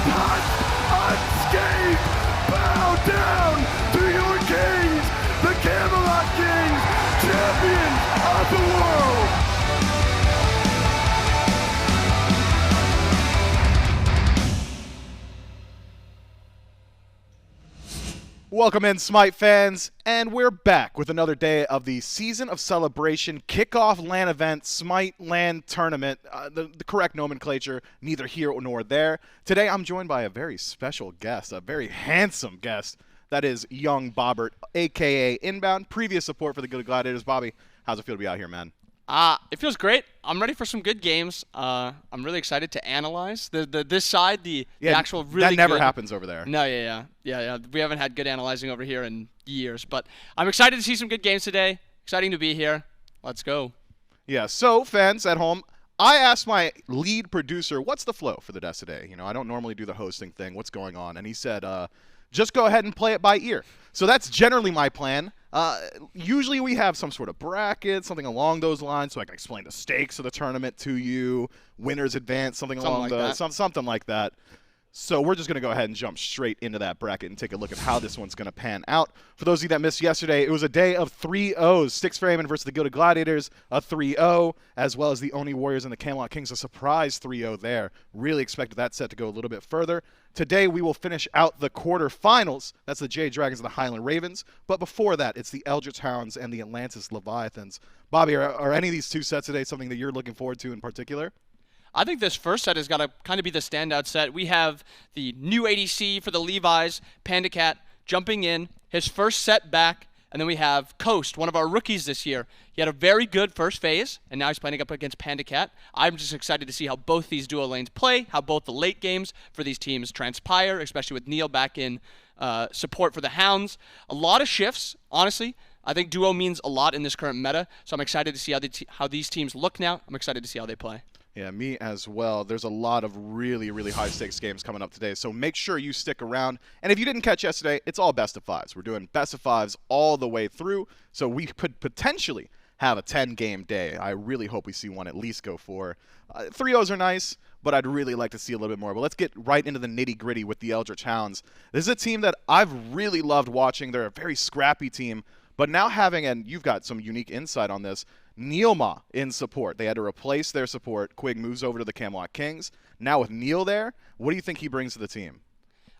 touch unscathed. Bow down to your kings, the Camelot Kings, champions of the world. Welcome in, SMITE fans, and we're back with another day of the Season of Celebration kickoff LAN event, SMITE LAN Tournament, the correct nomenclature, neither here nor there. Today I'm joined by a very special guest, a very handsome guest, that is young Bobbert, a.k.a. Inbound, previous support for the Good Gladiators. Bobby, how's it feel to be out here, man? It feels great. I'm ready for some good games. I'm really excited to analyze this side, the actual really that never good. happens over there. No, yeah. We haven't had good analyzing over here in years, but I'm excited to see some good games today. Exciting to be here. Let's go. Yeah. So, fans at home, I asked my lead producer, "What's the flow for the desk today?" You know, I don't normally do the hosting thing. What's going on? And he said, "Just go ahead and play it by ear." So that's generally my plan. Usually we have some sort of bracket, something along those lines, so I can explain the stakes of the tournament to you, winners advance, something like that. So we're just going to go ahead and jump straight into that bracket and take a look at how this one's going to pan out. For those of you that missed yesterday, it was a day of 3-0s. Six Ferrymen versus the Gilded Gladiators, a 3-0, as well as the Oni Warriors and the Camelot Kings, a surprise 3-0 there. Really expected that set to go a little bit further. Today we will finish out the quarterfinals. That's the Jade Dragons and the Highland Ravens. But before that, it's the Eldritch Hounds and the Atlantis Leviathans. Bobby, are any of these two sets today something that you're looking forward to in particular? I think this first set has got to kind of be the standout set. We have the new ADC for the Levi's, Panda Cat, jumping in, his first set back, and then we have Coast, one of our rookies this year. He had a very good first phase, and now he's playing up against Panda Cat. I'm just excited to see how both these duo lanes play, how both the late games for these teams transpire, especially with Neil back in support for the Hounds. A lot of shifts, honestly. I think duo means a lot in this current meta, so I'm excited to see how these teams look now. I'm excited to see how they play. Yeah, me as well. There's a lot of really, really high-stakes games coming up today, so make sure you stick around. And if you didn't catch yesterday, it's all best of fives. We're doing best of fives all the way through, so we could potentially have a 10-game day. I really hope we see one at least go for. 3-0s are nice, but I'd really like to see a little bit more. But let's get right into the nitty-gritty with the Eldritch Hounds. This is a team that I've really loved watching. They're a very scrappy team, but now having, and you've got some unique insight on this, NeilMah in support. They had to replace their support. Quig moves over to the Camelot Kings. Now with Neil there, what do you think he brings to the team?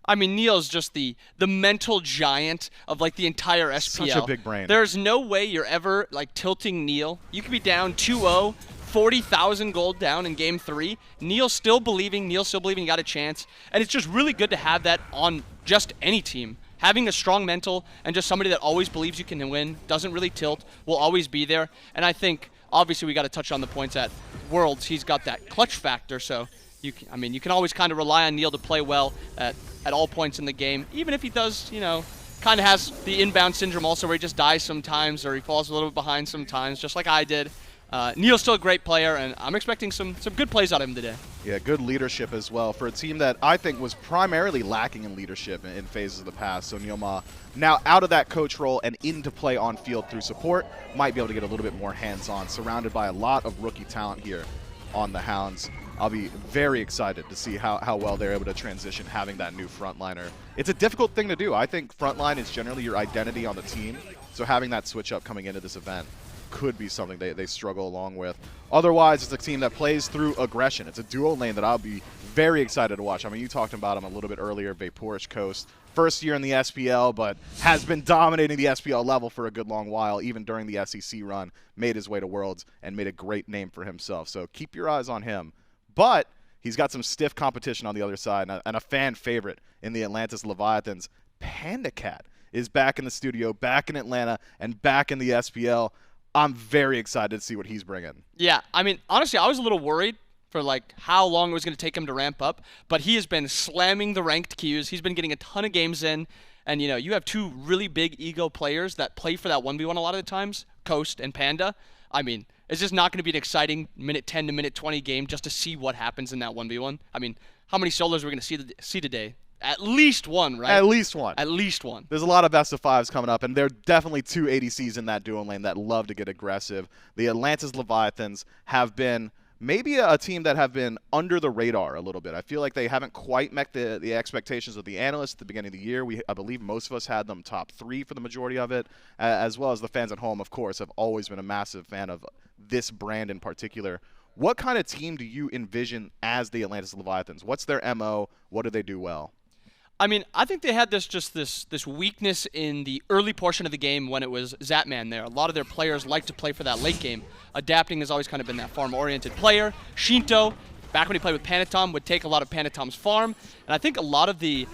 I mean, Neil's just the mental giant of, like, the entire SPL. Such a big brain. There's no way you're ever, like, tilting Neil. You could be down 2-0, 40,000 gold down in Game 3. Neil's still believing you got a chance. And it's just really good to have that on just any team. Having a strong mental and just somebody that always believes you can win, doesn't really tilt, will always be there. And I think, obviously, we got to touch on the points at Worlds. He's got that clutch factor, so you can always kind of rely on Neil to play well at all points in the game, even if he does, kind of has the inbound syndrome also where he just dies sometimes or he falls a little bit behind sometimes, just like I did. Neil's still a great player, and I'm expecting some good plays out of him today. Yeah, good leadership as well for a team that I think was primarily lacking in leadership in phases of the past. So NeilMah, now out of that coach role and into play on field through support, might be able to get a little bit more hands-on, surrounded by a lot of rookie talent here on the Hounds. I'll be very excited to see how well they're able to transition having that new frontliner. It's a difficult thing to do. I think frontline is generally your identity on the team, so having that switch up coming into this event could be something they struggle along with. Otherwise, it's a team that plays through aggression. It's a duo lane that I'll be very excited to watch. I mean, you talked about them a little bit earlier, VaporishCoast. First year in the SPL, but has been dominating the SPL level for a good long while, even during the SEC run, made his way to Worlds, and made a great name for himself. So keep your eyes on him. But he's got some stiff competition on the other side, and a fan favorite in the Atlantis Leviathans. Panda Cat is back in the studio, back in Atlanta, and back in the SPL. I'm very excited to see what he's bringing. Yeah, I mean, honestly, I was a little worried for, like, how long it was going to take him to ramp up, but he has been slamming the ranked queues. He's been getting a ton of games in, and, you have two really big ego players that play for that 1v1 a lot of the times, Coast and Panda. I mean, it's just not going to be an exciting minute 10 to minute 20 game just to see what happens in that 1v1. I mean, how many solos are we going to see today? At least one, right? At least one. At least one. There's a lot of best of fives coming up, and there are definitely two ADCs in that duo lane that love to get aggressive. The Atlantis Leviathans have been maybe a team that have been under the radar a little bit. I feel like they haven't quite met the expectations of the analysts at the beginning of the year. I believe most of us had them top 3 for the majority of it, as well as the fans at home, of course, have always been a massive fan of this brand in particular. What kind of team do you envision as the Atlantis Leviathans? What's their MO? What do they do well? I mean, I think they had this weakness in the early portion of the game when it was Zapman there. A lot of their players like to play for that late game. Adapting has always kind of been that farm-oriented player. Sheento, back when he played with Panatom, would take a lot of Panatom's farm. And I think a lot of the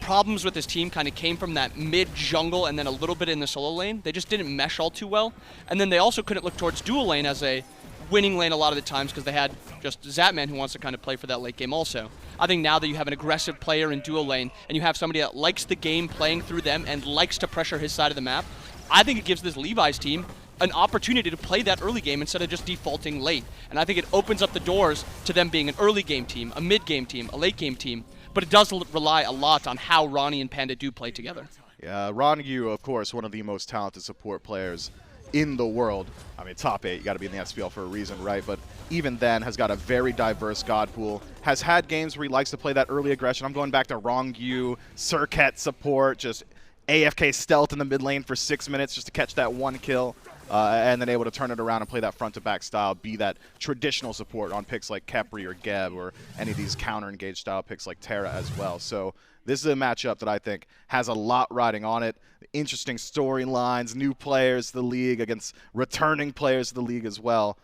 problems with this team kind of came from that mid-jungle and then a little bit in the solo lane. They just didn't mesh all too well. And then they also couldn't look towards dual lane as a winning lane a lot of the times because they had just Zapman who wants to kind of play for that late game also. I think now that you have an aggressive player in dual lane and you have somebody that likes the game playing through them and likes to pressure his side of the map, I think it gives this Levi's team an opportunity to play that early game instead of just defaulting late. And I think it opens up the doors to them being an early game team, a mid game team, a late game team, but it does rely a lot on how Ronnie and Panda do play together. Yeah, Ronngyu, of course, one of the most talented support players in the world. I mean, top 8, you got to be in the SPL for a reason, right? But even then, has got a very diverse god pool. Has had games where he likes to play that early aggression. I'm going back to Ronngyu, Circuit support, just AFK stealth in the mid lane for 6 minutes just to catch that 1 kill, and then able to turn it around and play that front-to-back style, be that traditional support on picks like Khepri or Geb or any of these counter-engaged style picks like Terra as well. So this is a matchup that I think has a lot riding on it. Interesting storylines, new players to the league against returning players to the league as well.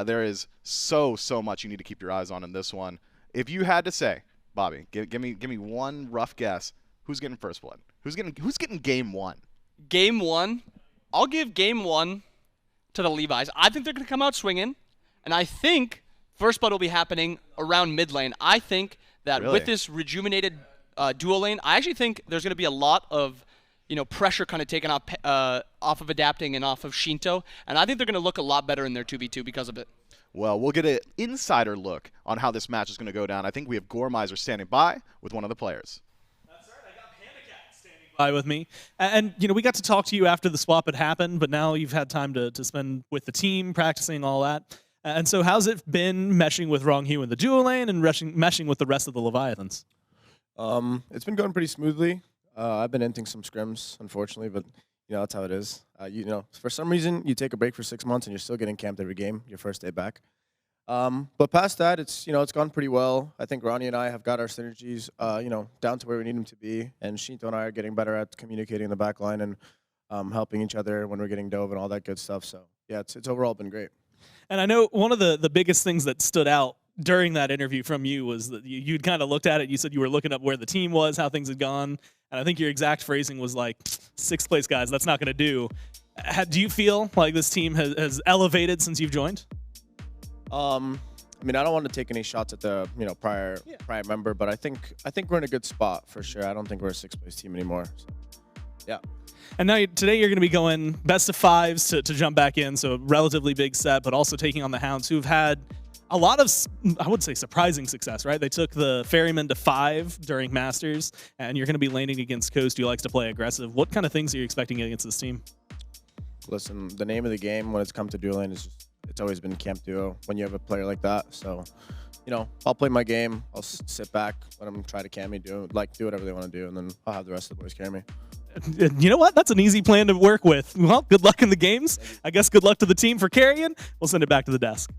There is so much you need to keep your eyes on in this one. If you had to say, Bobby, give me one rough guess, who's getting first blood? Who's getting game 1? Game 1, I'll give game 1 to the Levi's. I think they're going to come out swinging, and I think first blood will be happening around mid lane. I think that with this rejuvenated dual lane, I actually think there's going to be a lot of pressure kind of taken off of adapting and off of Sheento, and I think they're going to look a lot better in their 2v2 because of it. Well, we'll get an insider look on how this match is going to go down. I think we have Gormizer standing by with one of the players. That's right. I got Panda Cat standing by with me. And we got to talk to you after the swap had happened, but now you've had time to spend with the team, practicing all that. And so how's it been meshing with Ronngyu in the dual lane and meshing with the rest of the Leviathans? It's been going pretty smoothly. I've been inting some scrims, unfortunately, but that's how it is. For some reason, you take a break for 6 months and you're still getting camped every game, your first day back. But past that, it's gone pretty well. I think Ronnie and I have got our synergies, down to where we need them to be, and Sheento and I are getting better at communicating in the back line and helping each other when we're getting dove and all that good stuff. So yeah, it's overall been great. And I know one of the biggest things that stood out during that interview from you was that you'd kind of looked at it. You said you were looking up where the team was, how things had gone. And I think your exact phrasing was like, 6th place, guys, that's not going to do. Do you feel like this team has elevated since you've joined? I mean, I don't want to take any shots at the prior member, but I think we're in a good spot for sure. I don't think we're a 6th place team anymore. So, yeah. And now today you're going to be going best of 5s to jump back in, so a relatively big set, but also taking on the Hounds, who've had a lot of, I would say, surprising success, right? They took the Ferryman to 5 during Masters, and you're going to be laning against Coast, who likes to play aggressive. What kind of things are you expecting against this team? Listen, the name of the game when it's come to dual lane is it's always been camp duo when you have a player like that. So, I'll play my game. I'll sit back, let them try to carry me, do whatever they want to do, and then I'll have the rest of the boys carry me. You know what? That's an easy plan to work with. Well, good luck in the games. I guess good luck to the team for carrying. We'll send it back to the desk.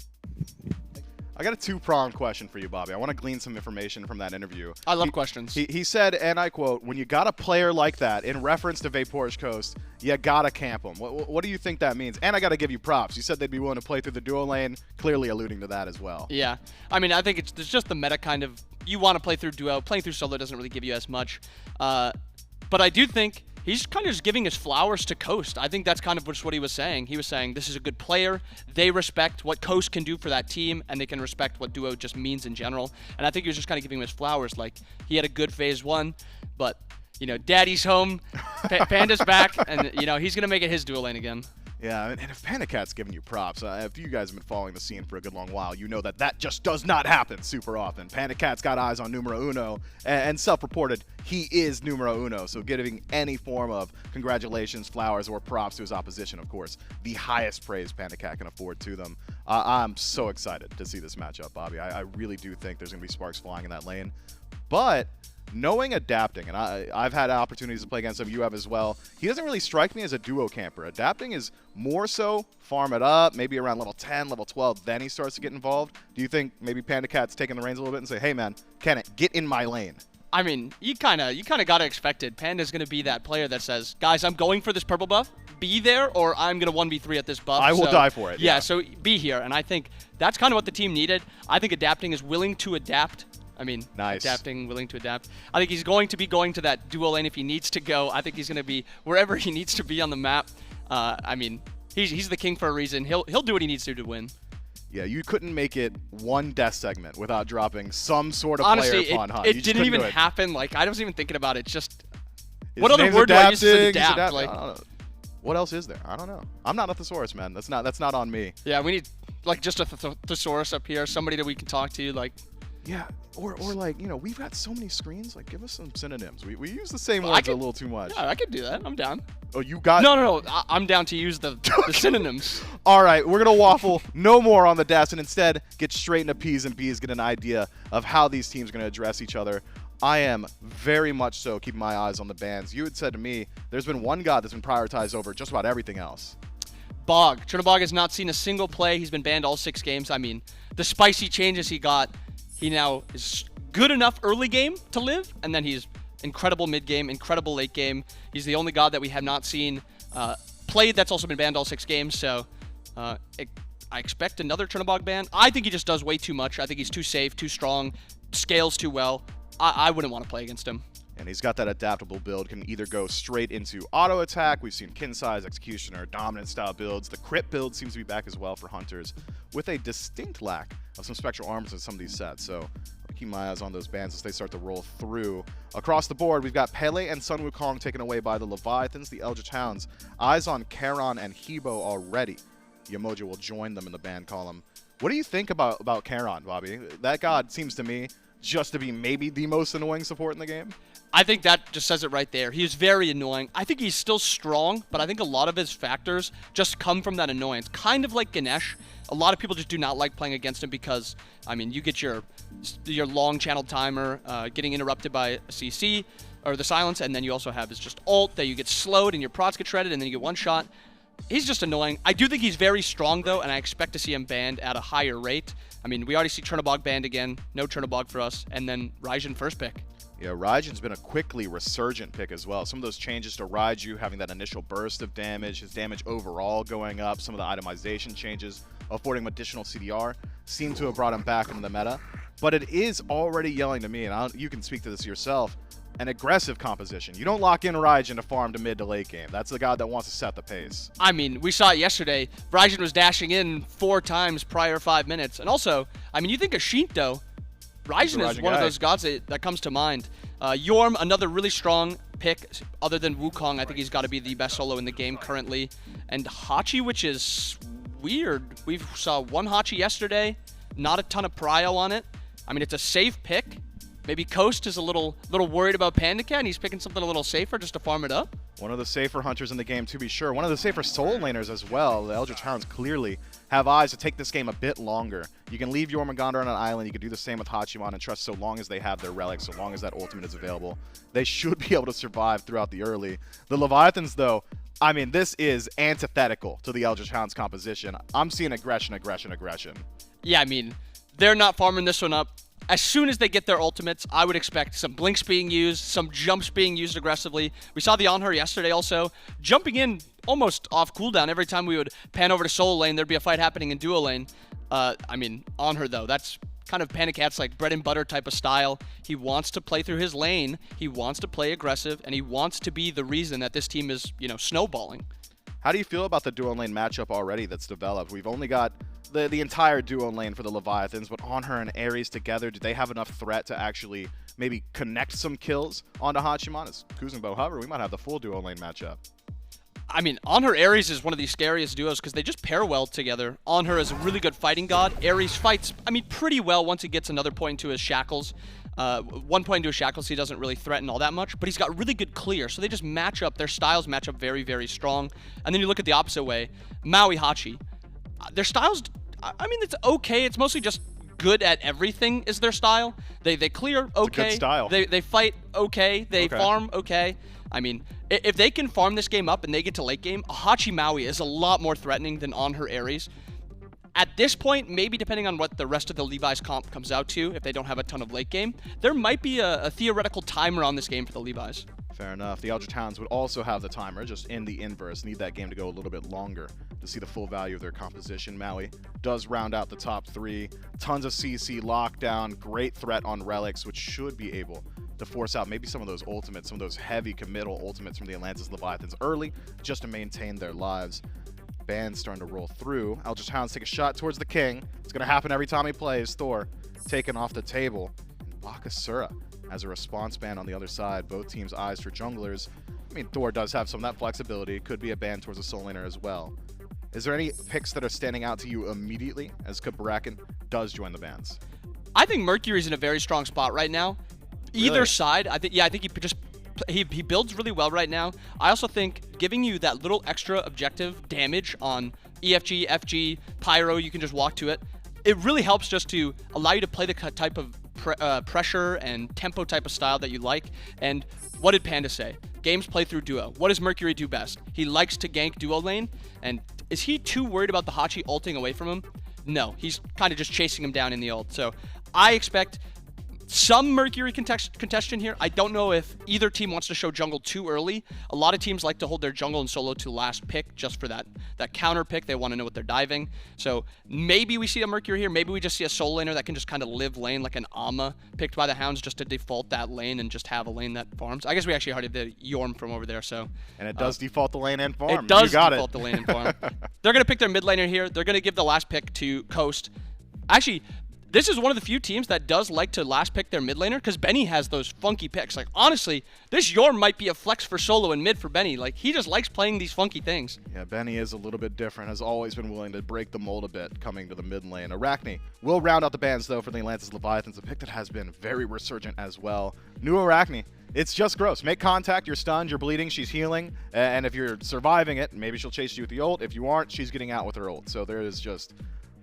I got a 2-pronged question for you, Bobby. I want to glean some information from that interview. I love questions. He said, and I quote, when you got a player like that, in reference to VaporishCoast, you got to camp them. What do you think that means? And I got to give you props. You said they'd be willing to play through the dual lane, clearly alluding to that as well. Yeah. I mean, I think it's just the meta kind of, you want to play through duo. Playing through solo doesn't really give you as much. But I do think he's kind of just giving his flowers to Coast. I think that's kind of just what he was saying. He was saying this is a good player. They respect what Coast can do for that team, and they can respect what duo just means in general. And I think he was just kind of giving him his flowers. Like, he had a good phase 1, but, daddy's home, Panda's back, and, he's going to make it his dual lane again. Yeah, and if Panda Cat's giving you props, if you guys have been following the scene for a good long while, you know that just does not happen super often. Panda Cat's got eyes on numero uno, and self-reported, he is numero uno. So giving any form of congratulations, flowers, or props to his opposition, of course, the highest praise Panda Cat can afford to them. I'm so excited to see this matchup, Bobby. I really do think there's going to be sparks flying in that lane. But knowing adapting, and I've had opportunities to play against him, you have as well, he doesn't really strike me as a duo camper. Adapting is more so farm it up, maybe around level 10, level 12, then he starts to get involved. Do you think maybe PandaCat's taking the reins a little bit and say, hey man, Kenneth, get in my lane? I mean, you kind of got to expect it. Panda's going to be that player that says, guys, I'm going for this purple buff. Be there, or I'm going to 1v3 at this buff. I will die for it. Yeah, so be here. And I think that's kind of what the team needed. I think adapting is willing to adapt. I mean, nice. Adapting, willing to adapt. I think he's going to be going to that duo lane if he needs to go. I think he's going to be wherever he needs to be on the map. I mean, he's the king for a reason. He'll do what he needs to win. Yeah, you couldn't make it one death segment without dropping some sort of Honestly, player upon Hunt. It didn't even happen. Like, I was even thinking about it. Just His what other name's word do I use to adapting, adapt? he's Like, I don't know. What else is there? I don't know. I'm not a thesaurus, man. That's not on me. yeah, we need like just a thesaurus up here, somebody that we can talk to. Like, Yeah, or like, you know, we've got so many screens. Like, give us some synonyms. We use the same Well, words a little too much. yeah, I could do that. I'm down. Oh, you got... No. I'm down to use the synonyms. All right, we're going to waffle no more on the desk and instead get straight into P's and B's, get an idea of how these teams are going to address each other. I am very much so keeping my eyes on the bans. You had said to me there's been one god that's been prioritized over just about everything else. Bog. Chernobog has not seen a single play. He's been banned all 6 games. I mean, the spicy changes he got, he now is good enough early game to live, and then he's incredible mid game, incredible late game. He's the only god that we have not seen played that's also been banned all 6 games, so I expect another Chernobog ban. I think he just does way too much. I think he's too safe, too strong, scales too well. I wouldn't want to play against him. And he's got that adaptable build, can either go straight into auto attack. We've seen kin size, executioner, dominant style builds. The crit build seems to be back as well for hunters, with a distinct lack of some spectral armors in some of these sets. So I'll keep my eyes on those bans as they start to roll through. Across the board, we've got Pele and Sun Wukong taken away by the Leviathans, the Eldritch Hounds. Eyes on Charon and Hebo already. Yamoja will join them in the ban column. What do you think about Charon, Bobby? That god seems to me just to be maybe the most annoying support in the game. I think that just says it right there. He is very annoying. I think he's still strong, but I think a lot of his factors just come from that annoyance. Kind of like Ganesha. A lot of people just do not like playing against him because, I mean, you get your long channel timer getting interrupted by a CC, or the silence, and then you also have his just ult that you get slowed and your procs get shredded and then you get one shot. He's just annoying. I do think he's very strong, though, and I expect to see him banned at a higher rate. I mean, we already see Chernobog banned again. No Chernobog for us. And then Raijin first pick. Yeah, Raijin's been a quickly resurgent pick as well. Some of those changes to Raiju having that initial burst of damage, his damage overall going up, some of the itemization changes affording him additional CDR seem to have brought him back into the meta. But it is already yelling to me, and you can speak to this yourself, an aggressive composition. You don't lock in Raijin to farm to mid to late game. That's the god that wants to set the pace. I mean, we saw it yesterday. Raijin was dashing in 4 times prior 5 minutes. And also, I mean, you think of Sheento, Raijin is one of those gods that comes to mind. Yorm, another really strong pick. Other than Wukong, I think he's got to be the best solo in the game currently. And Hachi, which is weird. We saw one Hachi yesterday, not a ton of prio on it. I mean, it's a safe pick. Maybe Coast is a little worried about Panda Cat, and he's picking something a little safer just to farm it up. One of the safer hunters in the game, to be sure. One of the safer soul laners as well. The Eldritch Hounds clearly have eyes to take this game a bit longer. You can leave Jormungandr on an island. You can do the same with Hachiman and trust so long as they have their relics, so long as that ultimate is available. They should be able to survive throughout the early. The Leviathans, though, I mean, this is antithetical to the Eldritch Hounds composition. I'm seeing aggression. Yeah, I mean, they're not farming this one up. As soon as they get their ultimates, I would expect some blinks being used, some jumps being used aggressively. We saw the Anhur yesterday also, jumping in almost off cooldown. Every time we would pan over to solo lane, there'd be a fight happening in duo lane. I mean, Anhur, though, that's kind of PandaCat's like bread and butter type of style. He wants to play through his lane, he wants to play aggressive, and he wants to be the reason that this team is, you know, snowballing. How do you feel about the duo lane matchup already that's developed? We've only got the entire duo lane for the Leviathans, but Anhur and Ares together, do they have enough threat to actually maybe connect some kills onto Hachiman? It's Kuzenbo, however, we might have the full duo lane matchup. I mean, Anhur Ares is one of the scariest duos because they just pair well together. Anhur is a really good fighting god. Ares fights, I mean, pretty well once he gets another point into his shackles. 1 point into his shackles, he doesn't really threaten all that much, but he's got really good clear, so they just match up. Their styles match up very, very strong. And then you look at the opposite way, Maui, Hachi. Their styles, I mean, it's okay. It's mostly just good at everything is their style. They clear okay. It's a good style. They fight okay. They farm okay. I mean, if they can farm this game up and they get to late game, a Maui is a lot more threatening than Anhur Ares. At this point, maybe depending on what the rest of the Levi's comp comes out to, if they don't have a ton of late game, there might be a theoretical timer on this game for the Levi's. Fair enough. The Eldritch Hounds would also have the timer, just in the inverse. Need that game to go a little bit longer to see the full value of their composition. Maui does round out the top 3. Tons of CC lockdown, great threat on relics, which should be able to force out maybe some of those ultimates, some of those heavy committal ultimates from the Atlantis Leviathans early, just to maintain their lives. Band's starting to roll through. Eldritch Hounds take a shot towards the king. It's going to happen every time he plays. Thor taken off the table. And Bakasura as a response ban on the other side. Both teams' eyes for junglers. I mean, Thor does have some of that flexibility. It could be a ban towards a soul laner as well. Is there any picks that are standing out to you immediately as Bracken does join the bans? I think Mercury's in a very strong spot right now. Either side, I think he builds really well right now. I also think giving you that little extra objective damage on EFG, FG, Pyro, you can just walk to it. It really helps just to allow you to play the type of pressure and tempo type of style that you like. And what did Panda say? Games play through duo. What does Mercury do best? He likes to gank duo lane. And is he too worried about the Hachi ulting away from him? No, he's kind of just chasing him down in the ult. So I expect some Mercury contention here. I don't know if either team wants to show jungle too early. A lot of teams like to hold their jungle and solo to last pick just for that counter pick. They want to know what they're diving. So maybe we see a Mercury here. Maybe we just see a solo laner that can just kind of live lane like an Amma picked by the Hounds just to default that lane and just have a lane that farms. I guess we actually already did Yorm from over there. So and it does default the lane and farm. It does default the lane and farm. They're going to pick their mid laner here. They're going to give the last pick to Coast. Actually, this is one of the few teams that does like to last pick their mid laner because Benny has those funky picks. Like, honestly, this Yorm might be a flex for solo and mid for Benny. Like, he just likes playing these funky things. Yeah, Benny is a little bit different. Has always been willing to break the mold a bit coming to the mid lane. Arachne will round out the bans, though, for the Atlantis Leviathans. A pick that has been very resurgent as well. New Arachne. It's just gross. Make contact, you're stunned, you're bleeding, she's healing, and if you're surviving it, maybe she'll chase you with the ult. If you aren't, she's getting out with her ult. So there is just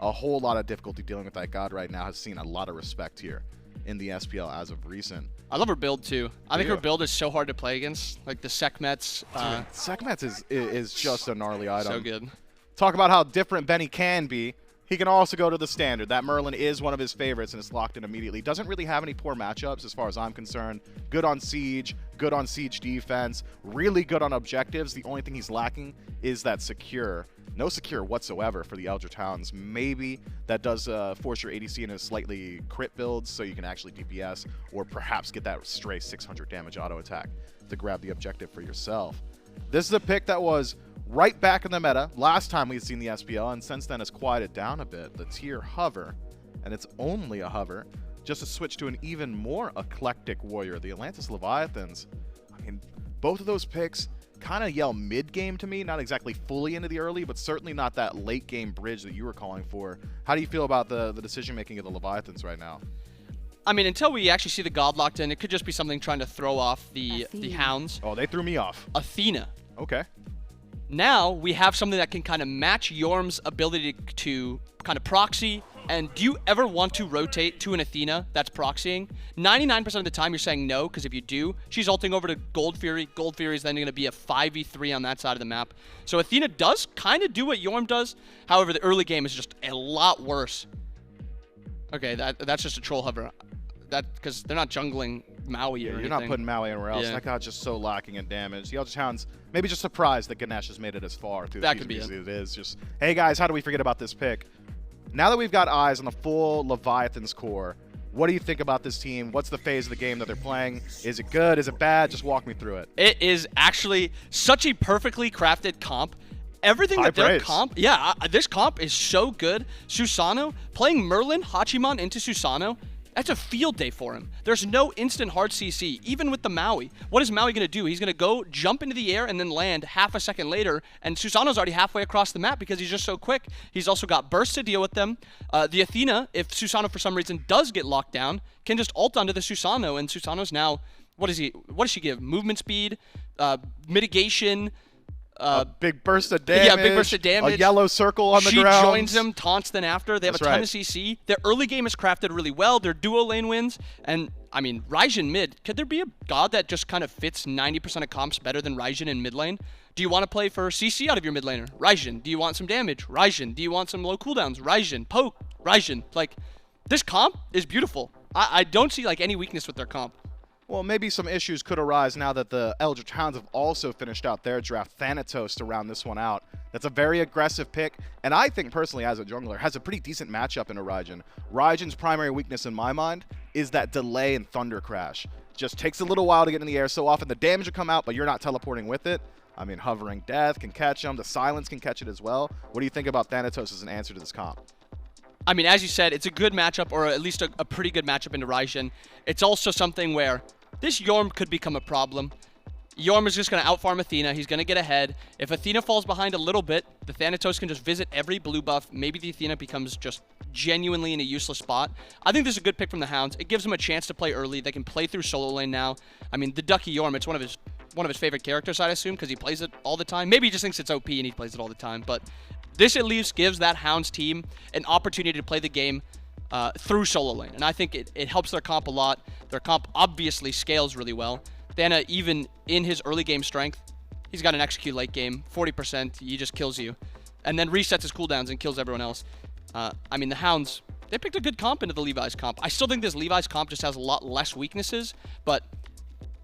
a whole lot of difficulty dealing with that god right now. Has seen a lot of respect here in the SPL as of recent. I love her build too. I think her build is so hard to play against. Like the Sekhmets. Sekhmets is just a gnarly item. So good. Talk about how different Benny can be. He can also go to the standard. That Merlin is one of his favorites and it's locked in immediately. Doesn't really have any poor matchups as far as I'm concerned. Good on siege, good on siege defense, really good on objectives. The only thing he's lacking is that secure. No secure whatsoever for the Eldritch Hounds. Maybe that does force your ADC into slightly crit builds so you can actually DPS or perhaps get that stray 600 damage auto attack to grab the objective for yourself. This is a pick that was right back in the meta last time we'd seen the SPL, and since then has quieted down a bit. The tier hover, and it's only a hover, just to switch to an even more eclectic warrior. The Atlantis Leviathans, I mean, both of those picks kind of yell mid-game to me, not exactly fully into the early, but certainly not that late-game bridge that you were calling for. How do you feel about the decision-making of the Leviathans right now? I mean, until we actually see the god locked in, it could just be something trying to throw off the Hounds. Oh, they threw me off. Athena. Okay. Now we have something that can kind of match Yorm's ability to kind of proxy. And do you ever want to rotate to an Athena that's proxying? 99% of the time you're saying no, because if you do, she's ulting over to Gold Fury. Gold Fury is then going to be a 5v3 on that side of the map. So Athena does kind of do what Yorm does. However, the early game is just a lot worse. Okay, that's just a troll hover. Because they're not jungling Maui or anything. You're not putting Maui anywhere else. Yeah. That god's just so lacking in damage. The Eldritch Hounds maybe just surprised that Ganesha's made it as far through the season as it is. Just, hey guys, how do we forget about this pick? Now that we've got eyes on the full Leviathans core, what do you think about this team? What's the phase of the game that they're playing? Is it good? Is it bad? Just walk me through it. It is actually such a perfectly crafted comp. Everything that their comp, this comp is so good. Susano, playing Merlin, Hachiman into Susano, that's a field day for him. There's no instant hard CC, even with the Maui. What is Maui going to do? He's going to go jump into the air and then land half a second later, and Susano's already halfway across the map because he's just so quick. He's also got burst to deal with them. The Athena, if Susano for some reason does get locked down, can just ult onto the Susano, and Susano's now, what does she give? Movement speed, mitigation, a big burst of damage. Yeah, big burst of damage. A yellow circle on the ground. She joins them, taunts then after. They have a ton right. of CC. Their early game is crafted really well. Their duo lane wins. And, I mean, Raijin mid, could there be a god that just kind of fits 90% of comps better than Raijin in mid lane? Do you want to play for CC out of your mid laner? Raijin. Do you want some damage? Raijin. Do you want some low cooldowns? Raijin. Poke. Raijin. Like, this comp is beautiful. I don't see, like, any weakness with their comp. Well, maybe some issues could arise now that the Eldritch Hounds have also finished out their draft. Thanatos to round this one out. That's a very aggressive pick, and I think personally as a jungler has a pretty decent matchup into Raijin. Raijin's primary weakness in my mind is that delay and Thunder Crash. Just takes a little while to get in the air. So often the damage will come out, but you're not teleporting with it. I mean, Hovering Death can catch him. The Silence can catch it as well. What do you think about Thanatos as an answer to this comp? I mean, as you said, it's a good matchup, or at least a pretty good matchup into Raijin. It's also something where this Jorm could become a problem. Jorm is just going to outfarm Athena. He's going to get ahead. If Athena falls behind a little bit, the Thanatos can just visit every blue buff. Maybe the Athena becomes just genuinely in a useless spot. I think this is a good pick from the Hounds. It gives them a chance to play early. They can play through solo lane now. I mean, the Ducky Jorm, it's one of his favorite characters, I'd assume, because he plays it all the time. Maybe he just thinks it's OP and he plays it all the time. But this at least gives that Hounds team an opportunity to play the game through solo lane. And I think it helps their comp a lot. Their comp obviously scales really well. Thana, even in his early game strength, he's got an execute late game, 40%, he just kills you. And then resets his cooldowns and kills everyone else. I mean, the Hounds, they picked a good comp into the Levi's comp. I still think this Levi's comp just has a lot less weaknesses, but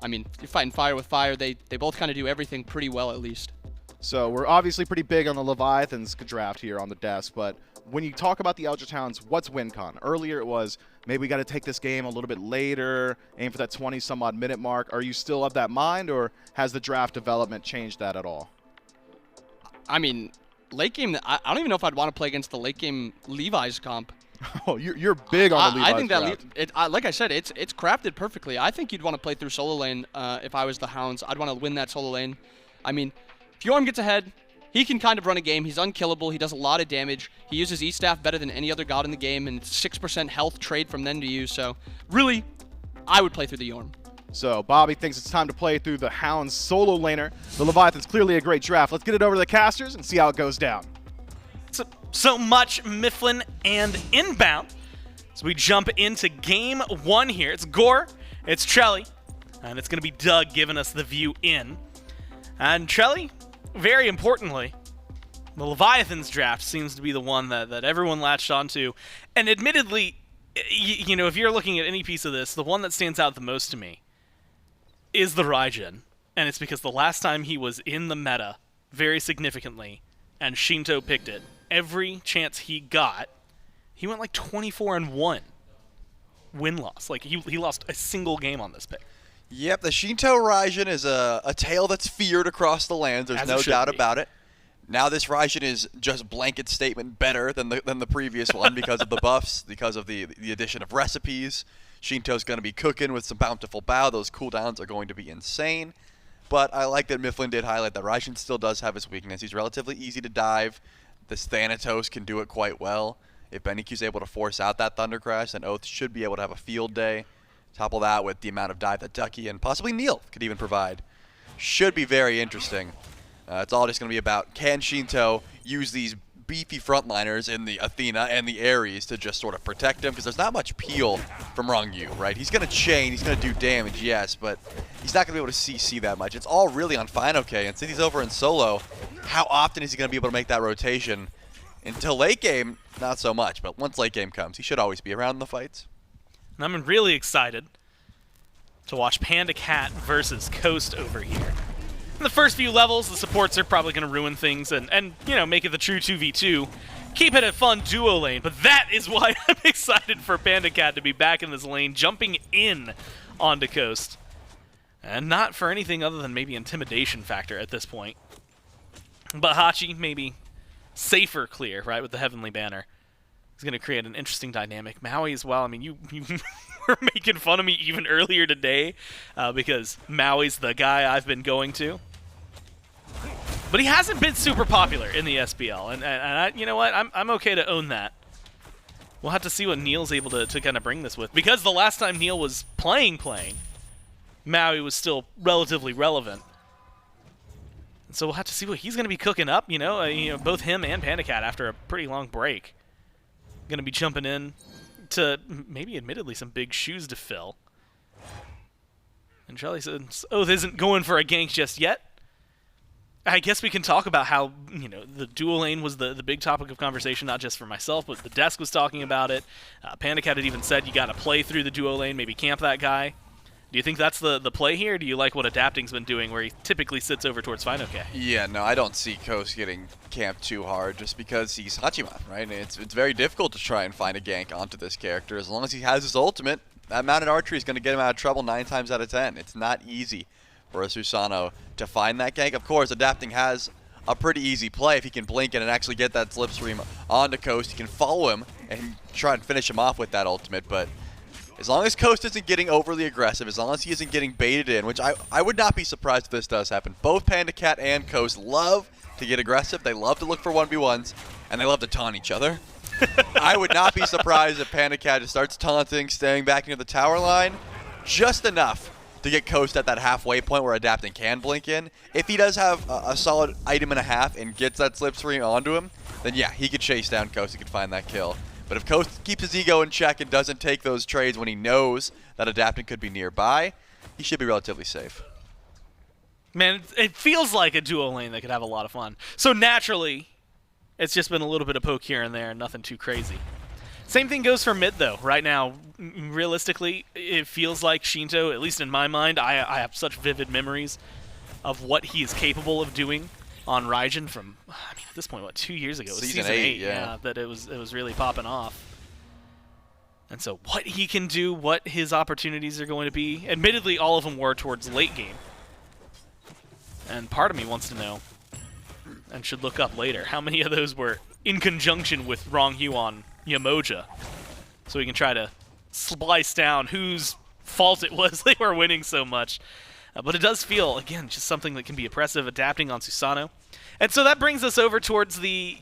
I mean, you're fighting fire with fire. They both kind of do everything pretty well at least. So we're obviously pretty big on the Leviathans draft here on the desk, but when you talk about the Eldritch Hounds, what's win con? Earlier it was, maybe we got to take this game a little bit later, aim for that 20-some-odd minute mark. Are you still of that mind, or has the draft development changed that at all? I mean, late game, I don't even know if I'd want to play against the late game Levi's comp. Oh, you're big on the Levi's I think draft. that, like I said, it's crafted perfectly. I think you'd want to play through solo lane if I was the Hounds. I'd want to win that solo lane. I mean, if Jorm gets ahead, he can kind of run a game. He's unkillable. He does a lot of damage. He uses E-Staff better than any other god in the game, and it's 6% health trade from then to you. So, really, I would play through the Jorm. So, Bobby thinks it's time to play through the Hounds solo laner. The Leviathan's clearly a great draft. Let's get it over to the casters and see how it goes down. So much Mifflin and inbound. So we jump into game one here. It's Gore, it's Trelly, and it's going to be Doug giving us the view in. And Trelly, very importantly, the Leviathans draft seems to be the one that everyone latched onto. And admittedly, you know, if you're looking at any piece of this, the one that stands out the most to me is the Raijin. And it's because the last time he was in the meta very significantly, and Sheento picked it, every chance he got, he went like 24-1 win-loss. Like, he lost a single game on this pick. Yep, the Sheento Raijin is a tale that's feared across the lands. There's no doubt about it. Now this Raijin is just blanket statement better than the previous one because of the buffs, because of the addition of recipes. Sheento's going to be cooking with some Bountiful Bow. Those cooldowns are going to be insane. But I like that Mifflin did highlight that Raijin still does have his weakness. He's relatively easy to dive. This Thanatos can do it quite well. If BennyQ's able to force out that Thunder Crash, then Oathhh should be able to have a field day. Topple that with the amount of dive that Ducky and possibly Neil could even provide. Should be very interesting. It's all just going to be about, can Sheento use these beefy frontliners in the Athena and the Ares to just sort of protect him? Because there's not much peel from Ronngyu, right? He's going to chain, he's going to do damage, yes, but he's not going to be able to CC that much. It's all really on fineokay, and since he's over in solo, how often is he going to be able to make that rotation? Until late game, not so much, but once late game comes, he should always be around in the fights. And I'm really excited to watch Panda Cat versus Coast over here. In the first few levels, the supports are probably going to ruin things and you know, make it the true 2v2. Keep it a fun duo lane, but that is why I'm excited for Panda Cat to be back in this lane, jumping in onto Coast. And not for anything other than maybe intimidation factor at this point. But Hachi, maybe safer clear, right, with the Heavenly Banner. It's going to create an interesting dynamic. Maui as well. I mean, you were making fun of me even earlier today because Maui's the guy I've been going to. But he hasn't been super popular in the SPL, and I, you know what? I'm okay to own that. We'll have to see what Neil's able to kind of bring this with. Because the last time Neil was playing, Maui was still relatively relevant. So we'll have to see what he's going to be cooking up, both him and PandaCat after a pretty long break. Going to be jumping in to maybe admittedly some big shoes to fill. And Charlie says, Oathhh isn't going for a gank just yet. I guess we can talk about how, the dual lane was the big topic of conversation, not just for myself, but the desk was talking about it. PandaCat had even said you got to play through the duo lane, maybe camp that guy. Do you think that's the play here? Or do you like what Adapting's been doing, where he typically sits over towards fineokay? Yeah, no, I don't see Coast getting camped too hard just because he's Hachiman, right? It's very difficult to try and find a gank onto this character. As long as he has his ultimate, that mounted archery is going to get him out of trouble 9 times out of 10. It's not easy for a Susano to find that gank. Of course, Adapting has a pretty easy play if he can blink it and actually get that slipstream onto Coast. He can follow him and try and finish him off with that ultimate, but as long as Coast isn't getting overly aggressive, as long as he isn't getting baited in, which I would not be surprised if this does happen. Both PandaCat and Coast love to get aggressive. They love to look for 1v1s, and they love to taunt each other. I would not be surprised if PandaCat just starts taunting, staying back near the tower line, just enough to get Coast at that halfway point where Adapting can blink in. If he does have a solid item and a half and gets that slipstream onto him, then yeah, he could chase down Coast, he could find that kill. But if Coast keeps his ego in check and doesn't take those trades when he knows that Adapting could be nearby, he should be relatively safe. Man, it feels like a duo lane that could have a lot of fun. So naturally, it's just been a little bit of poke here and there, nothing too crazy. Same thing goes for mid, though. Right now, realistically, it feels like Sheento, at least in my mind, I have such vivid memories of what he is capable of doing on Raijin from, at this point, what, 2 years ago? It was season 8, yeah, that it was really popping off. And so what he can do, what his opportunities are going to be, admittedly, all of them were towards late game. And part of me wants to know, and should look up later, how many of those were in conjunction with Ronngyu on Yamoja, so we can try to splice down whose fault it was they were winning so much. But it does feel, again, just something that can be oppressive, Adapting on Susano. And so that brings us over towards the,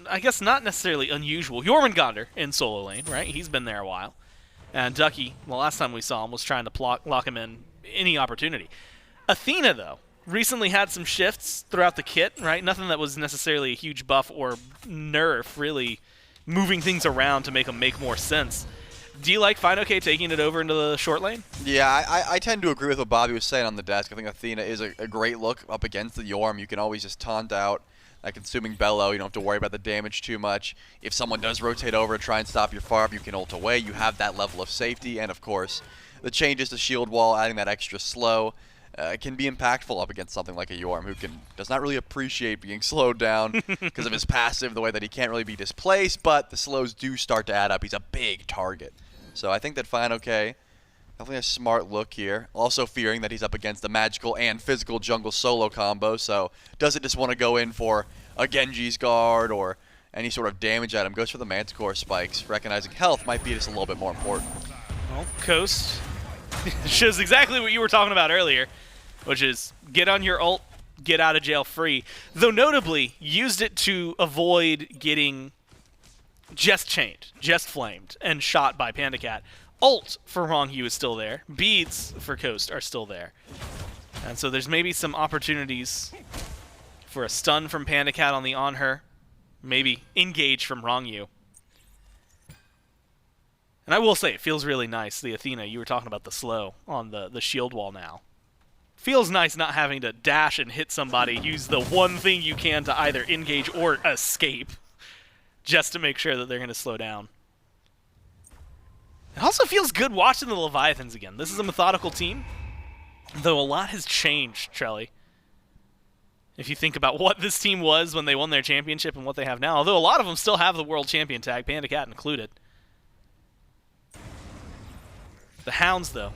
I guess not necessarily unusual, Jormungandr in solo lane, right? He's been there a while. And Ducky, the last time we saw him, was trying to lock him in any opportunity. Athena, though, recently had some shifts throughout the kit, right? Nothing that was necessarily a huge buff or nerf, really moving things around to make them make more sense. Do you like fineokay taking it over into the short lane? Yeah, I tend to agree with what Bobby was saying on the desk. I think Athena is a great look up against the Yorm. You can always just taunt out that consuming bellow. You don't have to worry about the damage too much. If someone does rotate over and try and stop your farm, you can ult away. You have that level of safety. And, of course, the changes to shield wall, adding that extra slow, can be impactful up against something like a Yorm who does not really appreciate being slowed down because of his passive, the way that he can't really be displaced, but the slows do start to add up. He's a big target. So I think that fineokay, definitely a smart look here. Also fearing that he's up against the magical and physical jungle solo combo, so doesn't just want to go in for a Genji's guard or any sort of damage at him. Goes for the Manticore spikes, recognizing health might be just a little bit more important. Well, Coast shows exactly what you were talking about earlier, which is get on your ult, get out of jail free. Though notably, used it to avoid getting just chained, just flamed, and shot by PandaCat. Ult for Ronngyu is still there. Beads for Coast are still there. And so there's maybe some opportunities for a stun from PandaCat on the Anhur. Maybe engage from Ronngyu. And I will say, it feels really nice, the Athena. You were talking about the slow on the shield wall now. Feels nice not having to dash and hit somebody, use the one thing you can to either engage or escape, just to make sure that they're going to slow down. It also feels good watching the Leviathans again. This is a methodical team, though a lot has changed, Trelly. If you think about what this team was when they won their championship and what they have now, although a lot of them still have the world champion tag, PandaCat included. The Hounds, though,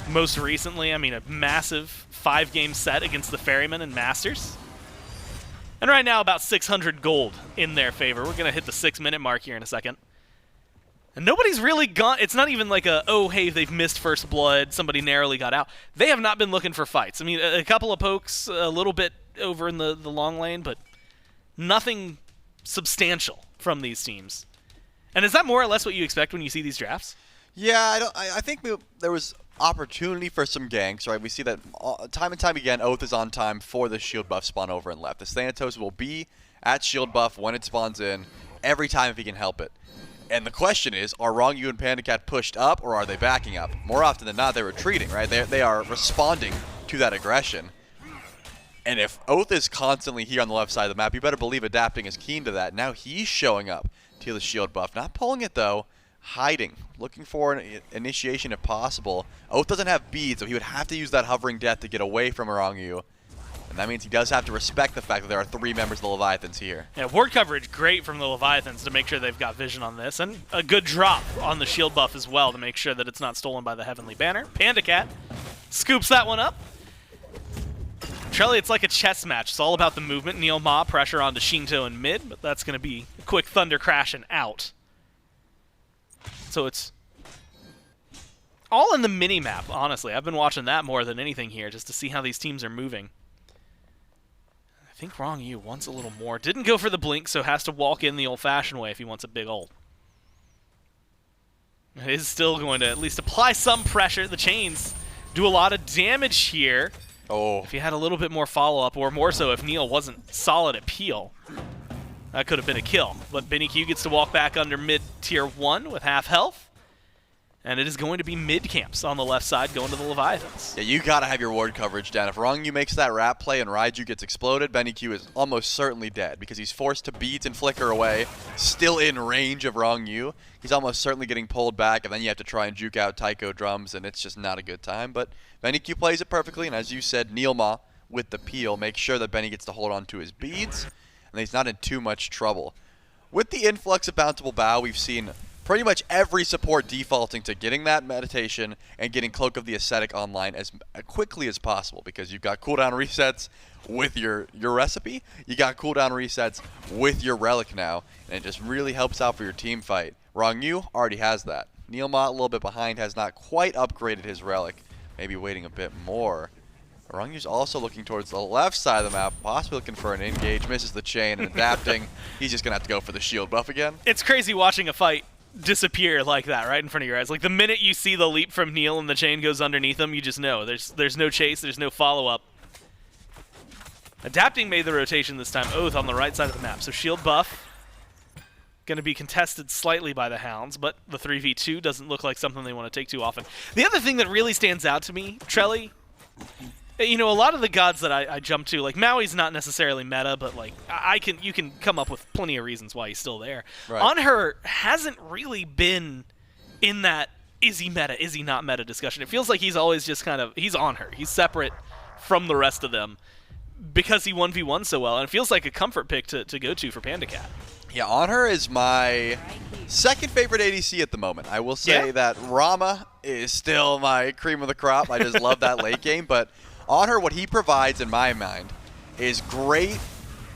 most recently, a massive 5-game set against the Ferrymen and Masters. And right now, about 600 gold in their favor. We're going to hit the 6-minute mark here in a second. And nobody's really gone. It's not even like oh, hey, they've missed first blood, somebody narrowly got out. They have not been looking for fights. A couple of pokes, a little bit over in the long lane, but nothing substantial from these teams. And is that more or less what you expect when you see these drafts? Yeah, I think there was opportunity for some ganks, right? We see that time and time again, Oathhh is on time for the shield buff spawn over and left. The Thanatos will be at shield buff when it spawns in every time if he can help it. And the question is, are Ronngyu and PandaCat pushed up or are they backing up? More often than not, they're retreating, right? They are responding to that aggression. And if Oathhh is constantly here on the left side of the map, you better believe Adapting is keen to that. Now he's showing up to the shield buff. Not pulling it though, hiding, looking for an initiation if possible. Oathhh doesn't have beads, so he would have to use that hovering death to get away from Ronngyu. And that means he does have to respect the fact that there are 3 members of the Leviathans here. Yeah, ward coverage great from the Leviathans to make sure they've got vision on this, and a good drop on the shield buff as well to make sure that it's not stolen by the Heavenly Banner. PandaCat scoops that one up. Trelly, it's like a chess match. It's all about the movement. NeilMah pressure onto Sheento in mid, but that's going to be a quick thunder crash and out. So it's all in the mini-map, honestly. I've been watching that more than anything here just to see how these teams are moving. I think Ronngyu wants a little more. Didn't go for the blink, so has to walk in the old-fashioned way if he wants a big ult. It is still going to at least apply some pressure. The chains do a lot of damage here. Oh. If he had a little bit more follow-up, or more so if Neil wasn't solid at peel, that could have been a kill. But BennyQ gets to walk back under mid-tier 1 with half health. And it is going to be mid-camps on the left side going to the Leviathans. Yeah, you got to have your ward coverage down. If Ronngyu makes that wrap play and Raijin gets exploded, BennyQ is almost certainly dead because he's forced to beat and flicker away, still in range of Ronngyu. He's almost certainly getting pulled back, and then you have to try and juke out Taiko drums, and it's just not a good time. But BennyQ plays it perfectly, and as you said, NeilMah with the peel makes sure that Benny gets to hold on to his beads, and he's not in too much trouble. With the influx of Bountiful Bow, we've seen pretty much every support defaulting to getting that meditation and getting Cloak of the Ascetic online as quickly as possible because you've got cooldown resets with your recipe, you got cooldown resets with your relic now, and it just really helps out for your team fight. Ronngyu already has that. NeilMah a little bit behind, has not quite upgraded his relic, maybe waiting a bit more. Rongyu's also looking towards the left side of the map, possibly looking for an engage, misses the chain, and Adapting. He's just going to have to go for the shield buff again. It's crazy watching a fight disappear like that right in front of your eyes. Like the minute you see the leap from Neil and the chain goes underneath him, you just know there's no chase, there's no follow-up. Adapting made the rotation this time. Oathhh on the right side of the map. So shield buff going to be contested slightly by the Hounds, but the 3v2 doesn't look like something they want to take too often. The other thing that really stands out to me, Trelly, you know, a lot of the gods that I jump to, like Maui's not necessarily meta, but like you can come up with plenty of reasons why he's still there. Right. Anhur hasn't really been in that is he meta, is he not meta discussion. It feels like he's always just kind of, he's Anhur. He's separate from the rest of them because he 1v1 so well, and it feels like a comfort pick to go to for PandaCat. Yeah, Anhur is my second favorite ADC at the moment. I will say that Rama is still my cream of the crop. I just love that late game, but Anhur, what he provides in my mind is great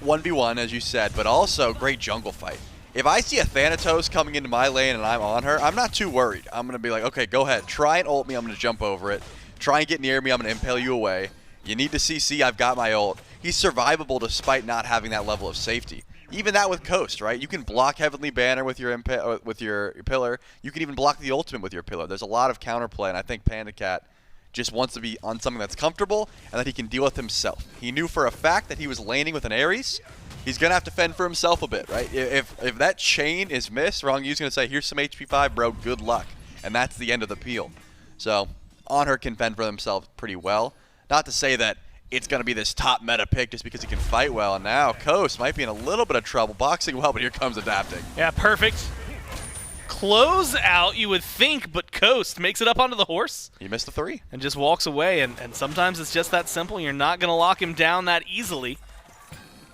1v1, as you said, but also great jungle fight. If I see a Thanatos coming into my lane and I'm Anhur, I'm not too worried. I'm going to be like, okay, go ahead. Try and ult me. I'm going to jump over it. Try and get near me. I'm going to impale you away. You need to CC. I've got my ult. He's survivable despite not having that level of safety. Even that with Coast, right? You can block Heavenly Banner with your pillar. You can even block the ultimate with your pillar. There's a lot of counterplay, and I think PandaCat just wants to be on something that's comfortable and that he can deal with himself. He knew for a fact that he was laning with an Ares. He's going to have to fend for himself a bit, right? If that chain is missed, Rongyu's going to say, here's some HP 5, bro, good luck. And that's the end of the peel. So Anhur can fend for himself pretty well. Not to say that it's going to be this top meta pick just because he can fight well. And now Coast might be in a little bit of trouble. Boxing well, but here comes Adapting. Yeah, perfect. Close out, you would think, but Coast makes it up onto the horse. He missed the 3. And just walks away, and sometimes it's just that simple. You're not going to lock him down that easily.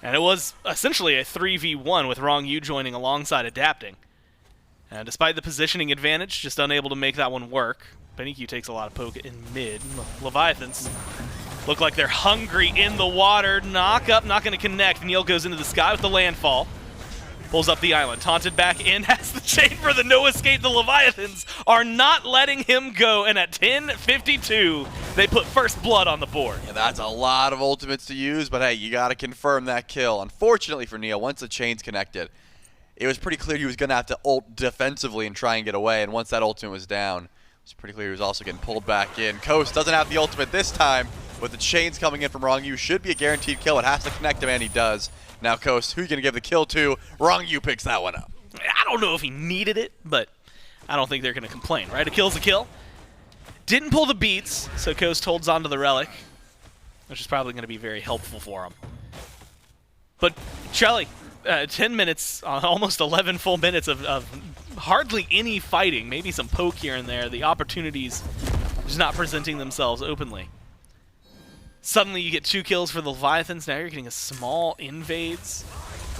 And it was essentially a 3v1 with Ronngyu joining alongside Adapting. And despite the positioning advantage, just unable to make that one work. BennyQ takes a lot of poke in mid. Leviathans look like they're hungry in the water. Knock up, not going to connect. Neil goes into the sky with the landfall. Pulls up the island, taunted back in, has the chain for the no escape. The Leviathans are not letting him go, and at 10:52, they put first blood on the board. Yeah, that's a lot of ultimates to use, but hey, you got to confirm that kill. Unfortunately for Neil, once the chain's connected, it was pretty clear he was going to have to ult defensively and try and get away, and once that ultimate was down, It's pretty clear he was also getting pulled back in. Coast doesn't have the ultimate this time, but the chains coming in from Ronngyu should be a guaranteed kill. It has to connect him, and he does. Now Coast, who are you going to give the kill to? Ronngyu picks that one up. I don't know if he needed it, but I don't think they're going to complain, right? A kill's a kill. Didn't pull the beats, so Coast holds on to the relic, which is probably going to be very helpful for him. But Shelly, 10 minutes, almost 11 full minutes of hardly any fighting, maybe some poke here and there. The opportunities just not presenting themselves openly. Suddenly you get 2 kills for the Leviathans. Now you're getting a small invades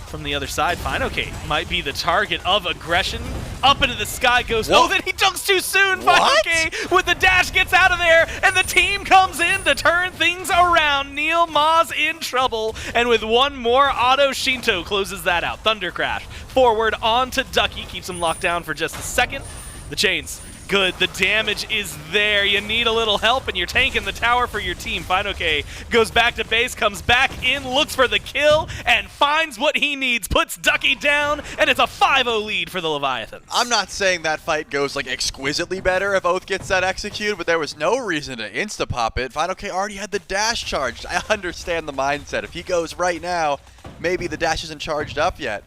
from the other side. fineokay might be the target of aggression. Up into the sky goes. What? Oh, then he dunks too soon. fineokay with the dash gets out of there, and the team comes in to turn things around. NeilMah's in trouble, and with one more auto, Sheento closes that out. Thunder Crash forward onto Ducky, keeps him locked down for just a second. The chains. Good, the damage is there. You need a little help, and you're tanking the tower for your team. fineokay goes back to base, comes back in, looks for the kill, and finds what he needs. Puts Ducky down, and it's a 5-0 lead for the Leviathans. I'm not saying that fight goes like exquisitely better if Oathhh gets that executed, but there was no reason to insta-pop it. fineokay already had the dash charged. I understand the mindset. If he goes right now, maybe the dash isn't charged up yet.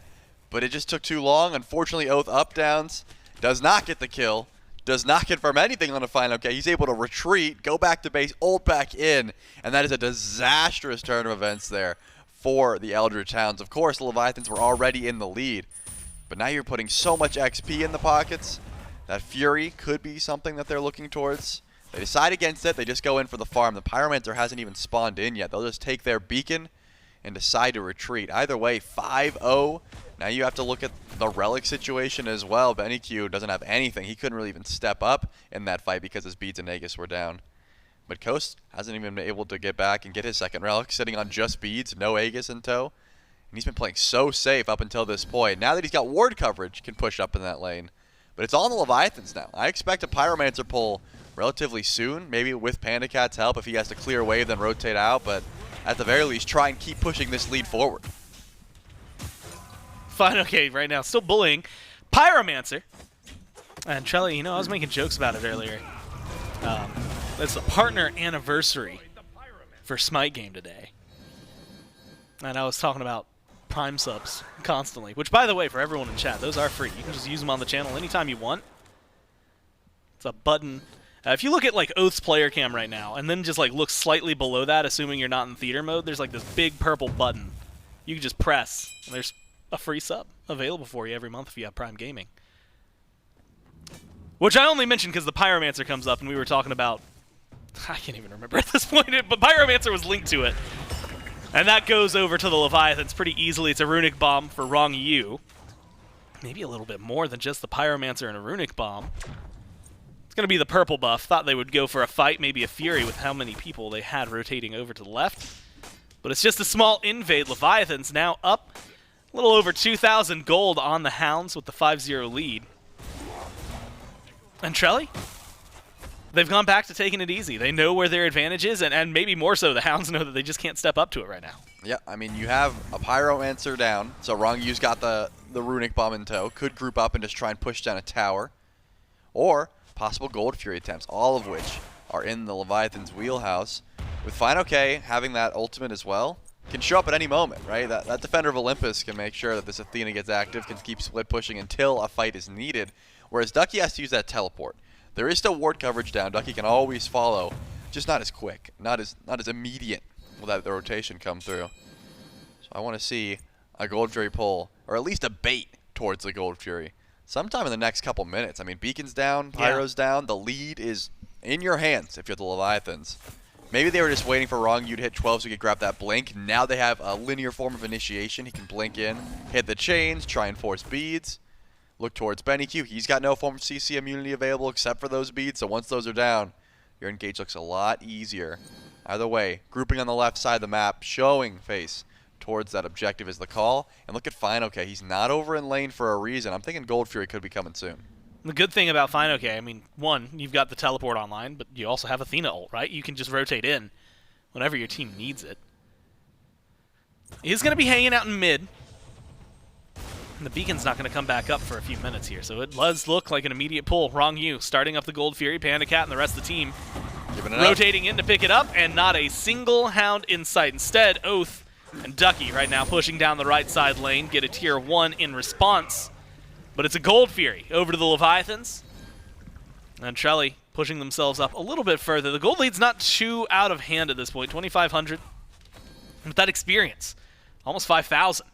But it just took too long. Unfortunately, Oathhh up-downs, does not get the kill. Does not confirm anything on a fineokay. He's able to retreat, go back to base, ult back in, and that is a disastrous turn of events there for the Eldritch Hounds. Of course, the Leviathans were already in the lead, but now you're putting so much XP in the pockets that Fury could be something that they're looking towards. They decide against it. They just go in for the farm. The Pyromancer hasn't even spawned in yet. They'll just take their beacon and decide to retreat. Either way, 5-0. Now you have to look at the relic situation as well. BennyQ doesn't have anything. He couldn't really even step up in that fight because his beads and Aegis were down. But Coast hasn't even been able to get back and get his second relic, sitting on just beads, no Aegis in tow. And he's been playing so safe up until this point. Now that he's got ward coverage, can push up in that lane. But it's all on the Leviathans now. I expect a Pyromancer pull relatively soon, maybe with Panda Cat's help if he has to clear a wave, then rotate out. But at the very least, try and keep pushing this lead forward. fineokay right now still bullying Pyromancer. And Trelly, you know, I was making jokes about it earlier. It's the partner anniversary for SMITE game today. And I was talking about Prime subs constantly, which, by the way, for everyone in chat, those are free. You can just use them on the channel anytime you want. It's a button. If you look at like Oathh's player cam right now, and then just like look slightly below that, assuming you're not in theater mode, there's like this big purple button. You can just press, and there's a free sub available for you every month if you have Prime Gaming. Which I only mentioned because the Pyromancer comes up, and we were talking about, I can't even remember at this point, but Pyromancer was linked to it. And that goes over to the Leviathans pretty easily. It's a Runic Bomb for Ronngyu. Maybe a little bit more than just the Pyromancer and a Runic Bomb. It's going to be the purple buff. Thought they would go for a fight, maybe a Fury with how many people they had rotating over to the left. But it's just a small invade. Leviathans now up a little over 2,000 gold on the Hounds with the 5-0 lead. And Trelly? They've gone back to taking it easy. They know where their advantage is, and maybe more so, the Hounds know that they just can't step up to it right now. Yeah, I mean, you have a Pyromancer down, so Rongyu's got the Runic Bomb in tow. Could group up and just try and push down a tower. Or possible Gold Fury attempts, all of which are in the Leviathan's wheelhouse. With fineokay having that ultimate as well, can show up at any moment, right? That Defender of Olympus can make sure that this Athena gets active, can keep split pushing until a fight is needed, whereas Ducky has to use that teleport. There is still ward coverage down. Ducky can always follow, just not as quick, not as immediate will that the rotation come through. So I want to see a Gold Fury pull, or at least a bait towards the Gold Fury, sometime in the next couple minutes. I mean, Beacon's down, Pyro's down, the lead is in your hands if you're the Leviathans. Maybe they were just waiting for Ronngyu to hit 12 so he could grab that blink. Now they have a linear form of initiation. He can blink in, hit the chains, try and force beads. Look towards BennyQ. He's got no form of CC immunity available except for those beads, so once those are down, your engage looks a lot easier. Either way, grouping on the left side of the map, showing face towards that objective is the call. And look at fineokay. He's not over in lane for a reason. I'm thinking Gold Fury could be coming soon. The good thing about fineokay, I mean, one, you've got the teleport online, but you also have Athena ult, right? You can just rotate in whenever your team needs it. He's going to be hanging out in mid. And the beacon's not going to come back up for a few minutes here, so it does look like an immediate pull. Ronngyu starting up the Gold Fury, PandaCat and the rest of the team rotating in to pick it up, and not a single hound in sight. Instead, Oathhh and Ducky right now pushing down the right side lane, get a tier 1 in response. But it's a Gold Fury over to the Leviathans. And Trelly pushing themselves up a little bit further. The gold lead's not too out of hand at this point, 2,500. But that experience, almost 5,000,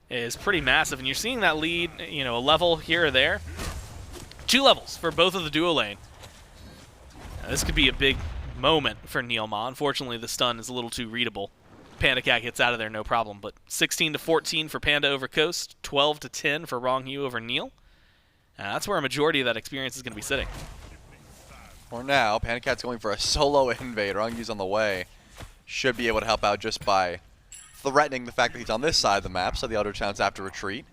is pretty massive. And you're seeing that lead, you know, a level here or there. 2 levels for both of the duo lane. Now, this could be a big moment for NeilMah. Unfortunately, the stun is a little too readable. PandaCat gets out of there, no problem. But 16-14 for Panda over Coast, 12-10 for Ronngyu over Neil. That's where a majority of that experience is going to be sitting. For now, PandaCat's going for a solo invade. Rongyu's on the way. Should be able to help out just by threatening the fact that he's on this side of the map, so the Eldritch Hounds have to retreat.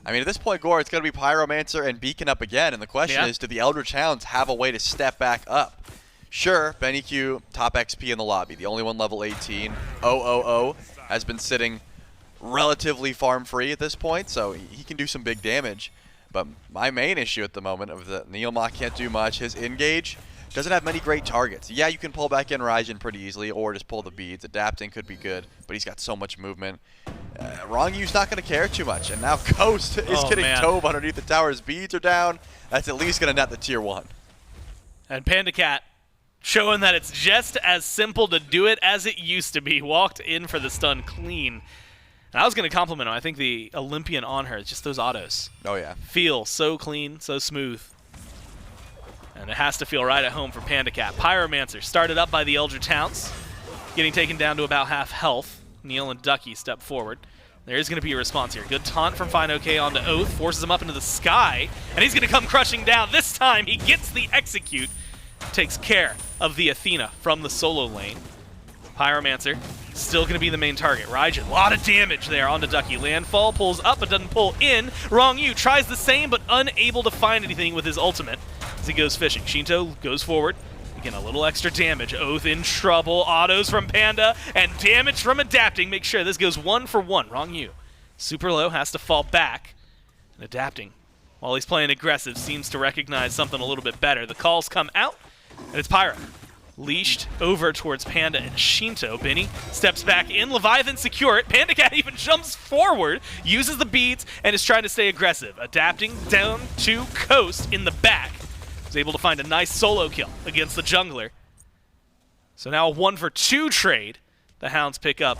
I mean, at this point, Gore, it's going to be Pyromancer and Beacon up again, and the question is, do the Eldritch Hounds have a way to step back up? Sure, BennyQ, top XP in the lobby, the only one level 18. Oathhh has been sitting relatively farm-free at this point, so he can do some big damage. But my main issue at the moment of the NeilMah can't do much. His engage doesn't have many great targets. Yeah, you can pull back in Raijin pretty easily, or just pull the beads. Adapting could be good, but he's got so much movement. Rongyu's not going to care too much, and now Coast is getting Tobe underneath the tower. His beads are down. That's at least going to net the tier 1. And PandaCat showing that it's just as simple to do it as it used to be. Walked in for the stun clean. And I was going to compliment him. I think the Olympian Anhur, just those autos. Oh, yeah. Feel so clean, so smooth. And it has to feel right at home for PandaCat. Pyromancer started up by the Eldritch Hounds, getting taken down to about half health. Neil and Ducky step forward. There is going to be a response here. Good taunt from fineokay onto Oathhh, forces him up into the sky, and he's going to come crushing down. This time he gets the execute, takes care of the Athena from the solo lane. Pyromancer still going to be the main target. Raijin, a lot of damage there onto Ducky. Landfall pulls up but doesn't pull in. Ronngyu tries the same but unable to find anything with his ultimate as he goes fishing. Sheento goes forward. Again, a little extra damage. Oathhh in trouble. Autos from Panda and damage from Adapting. Make sure this goes 1 for 1. Ronngyu super low, has to fall back. And Adapting, while he's playing aggressive, seems to recognize something a little bit better. The calls come out, and it's Pyro. Leashed over towards Panda and Sheento. Benny steps back in. Leviathan secure it. PandaCat even jumps forward, uses the beads, and is trying to stay aggressive. Adapting down to Coast in the back. Was able to find a nice solo kill against the jungler. So now a 1 for 2 trade. The Hounds pick up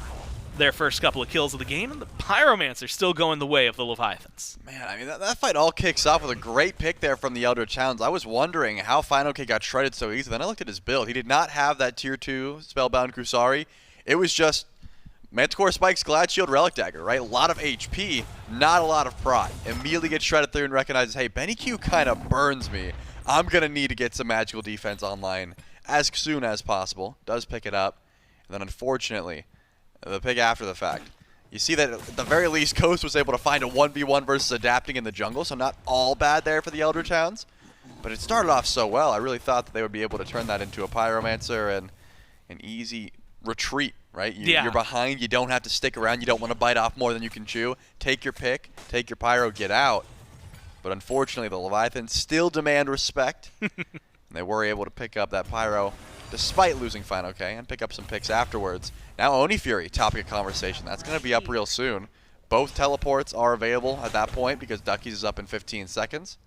their first couple of kills of the game, and the Pyromancer still going the way of the Leviathans. Man, I mean, that fight all kicks off with a great pick there from the Eldritch Hounds. I was wondering how fineokay got shredded so easy. Then I looked at his build. He did not have that tier 2 Spellbound Kusari. It was just Manticore Spikes, Glad Shield, Relic Dagger, right? A lot of HP, not a lot of prod. Immediately gets shredded through and recognizes, hey, BennyQ kind of burns me. I'm going to need to get some magical defense online as soon as possible. Does pick it up. And then unfortunately, the pick after the fact. You see that at the very least, Coast was able to find a 1v1 versus Adapting in the jungle, so not all bad there for the Eldritch Hounds. But it started off so well. I really thought that they would be able to turn that into a Pyromancer and an easy retreat, right? You're behind, you don't have to stick around, you don't want to bite off more than you can chew. Take your pick, take your Pyro, get out. But unfortunately, the Leviathans still demand respect. And they were able to pick up that Pyro despite losing fineokay and pick up some picks afterwards. Now Oni Fury, topic of conversation. That's going to be up real soon. Both teleports are available at that point because Ducky's is up in 15 seconds.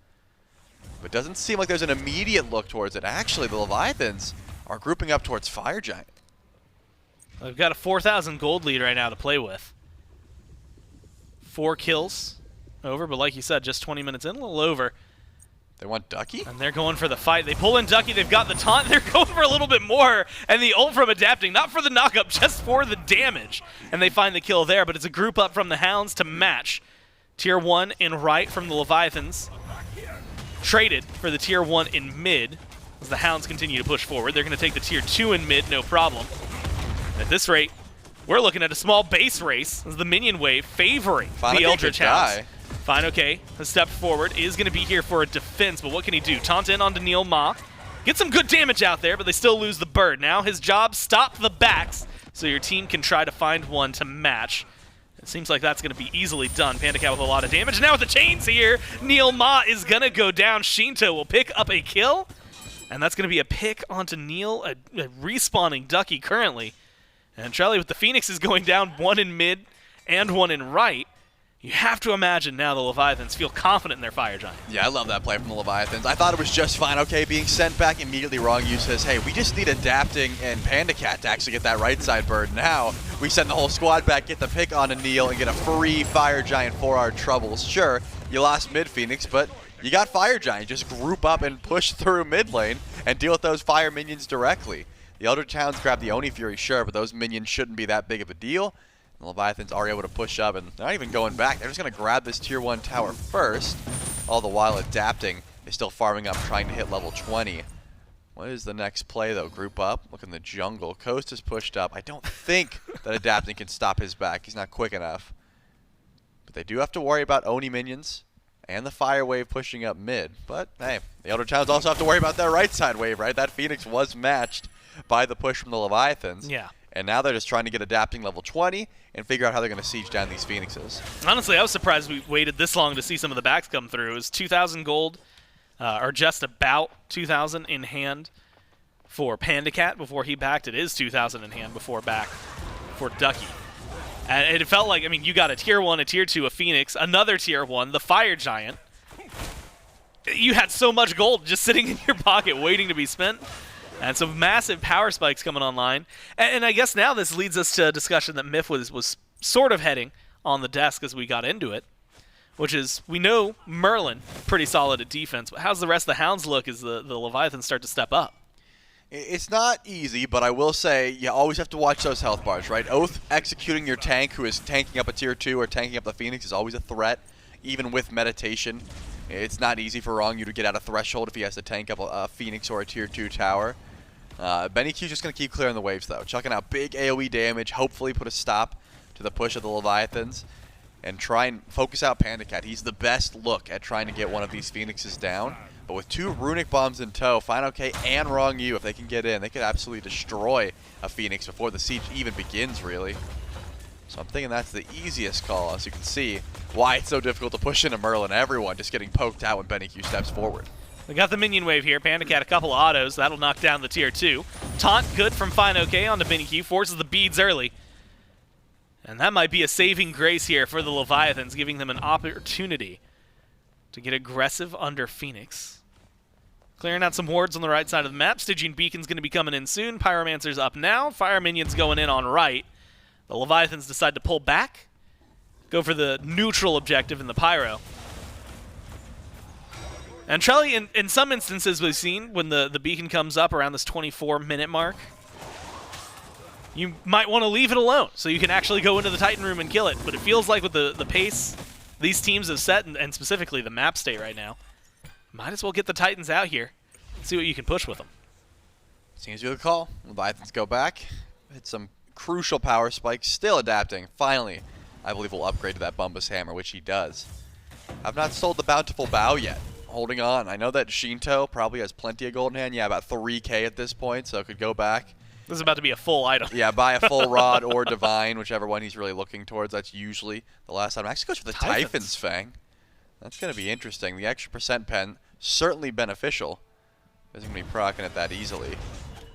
But it doesn't seem like there's an immediate look towards it. Actually, the Leviathans are grouping up towards Fire Giant. They've got a 4,000 gold lead right now to play with. 4 kills over, but like you said, just 20 minutes in, a little over. They want Ducky? And they're going for the fight. They pull in Ducky. They've got the taunt. They're going for a little bit more. And the ult from Adapting, not for the knockup, just for the damage. And they find the kill there, but it's a group up from the Hounds to match. Tier 1 in right from the Leviathans. Traded for the Tier 1 in mid as the Hounds continue to push forward. They're going to take the Tier 2 in mid, no problem. And at this rate, we're looking at a small base race as the minion wave favoring the Eldritch Hounds. fineokay has stepped forward, is going to be here for a defense, but what can he do? Taunt in onto NeilMah. Get some good damage out there, but they still lose the bird. Now his job, stop the backs, so your team can try to find one to match. It seems like that's going to be easily done. PandaCat with a lot of damage. Now with the chains here, NeilMah is going to go down. Sheento will pick up a kill. And that's going to be a pick onto Neil, a respawning Ducky currently. And Trelly with the Phoenixes going down, one in mid and one in right. You have to imagine now the Leviathans feel confident in their Fire Giant. Yeah, I love that play from the Leviathans. I thought it was just fineokay being sent back. Immediately Ronngyu says, hey, we just need adapting and PandaCat to actually get that right side bird. Now we send the whole squad back, get the pick onto Neil, and get a free Fire Giant for our troubles. Sure, you lost mid Phoenix, but you got Fire Giant. Just group up and push through mid lane and deal with those fire minions directly. The Eldritch Hounds grab the Oni Fury, sure, but those minions shouldn't be that big of a deal. The Leviathans are able to push up, and they're not even going back. They're just going to grab this tier 1 tower first, all the while adapting is still farming up, trying to hit level 20. What is the next play, though? Group up, look in the jungle. Coast is pushed up. I don't think that adapting can stop his back. He's not quick enough. But they do have to worry about Oni minions and the fire wave pushing up mid. But, hey, the Eldritch Hounds also have to worry about their right side wave, right? That Phoenix was matched by the push from the Leviathans. Yeah. And now they're just trying to get adapting level 20 and figure out how they're going to siege down these Phoenixes. Honestly, I was surprised we waited this long to see some of the backs come through. It was 2,000 gold, or just about 2,000 in hand for PandaCat before he backed. It is 2,000 in hand before back for Ducky. And it felt like, I mean, you got a tier 1, a tier 2, a Phoenix, another tier 1, the Fire Giant. You had so much gold just sitting in your pocket waiting to be spent. And some massive power spikes coming online. And I guess now this leads us to a discussion that Myth was sort of heading on the desk as we got into it, which is, we know Merlin, pretty solid at defense, but how's the rest of the Hounds look as the Leviathans start to step up? It's not easy, but I will say you always have to watch those health bars, right? Oathhh executing your tank who is tanking up a tier 2 or tanking up the Phoenix is always a threat, even with meditation. It's not easy for Ronngyu to get out of threshold if he has to tank up a Phoenix or a tier 2 tower. BennyQ's just going to keep clearing the waves, though. Chucking out big AoE damage, hopefully put a stop to the push of the Leviathans, and try and focus out PandaCat. He's the best look at trying to get one of these Phoenixes down. But with 2 runic bombs in tow, fineokay and Ronngyu, if they can get in, they could absolutely destroy a Phoenix before the siege even begins, really. So I'm thinking that's the easiest call, as you can see why it's so difficult to push into Merlin. Everyone just getting poked out when BennyQ steps forward. We got the minion wave here. PandaCat a couple of autos. That'll knock down the tier 2. Taunt good from fineokay onto BennyQ. Forces the beads early. And that might be a saving grace here for the Leviathans, giving them an opportunity to get aggressive under Phoenix. Clearing out some hordes on the right side of the map. Stygian Beacon's going to be coming in soon. Pyromancer's up now. Fire minions going in on right. The Leviathans decide to pull back. Go for the neutral objective in the Pyro. And Trelly, in some instances we've seen, when the beacon comes up around this 24-minute mark, you might want to leave it alone so you can actually go into the Titan room and kill it. But it feels like with the pace these teams have set, and specifically the map state right now, might as well get the Titans out here and see what you can push with them. Seems to be the call. Leviathans go back. Hit some crucial power spikes. Still adapting. Finally, I believe we'll upgrade to that Bumbus Hammer, which he does. I've not sold the Bountiful Bow yet. Holding on. I know that Sheento probably has plenty of gold in hand. Yeah, about 3K at this point, so it could go back. This is about to be a full item. Yeah, buy a full rod or divine, whichever one he's really looking towards. That's usually the last item. Actually goes for the Typhon's Fang. That's going to be interesting. The extra percent pen, certainly beneficial. Isn't going to be proccing it that easily.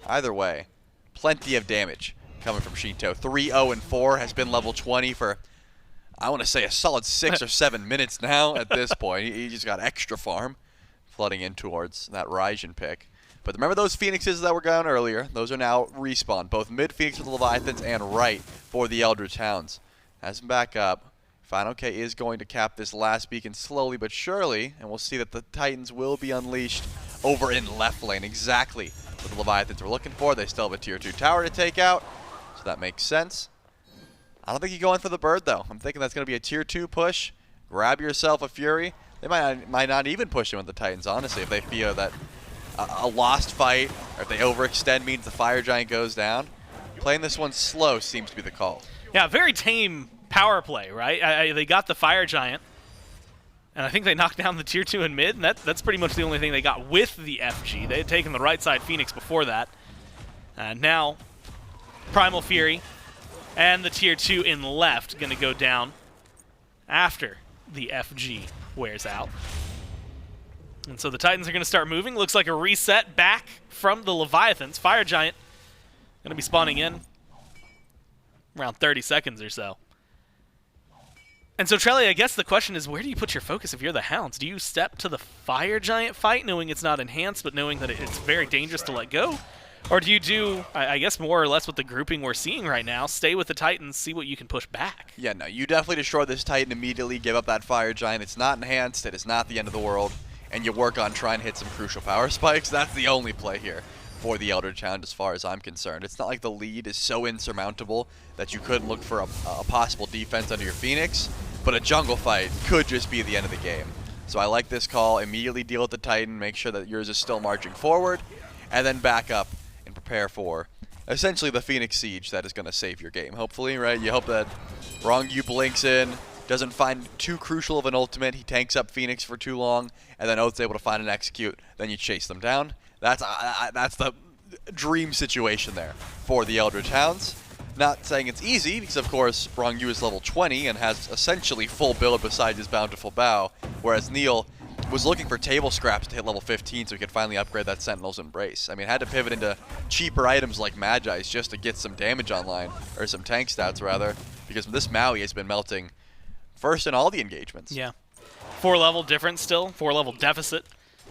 Either way, plenty of damage coming from Sheento. 3-0-4 has been level 20 for, I want to say, a solid 6 or 7 minutes now at this point. He just got extra farm flooding in towards that Raijin pick. But remember those Phoenixes that were gone earlier? Those are now respawned. Both mid Phoenix for the Leviathans and right for the Eldritch Hounds. Has him back up. fineokay is going to cap this last beacon slowly but surely, and we'll see that the Titans will be unleashed over in left lane. Exactly what the Leviathans were looking for. They still have a tier 2 tower to take out, so that makes sense. I don't think you go in for the bird, though. I'm thinking that's going to be a tier 2 push. Grab yourself a Fury. They might not even push in with the Titans, honestly, if they feel that a lost fight, or if they overextend means the Fire Giant goes down. Playing this one slow seems to be the call. Yeah, very tame power play, right? They got the Fire Giant, and I think they knocked down the tier 2 in mid, and that's pretty much the only thing they got with the FG. They had taken the right side Phoenix before that. And now, Primal Fury And the tier 2 in left going to go down after the FG wears out. And so the Titans are going to start moving. Looks like a reset back from the Leviathans. Fire Giant going to be spawning in around 30 seconds or so. And so, Trelly, I guess the question is, where do you put your focus if you're the Hounds? Do you step to the Fire Giant fight, knowing it's not enhanced, but knowing that it's very dangerous to let go? Or do you do, I guess, more or less with the grouping we're seeing right now, stay with the Titans, see what you can push back? Yeah, no, you definitely destroy this Titan immediately, give up that Fire Giant. It's not enhanced, it is not the end of the world, and you work on trying to hit some crucial power spikes. That's the only play here for the Eldritch Hound as far as I'm concerned. It's not like the lead is so insurmountable that you couldn't look for a possible defense under your Phoenix, but a jungle fight could just be the end of the game. So I like this call. Immediately deal with the Titan, make sure that yours is still marching forward, and then back up and prepare for essentially the Phoenix Siege that is going to save your game, hopefully, right? You hope that Ronngyu blinks in, doesn't find too crucial of an ultimate, he tanks up Phoenix for too long, and then Oathh's able to find an execute, then you chase them down. That's the dream situation there for the Eldritch Hounds. Not saying it's easy, because of course Ronngyu is level 20 and has essentially full build besides his bountiful bow, whereas Neil was looking for table scraps to hit level 15 so he could finally upgrade that Sentinel's Embrace. I mean, had to pivot into cheaper items like Magi's just to get some damage online, or some tank stats rather, because this Maui has been melting first in all the engagements. Yeah. 4-level difference still, 4-level deficit.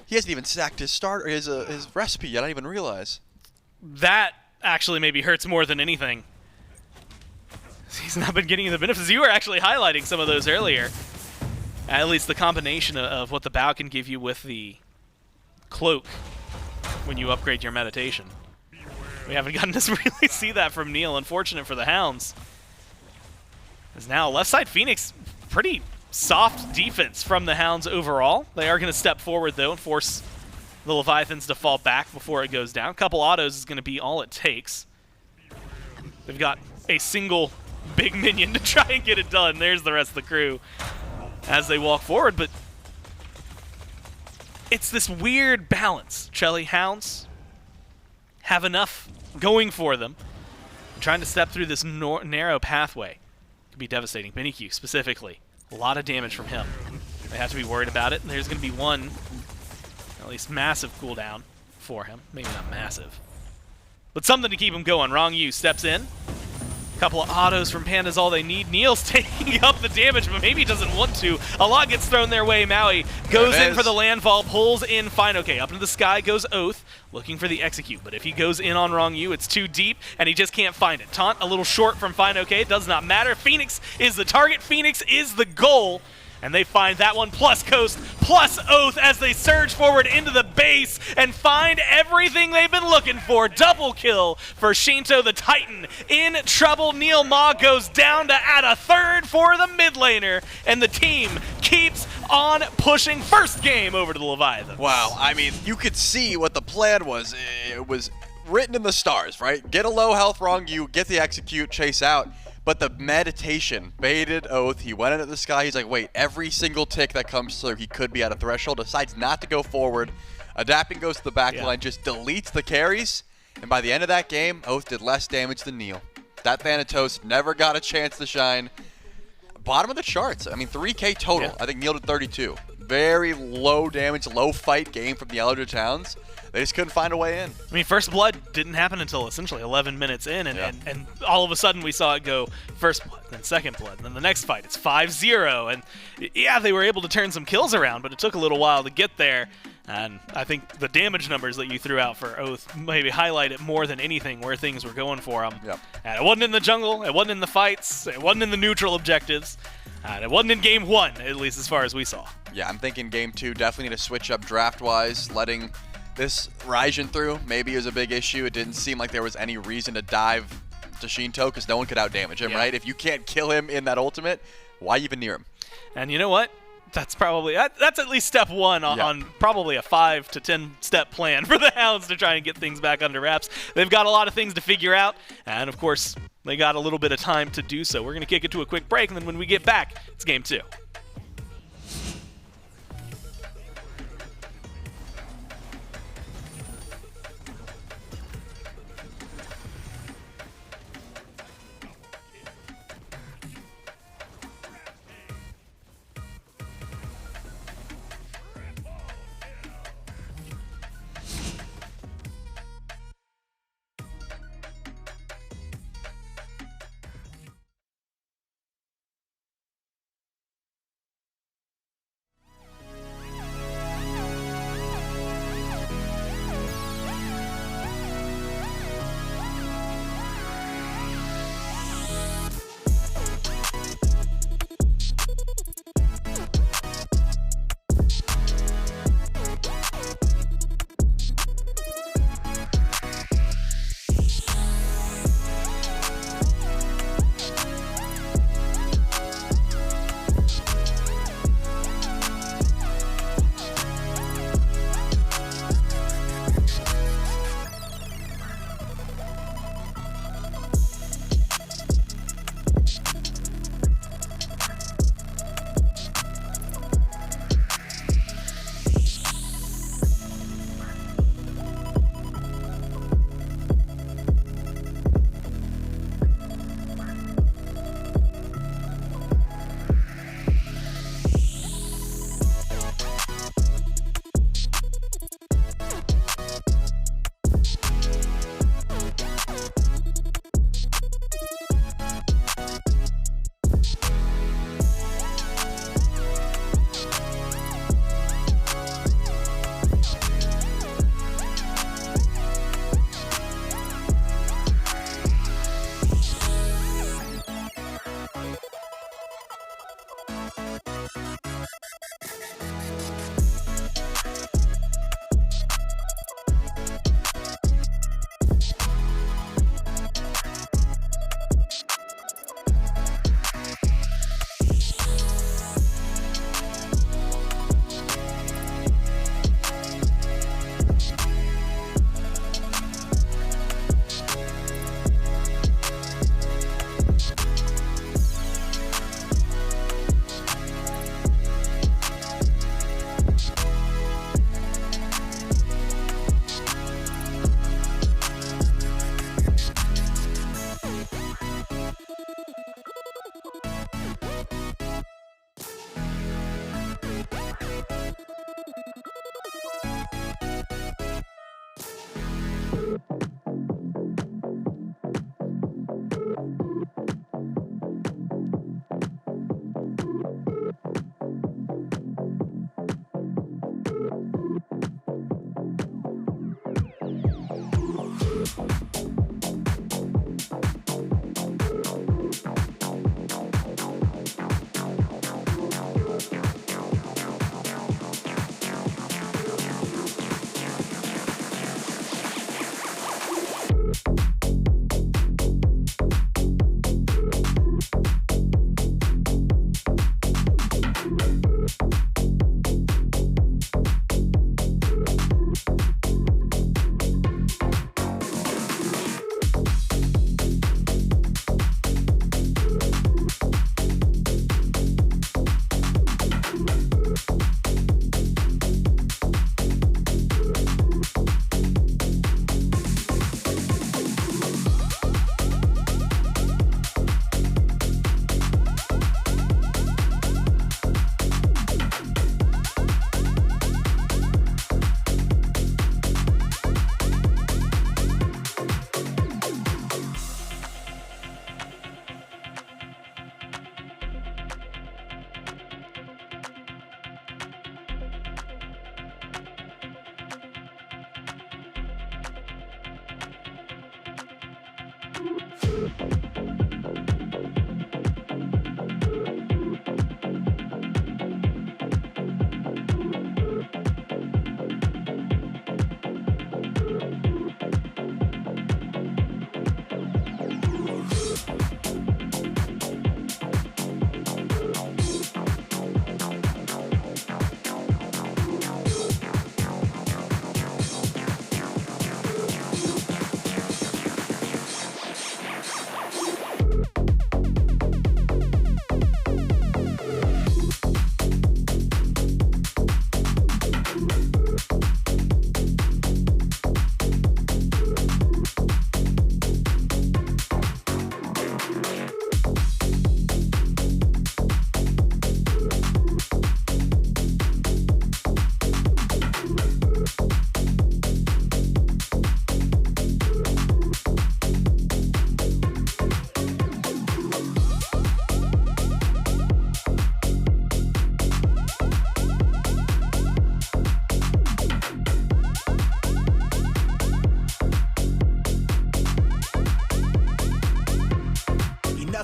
He hasn't even stacked his starter, his recipe yet, I didn't even realize. That actually maybe hurts more than anything. He's not been getting the benefits. You were actually highlighting some of those earlier. At least the combination of what the bow can give you with the cloak when you upgrade your meditation. We haven't gotten to really see that from Neil. Unfortunate for the Hounds. As now left side Phoenix, pretty soft defense from the Hounds overall. They are going to step forward though and force the Leviathans to fall back before it goes down. A couple autos is going to be all it takes. They've got a single big minion to try and get it done. There's the rest of the crew as they walk forward, but it's this weird balance. Chelly Hounds have enough going for them. Trying to step through this narrow pathway could be devastating. BennyQ specifically, a lot of damage from him. They have to be worried about it. There's going to be one, at least massive cooldown for him. Maybe not massive, but something to keep him going. Ronngyu steps in. Couple of autos from Panda's all they need. Neil's taking up the damage, but maybe he doesn't want to. A lot gets thrown their way. Maui goes in for the landfall, pulls in fineokay. Up into the sky goes Oathhh, looking for the execute. But if he goes in on Ronngyu, it's too deep, and he just can't find it. Taunt a little short from fineokay. It does not matter. Phoenix is the target. Phoenix is the goal. And they find that one, plus Coast, plus Oathhh as they surge forward into the base and find everything they've been looking for. Double kill for Sheento the Titan. In trouble, NeilMah goes down to add a third for the mid laner. And the team keeps on pushing. First game over to the Leviathans. Wow, I mean, you could see what the plan was. It was written in the stars, right? Get a low health Ronngyu, get the execute, chase out. But the meditation baited Oathhh. He went into the sky. He's like, wait, every single tick that comes through, he could be at a threshold. Decides not to go forward. Adapting goes to the back line, just deletes the carries. And by the end of that game, Oathhh did less damage than Neil. That Thanatos never got a chance to shine. Bottom of the charts. I mean, 3K total. I think Neil did 32. Very low damage, low fight game from the Eldritch Hounds. They just couldn't find a way in. I mean, first blood didn't happen until essentially 11 minutes in, and all of a sudden we saw it go first blood, then second blood, and then the next fight it's 5-0, and yeah, they were able to turn some kills around, but it took a little while to get there, and I think the damage numbers that you threw out for Oathhh maybe highlight it more than anything where things were going for him. And it wasn't in the jungle, it wasn't in the fights, it wasn't in the neutral objectives, and it wasn't in game one, at least as far as we saw. Yeah, I'm thinking game two definitely need to switch up draft-wise, letting this Raijin through maybe is a big issue. It didn't seem like there was any reason to dive to Sheento because no one could out-damage him, right? If you can't kill him in that ultimate, why even near him? And you know what? That's probably that's at least step one on probably a 5 to 10 step plan for the Hounds to try and get things back under wraps. They've got a lot of things to figure out, and of course, they got a little bit of time to do so. We're going to kick it to a quick break, and then when we get back, it's game two.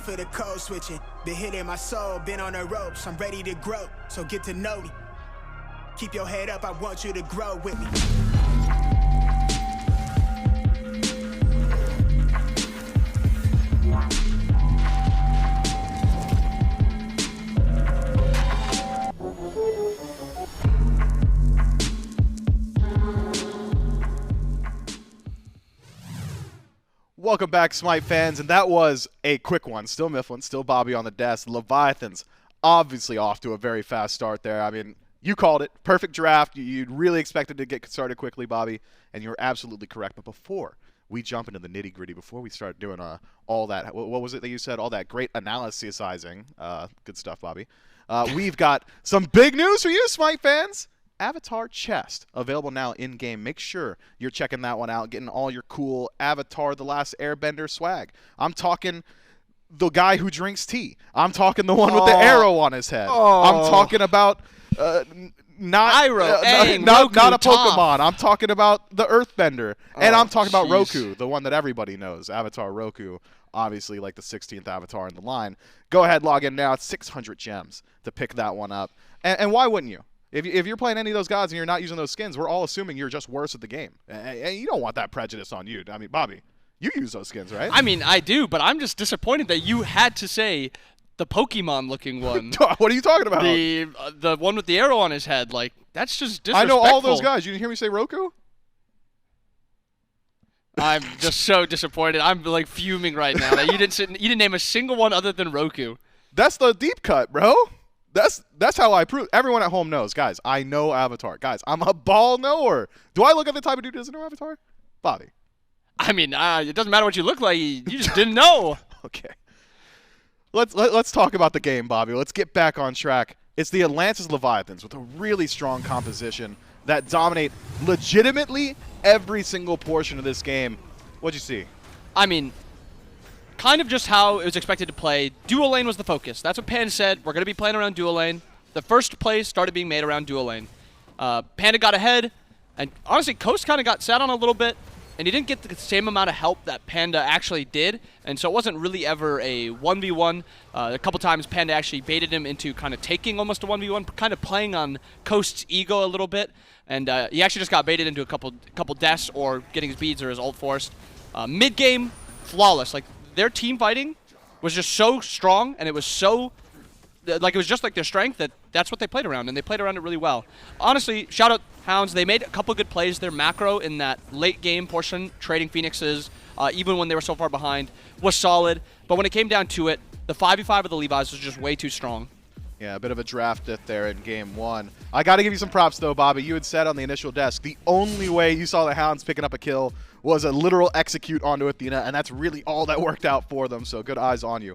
For the code switching, been hitting my soul, been on the ropes, I'm ready to grow, so get to know me. Keep your head up, I want you to grow with me. Welcome back, Smite fans, and that was a quick one. Still Mifflin, still Bobby on the desk. Leviathans obviously off to a very fast start there. I mean, you called it. Perfect draft. You really expected to get started quickly, Bobby, and you're absolutely correct. But before we jump into the nitty-gritty, before we start doing all that, what was it that you said? All that great analysisizing. Good stuff, Bobby. We've got some big news for you, Smite fans. Avatar Chest, available now in-game. Make sure you're checking that one out, getting all your cool Avatar The Last Airbender swag. I'm talking the guy who drinks tea. I'm talking the one with the arrow on his head. I'm talking about not a Pokemon. I'm talking about the Earthbender. And I'm talking about Roku, the one that everybody knows. Avatar Roku, obviously like the 16th Avatar in the line. Go ahead, log in now. It's 600 gems to pick that one up. And why wouldn't you? If you're playing any of those gods and you're not using those skins, we're all assuming you're just worse at the game. And you don't want that prejudice on you. I mean, Bobby, you use those skins, right? I mean, I do, but I'm just disappointed that you had to say the Pokemon-looking one. What are you talking about? The one with the arrow on his head. Like, that's just disrespectful. I know all those guys. You didn't hear me say Roku? I'm just so disappointed. I'm, like, fuming right now that you didn't name a single one other than Roku. That's the deep cut, bro. That's how I prove. Everyone at home knows, guys. I know Avatar, guys. I'm a ball knower. Do I look at the type of dude who doesn't know Avatar, Bobby? I mean, it doesn't matter what you look like. You just didn't know. Okay. Let's talk about the game, Bobby. Let's get back on track. It's the Atlantis Leviathans with a really strong composition. that dominate legitimately every single portion of this game. What'd you see? I mean, kind of just how it was expected to play. Dual lane was the focus. That's what Panda said. We're going to be playing around dual lane. The first plays started being made around dual lane. Panda got ahead, and honestly, Coast kind of got sat on a little bit, and he didn't get the same amount of help that Panda actually did, and so it wasn't really ever a 1v1. A couple times, Panda actually baited him into kind of taking almost a 1v1, kind of playing on Coast's ego a little bit, and he actually just got baited into a couple deaths or getting his beads or his ult forced. Mid-game, flawless. Like, their team fighting was just so strong, and it was so, like, it was just like their strength that's what they played around, and they played around it really well. Honestly, shout out Hounds. They made a couple good plays. Their macro in that late game portion, trading Phoenixes, even when they were so far behind, was solid. But when it came down to it, the 5v5 of the Levi's was just way too strong. Yeah, a bit of a draft death there in game one. I got to give you some props, though, Bobby. You had said on the initial desk, the only way you saw the Hounds picking up a kill was a literal execute onto Athena, and that's really all that worked out for them, so good eyes on you.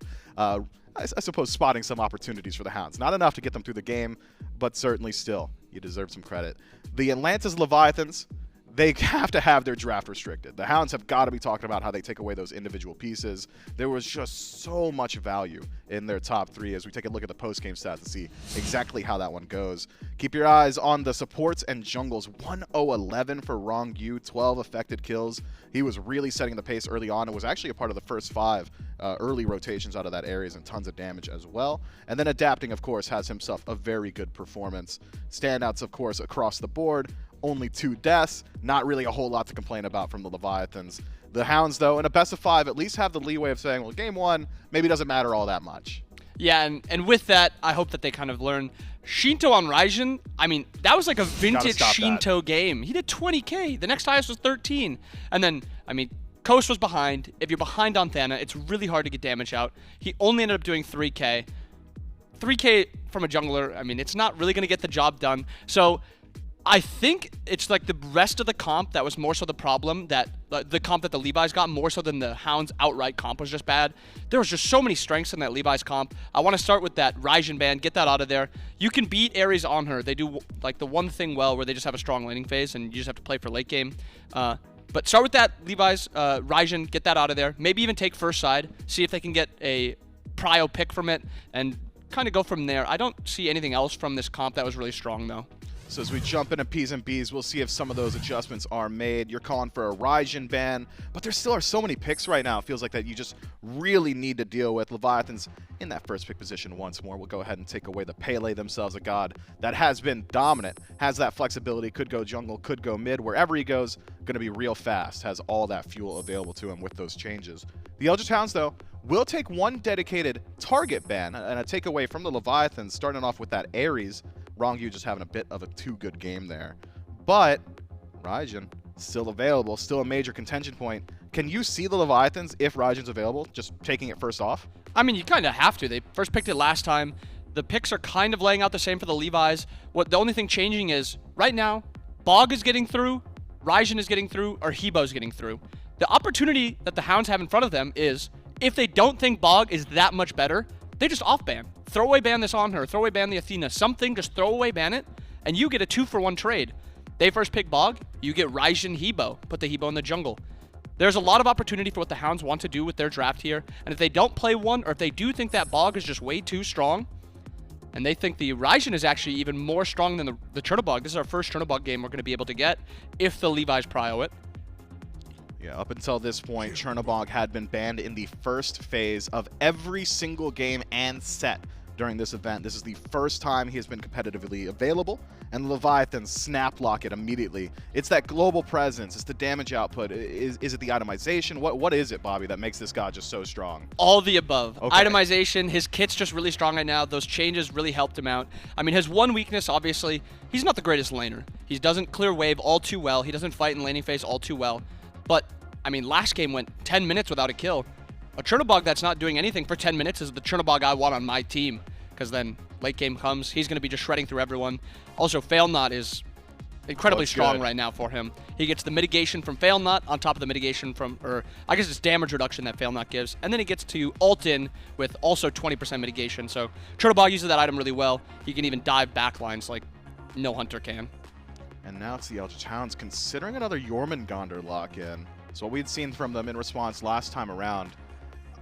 I suppose spotting some opportunities for the Hounds. Not enough to get them through the game, but certainly still, you deserve some credit. The Atlantis Leviathans, they have to have their draft restricted. The Hounds have got to be talking about how they take away those individual pieces. There was just so much value in their top three as we take a look at the post-game stats to see exactly how that one goes. Keep your eyes on the supports and jungles. 1-0-11 for Ronngyu, 12 affected kills. He was really setting the pace early on and was actually a part of the first 5 early rotations out of that areas and tons of damage as well. And then adapting, of course, has himself a very good performance. Standouts, of course, across the board. Only 2 deaths. Not really a whole lot to complain about from the Leviathans. The Hounds, though, in a best of 5, at least have the leeway of saying, well, game 1 maybe doesn't matter all that much. Yeah, and with that, I hope that they kind of learn. Sheento on Raijin, I mean, that was like a vintage Sheento game. He did 20k. The next highest was 13. And then, I mean, Coast was behind. If you're behind on Thana, it's really hard to get damage out. He only ended up doing 3k. 3k from a jungler, I mean, it's not really going to get the job done. So I think it's like the rest of the comp that was more so the problem, that the comp that the Levi's got more so than the Hounds outright comp was just bad. There was just so many strengths in that Levi's comp. I want to start with that Raijin ban, get that out of there. You can beat Ares Anhur. They do like the one thing well where they just have a strong laning phase and you just have to play for late game. But start with that Levi's, Raijin, get that out of there. Maybe even take first side, see if they can get a prio pick from it and kind of go from there. I don't see anything else from this comp that was really strong though. So as we jump into P's and B's, we'll see if some of those adjustments are made. You're calling for a Raijin ban, but there still are so many picks right now. It feels like that you just really need to deal with. Leviathans in that first pick position once more. We'll go ahead and take away the Pele, themselves a god that has been dominant, has that flexibility, could go jungle, could go mid. Wherever he goes, going to be real fast, has all that fuel available to him with those changes. The Eldritch Hounds, though, will take one dedicated target ban and a takeaway from the Leviathans, starting off with that Ares. Ronngyu just having a bit of a too good game there. But Raijin still available, still a major contention point. Can you see the Leviathans, if Raijin's available, just taking it first off? I mean, you kind of have to. They first picked it last time. The picks are kind of laying out the same for the Levi's. The only thing changing is, right now, Bog is getting through, Raijin is getting through, or Hebo is getting through. The opportunity that the Hounds have in front of them is, if they don't think Bog is that much better, they just off-ban. Throwaway ban this on her, throwaway ban the Athena, something, just throwaway ban it, and you get a 2-for-1 trade. They first pick Bog, you get Raijin Hebo, put the Hebo in the jungle. There's a lot of opportunity for what the Hounds want to do with their draft here, and if they don't play one, or if they do think that Bog is just way too strong, and they think the Raijin is actually even more strong than the Chernobog, this is our first Chernobog game we're going to be able to get, if the Levi's prio it. Yeah, up until this point, Chernobog had been banned in the first phase of every single game and set during this event. This is the first time he has been competitively available, and the Leviathans snap lock it immediately. It's that global presence, it's the damage output. Is it the itemization? What is it, Bobby, that makes this guy just so strong? All the above. Okay. Itemization, his kit's just really strong right now. Those changes really helped him out. I mean, his one weakness, obviously, he's not the greatest laner. He doesn't clear wave all too well. He doesn't fight in laning phase all too well. But, I mean, last game went 10 minutes without a kill. A Chernobog that's not doing anything for 10 minutes is the Chernobog I want on my team. Because then late game comes, he's going to be just shredding through everyone. Also, Failnot is incredibly strong right now for him. He gets the mitigation from Failnot on top of the mitigation from, or I guess it's damage reduction that Failnot gives. And then he gets to ult in with also 20% mitigation. So Chernobog uses that item really well. He can even dive backlines like no hunter can. And now it's the Eldritch Hounds considering another Jormungandr lock-in. So what we'd seen from them in response last time around.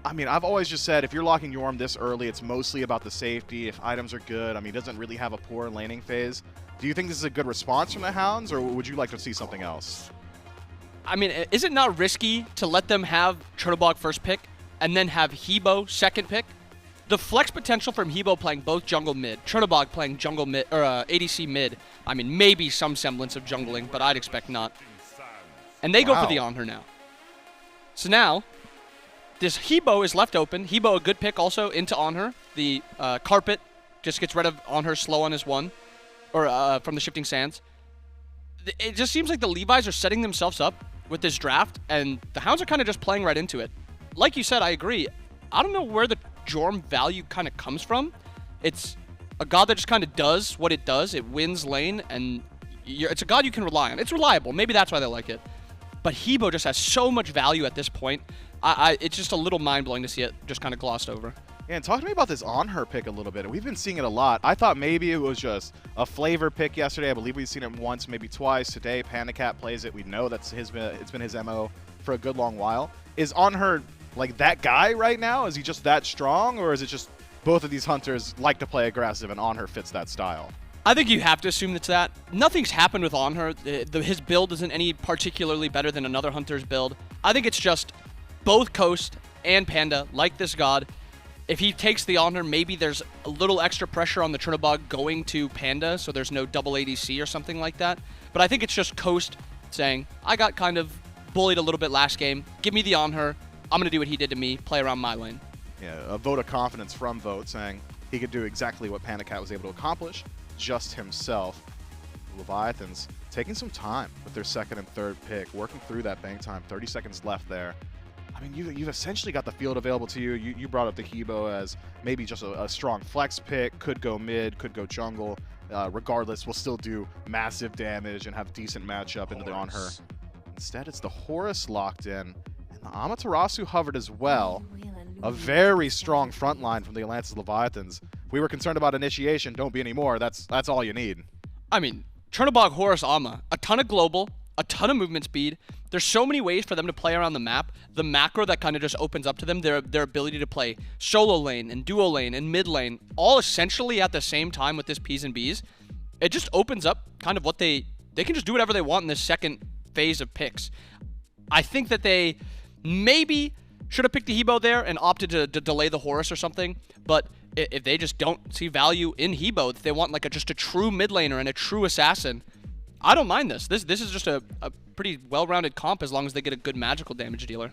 I mean, I've always just said if you're locking Jorm this early, it's mostly about the safety. If items are good, I mean, he doesn't really have a poor laning phase. Do you think this is a good response from the Hounds, or would you like to see something else? I mean, is it not risky to let them have Chernobog first pick and then have Hebo second pick? The flex potential from Hebo playing both jungle mid, Chernobog playing jungle mid or ADC mid. I mean, maybe some semblance of jungling, but I'd expect not. And they go for the Anhur now. So now, this Hebo is left open. Hebo a good pick also into Anhur. The carpet just gets rid of Anhur slow on his one, or from the Shifting Sands. It just seems like the Levi's are setting themselves up with this draft, and the Hounds are kind of just playing right into it. Like you said, I agree. I don't know where the Jorm value kind of comes from. It's a god that just kind of does what it does. It wins lane, and it's a god you can rely on. It's reliable. Maybe that's why they like it. But Hebo just has so much value at this point. It's just a little mind-blowing to see it just kind of glossed over. Yeah, and talk to me about this Anhur pick a little bit. We've been seeing it a lot. I thought maybe it was just a flavor pick yesterday. I believe we've seen it once, maybe twice. Today, Panda Cat plays it. We know it's been his MO for a good long while. Is Anhur like that guy right now? Is he just that strong, or is it just both of these hunters like to play aggressive and Anhur fits that style? I think you have to assume it's that. Nothing's happened with Anhur. His build isn't any particularly better than another hunter's build. I think it's just both Coast and Panda like this god. If he takes the Anhur, maybe there's a little extra pressure on the Chernobog going to Panda, so there's no double ADC or something like that. But I think it's just Coast saying, I got kind of bullied a little bit last game. Give me the Anhur. I'm going to do what he did to me, play around my lane. Yeah, a vote of confidence from Vote saying he could do exactly what Panda Cat was able to accomplish just himself. Leviathans taking some time with their second and third pick, working through that bank time. 30 seconds left there. I mean, you've essentially got the field available to you. You brought up the Hebo as maybe just a strong flex pick. Could go mid, could go jungle. Regardless, will still do massive damage and have decent matchup into the Anhur. Instead, it's the Horus locked in. And the Amaterasu hovered as well. A very strong front line from the Atlantis Leviathans. We were concerned about initiation. Don't be anymore. That's all you need. I mean, Chernobog, Horus, Ama. A ton of global, a ton of movement speed. There's so many ways for them to play around the map. The macro that kind of just opens up to them, their ability to play solo lane and duo lane and mid lane, all essentially at the same time with this P's and B's. It just opens up kind of what they can just do whatever they want in this second phase of picks. I think that they maybe should have picked the Hebo there and opted to delay the Horus or something, but if they just don't see value in Hebo, if they want like just a true mid laner and a true assassin, I don't mind this. This is just a pretty well-rounded comp as long as they get a good magical damage dealer.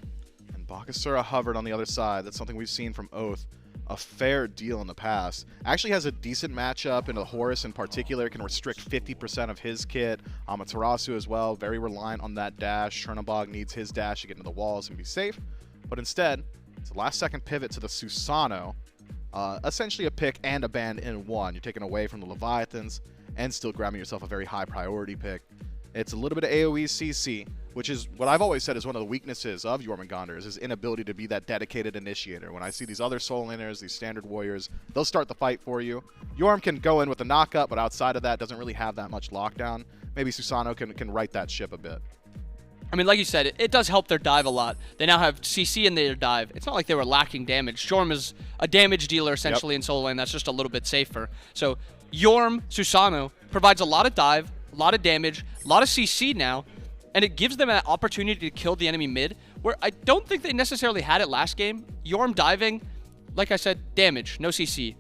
And Bakasura hovered on the other side. That's something we've seen from Oathhh. A fair deal in the past. Actually has a decent matchup, and the Horus in particular can restrict 50% of his kit. Amaterasu as well, very reliant on that dash. Chernobog needs his dash to get into the walls and be safe. But instead, it's a last-second pivot to the Susano. Essentially a pick and a ban in one. You're taking away from the Leviathans and still grabbing yourself a very high priority pick. It's a little bit of AoE CC, which is what I've always said is one of the weaknesses of Jormungandr, is his inability to be that dedicated initiator. When I see these other soul laners, these standard warriors, they'll start the fight for you. Jorm can go in with a knockup, but outside of that, doesn't really have that much lockdown. Maybe Susano can right that ship a bit. I mean, like you said, it does help their dive a lot. They now have CC in their dive. It's not like they were lacking damage. Jorm is a damage dealer, essentially, in solo lane. That's just a little bit safer. So Jorm, Susano, provides a lot of dive, a lot of damage, a lot of CC now, and it gives them an opportunity to kill the enemy mid, where I don't think they necessarily had it last game. Jorm diving, like I said, damage, no CC.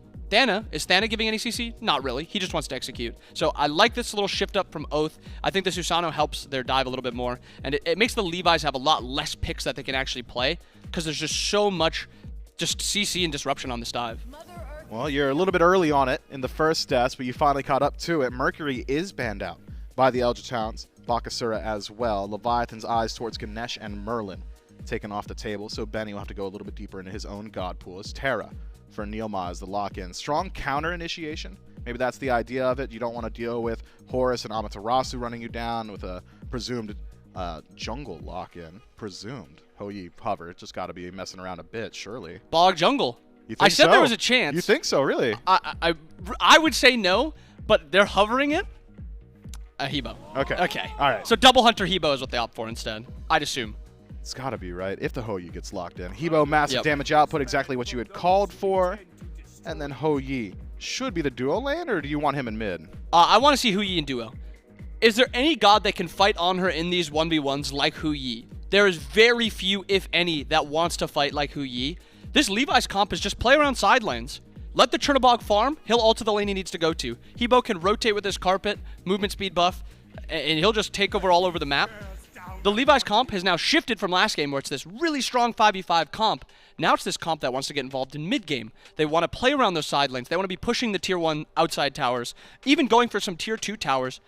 Is Thana giving any CC? Not really. He just wants to execute. So I like this little shift up from Oathhh. I think the Susano helps their dive a little bit more, and it makes the Levi's have a lot less picks that they can actually play, because there's just so much just CC and disruption on this dive. Well, you're a little bit early on it in the first death, but you finally caught up to it. Mercury is banned out by the Eldritch Hounds, Bakasura as well. Leviathan's eyes towards Ganesha and Merlin taken off the table, so Benny will have to go a little bit deeper into his own god pool. As Terra for NeilMah as the lock-in. Strong counter initiation. Maybe that's the idea of it. You don't want to deal with Horus and Amaterasu running you down with a presumed jungle lock-in. Presumed. Hoyi hover. It's just got to be messing around a bit, surely. Bog jungle. You think I said so? There was a chance. You think so, really? I would say no, but they're hovering it. Hebo. Okay. Okay. All right. So double Hunter Hebo is what they opt for instead, I'd assume. It's got to be, right? If the Hou-Yi gets locked in. Hebo, massive Yep. damage output, exactly what you had called for. And then Hou-Yi should be the duo lane, or do you want him in mid? I want to see Hou-Yi in duo. Is there any god that can fight Anhur in these 1v1s like Hou-Yi? There is very few, if any, that wants to fight like Hou-Yi. This Levi's comp is just play around side lanes. Let the Chernobog farm, he'll ult the lane he needs to go to. Hebo can rotate with his carpet, movement speed buff, and he'll just take over all over the map. The Levi's comp has now shifted from last game where it's this really strong 5v5 comp. Now it's this comp that wants to get involved in mid-game. They want to play around those side lanes. They want to be pushing the tier 1 outside towers, even going for some tier 2 towers.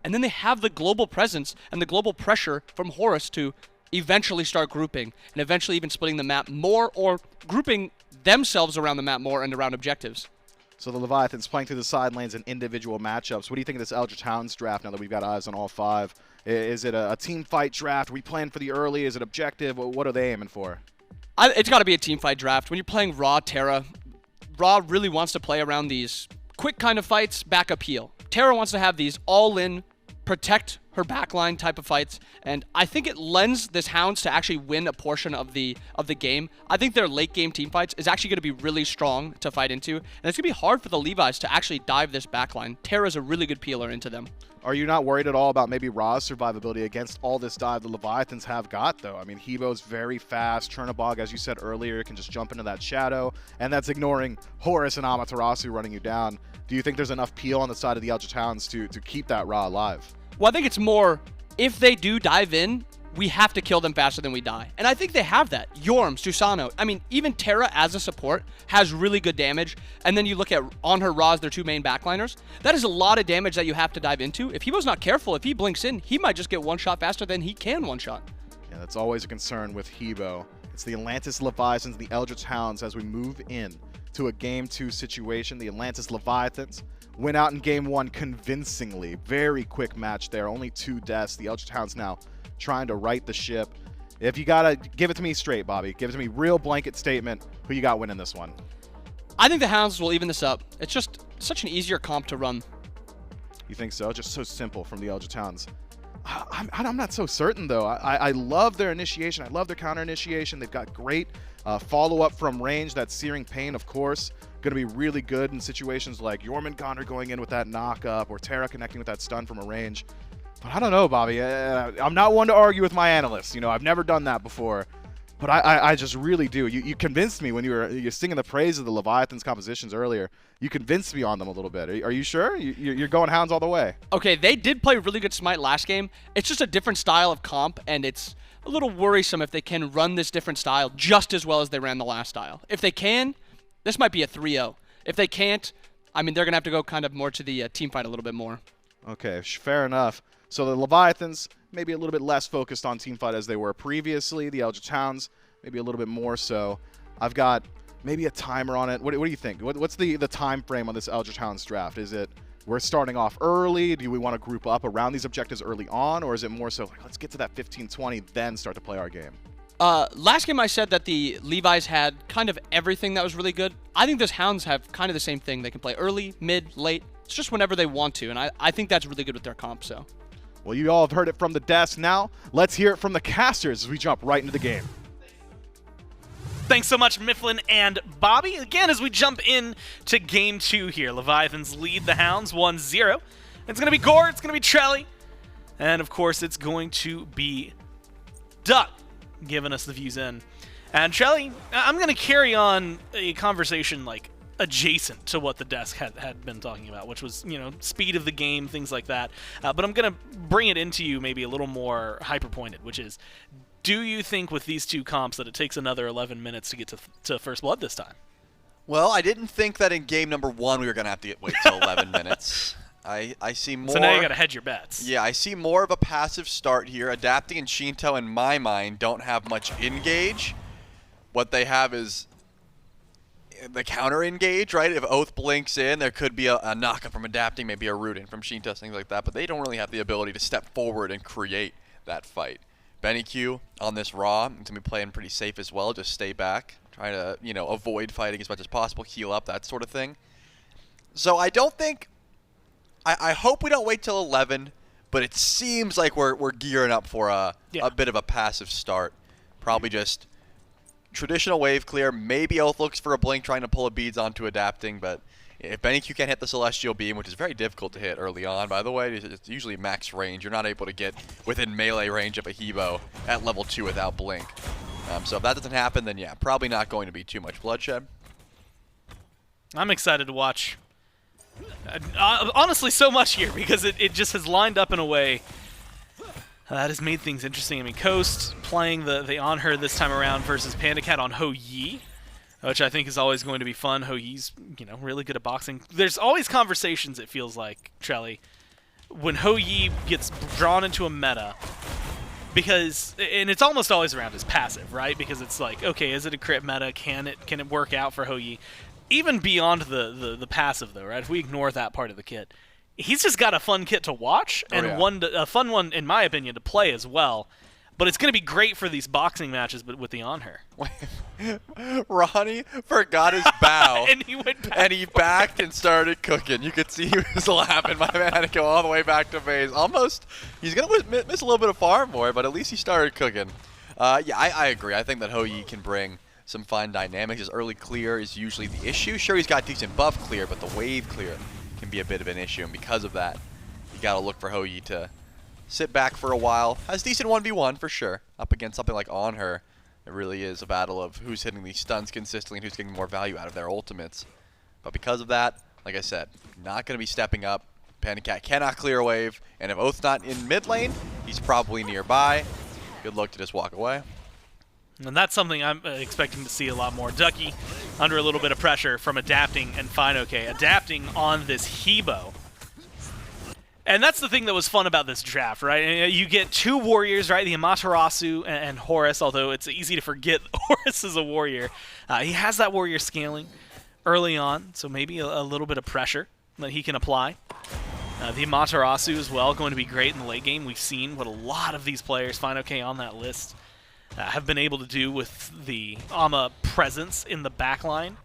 And then they have the global presence and the global pressure from Horus to eventually start grouping and eventually even splitting the map more or grouping themselves around the map more and around objectives. So the Leviathans playing through the side lanes in individual matchups. What do you think of this Eldritch Hounds draft now that we've got eyes on all 5? Is it a team fight draft? Are we playing for the early? Is it objective? What are they aiming for? It's got to be a team fight draft. When you're playing Raw Terra, Raw really wants to play around these quick kind of fights, backup heal. Terra wants to have these all-in, protect her backline type of fights, and I think it lends this Hounds to actually win a portion of the game. I think their late game team fights is actually going to be really strong to fight into, and it's going to be hard for the Levi's to actually dive this backline. Terra's a really good peeler into them. Are you not worried at all about maybe Ra's survivability against all this dive the Leviathans have got, though? I mean, Hebo's very fast. Chernobog, as you said earlier, can just jump into that shadow, and that's ignoring Horus and Amaterasu running you down. Do you think there's enough peel on the side of the Eldritch Hounds to keep that Ra alive? Well, I think it's more, if they do dive in, we have to kill them faster than we die. And I think they have that. Yorm, Susano. I mean, even Terra as a support has really good damage. And then you look at Anhur, Ra's, their 2 main backliners. That is a lot of damage that you have to dive into. If Hebo's not careful, if he blinks in, he might just get one shot faster than he can one shot. Yeah, that's always a concern with Hebo. It's the Atlantis Leviathans, the Eldritch Hounds as we move in to a Game 2 situation. The Atlantis Leviathans went out in Game 1 convincingly. Very quick match there. Only 2 deaths. The Eldritch Hounds now trying to right the ship. If you gotta give it to me straight, Bobby, give it to me real blanket statement. Who you got winning this one? I think the Hounds will even this up. It's just such an easier comp to run. You think so? Just so simple from the Eldritch Hounds. I'm not so certain, though. I love their initiation. I love their counter initiation. They've got great follow-up from range. That Searing Pain, of course, going to be really good in situations like Jormungandr going in with that knock-up or Terra connecting with that stun from a range. But I don't know, Bobby. I'm not one to argue with my analysts. You know, I've never done that before. But I just really do. You convinced me when you're singing the praise of the Leviathans compositions earlier. You convinced me on them a little bit. Are you sure? You're going Hounds all the way. Okay, they did play really good Smite last game. It's just a different style of comp, and it's a little worrisome if they can run this different style just as well as they ran the last style. If they can, this might be a 3-0. If they can't, I mean, they're going to have to go kind of more to the team fight a little bit more. Okay, fair enough. So the Leviathans, maybe a little bit less focused on teamfight as they were previously. The Eldritch Hounds, maybe a little bit more so. I've got maybe a timer on it. What do you think? What's the time frame on this Eldritch Hounds draft? Is it we're starting off early? Do we want to group up around these objectives early on? Or is it more so like, let's get to that 15-20, then start to play our game? Last game I said that the Levi's had kind of everything that was really good. I think those Hounds have kind of the same thing. They can play early, mid, late. It's just whenever they want to, and I think that's really good with their comp, so. Well, you all have heard it from the desk. Now, let's hear it from the casters as we jump right into the game. Thanks so much, Mifflin and Bobby. Again, as we jump in to Game 2 here, Leviathans lead the Hounds 1-0. It's going to be Gore, it's going to be Trelly, and of course, it's going to be Duck giving us the views in. And Trelly, I'm going to carry on a conversation like adjacent to what the desk had been talking about, which was, you know, speed of the game, things like that. But I'm going to bring it into you maybe a little more hyper-pointed, which is, do you think with these 2 comps that it takes another 11 minutes to get to First Blood this time? Well, I didn't think that in game number 1 we were going to have to wait till 11 minutes. I see more... So now you got to hedge your bets. Yeah, I see more of a passive start here. Adapting and Sheento, in my mind, don't have much engage. What they have is the counter engage, right? If Oathhh blinks in, there could be a knockup from Adapting, maybe a root in from Sheento, things like that, but they don't really have the ability to step forward and create that fight. BennyQ on this Raw, he's going to be playing pretty safe as well, just stay back, try to, you know, avoid fighting as much as possible, heal up, that sort of thing. So I don't think, I hope we don't wait till 11, but it seems like we're gearing up for a bit of a passive start. Probably just traditional wave clear. Maybe Oathhh looks for a blink, trying to pull a beads onto adapting, but if BennyQ can't hit the Celestial Beam, which is very difficult to hit early on, by the way, it's usually max range. You're not able to get within melee range of a Hebo at level 2 without blink. So if that doesn't happen, then yeah, probably not going to be too much bloodshed. I'm excited to watch. Honestly, so much here because it just has lined up in a way that has made things interesting. I mean, Coast playing the Anhur this time around versus PandaCat on Oathhh, which I think is always going to be fun. Oathh's, really good at boxing. There's always conversations, it feels like, Trelly, when Oathhh gets drawn into a meta, and it's almost always around his passive, right? Because it's like, okay, is it a crit meta? Can it work out for Oathhh? Even beyond the passive, though, right? If we ignore that part of the kit, he's just got a fun kit to watch and a fun one, in my opinion, to play as well. But it's going to be great for these boxing matches, but with the Anhur. Ronnie forgot his bow. And he went back. And he backed and started cooking. You could see he was laughing. My man had to go all the way back to base. Almost, he's going to miss a little bit of farm more, but at least he started cooking. Yeah, I agree. I think that Oathhh can bring some fine dynamics. His early clear is usually the issue. Sure, he's got decent buff clear, but the wave clear can be a bit of an issue. And because of that, you got to look for Oathhh to sit back for a while. Has decent 1v1 for sure. Up against something like Anhur, it really is a battle of who's hitting these stuns consistently and who's getting more value out of their ultimates. But because of that, like I said, not going to be stepping up. PandaCat cannot clear a wave, and if Oathh's not in mid lane, he's probably nearby. Good luck to just walk away. And that's something I'm expecting to see a lot more. Ducky under a little bit of pressure from adapting and fineokay. Adapting on this Hebo. And that's the thing that was fun about this draft, right? You get two warriors, right? The Amaterasu and Horus, although it's easy to forget Horus is a warrior. He has that warrior scaling early on, so maybe a little bit of pressure that he can apply. The Amaterasu as well, going to be great in the late game. We've seen what a lot of these players, fineokay on that list, have been able to do with the Ama presence in the backline.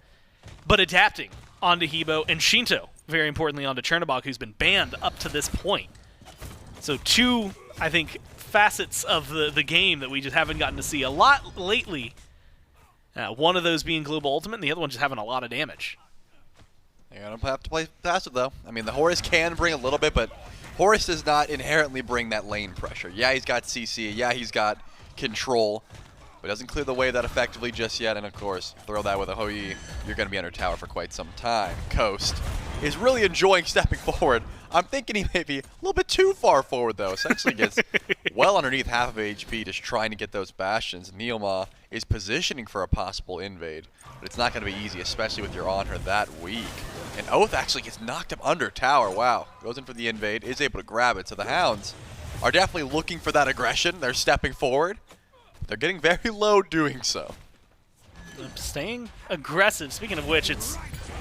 But adapting onto Hebo and Sheento, very importantly onto Chernobog, who's been banned up to this point. So two, I think, facets of the game that we just haven't gotten to see a lot lately. One of those being Global Ultimate, and the other one just having a lot of damage. You're going to have to play passive, though. I mean, the Horus can bring a little bit, but Horus does not inherently bring that lane pressure. Yeah, he's got CC. Yeah, he's got control, but doesn't clear the wave that effectively just yet. And, of course, throw that with a Oathhh, you're going to be under tower for quite some time. Coast is really enjoying stepping forward. I'm thinking he may be a little bit too far forward, though. Essentially gets well underneath half of HP just trying to get those bastions. NeilMah is positioning for a possible invade, but it's not going to be easy, especially with your Anhur that weak. And Oathhh actually gets knocked up under tower. Wow. Goes in for the invade, is able to grab it. So the Hounds are definitely looking for that aggression. They're stepping forward. They're getting very low doing so. Staying aggressive. Speaking of which, it's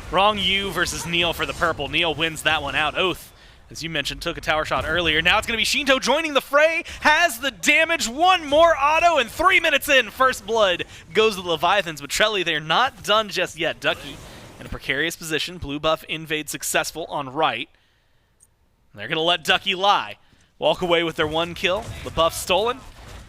Ronngyu versus Neil for the purple. Neil wins that one out. Oathhh, as you mentioned, took a tower shot earlier. Now it's going to be Sheento joining the fray. Has the damage. One more auto, and 3 minutes in, first blood goes to the Leviathans. But Trelly, they're not done just yet. Ducky in a precarious position. Blue buff invade successful on right. They're going to let Ducky lie. Walk away with their one kill. The buff stolen.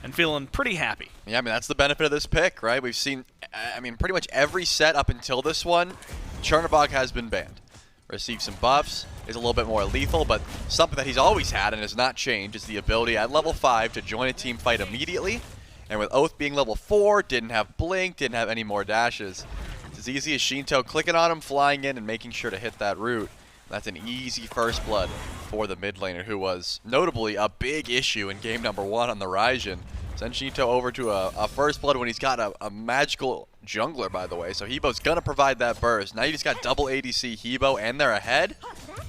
And feeling pretty happy. Yeah, I mean, that's the benefit of this pick, right? We've seen, I mean, pretty much every set up until this one, Chernobog has been banned. Received some buffs, is a little bit more lethal, but something that he's always had and has not changed is the ability at level 5 to join a team fight immediately. And with Oathhh being level 4, didn't have blink, didn't have any more dashes. It's as easy as Sheento clicking on him, flying in, and making sure to hit that root. That's an easy first blood for the mid laner, who was notably a big issue in game number 1 on the Raijin. Send Sheento over to a first blood when he's got a magical jungler, by the way. So Hebo's going to provide that burst. Now you just got double ADC Hebo, and they're ahead.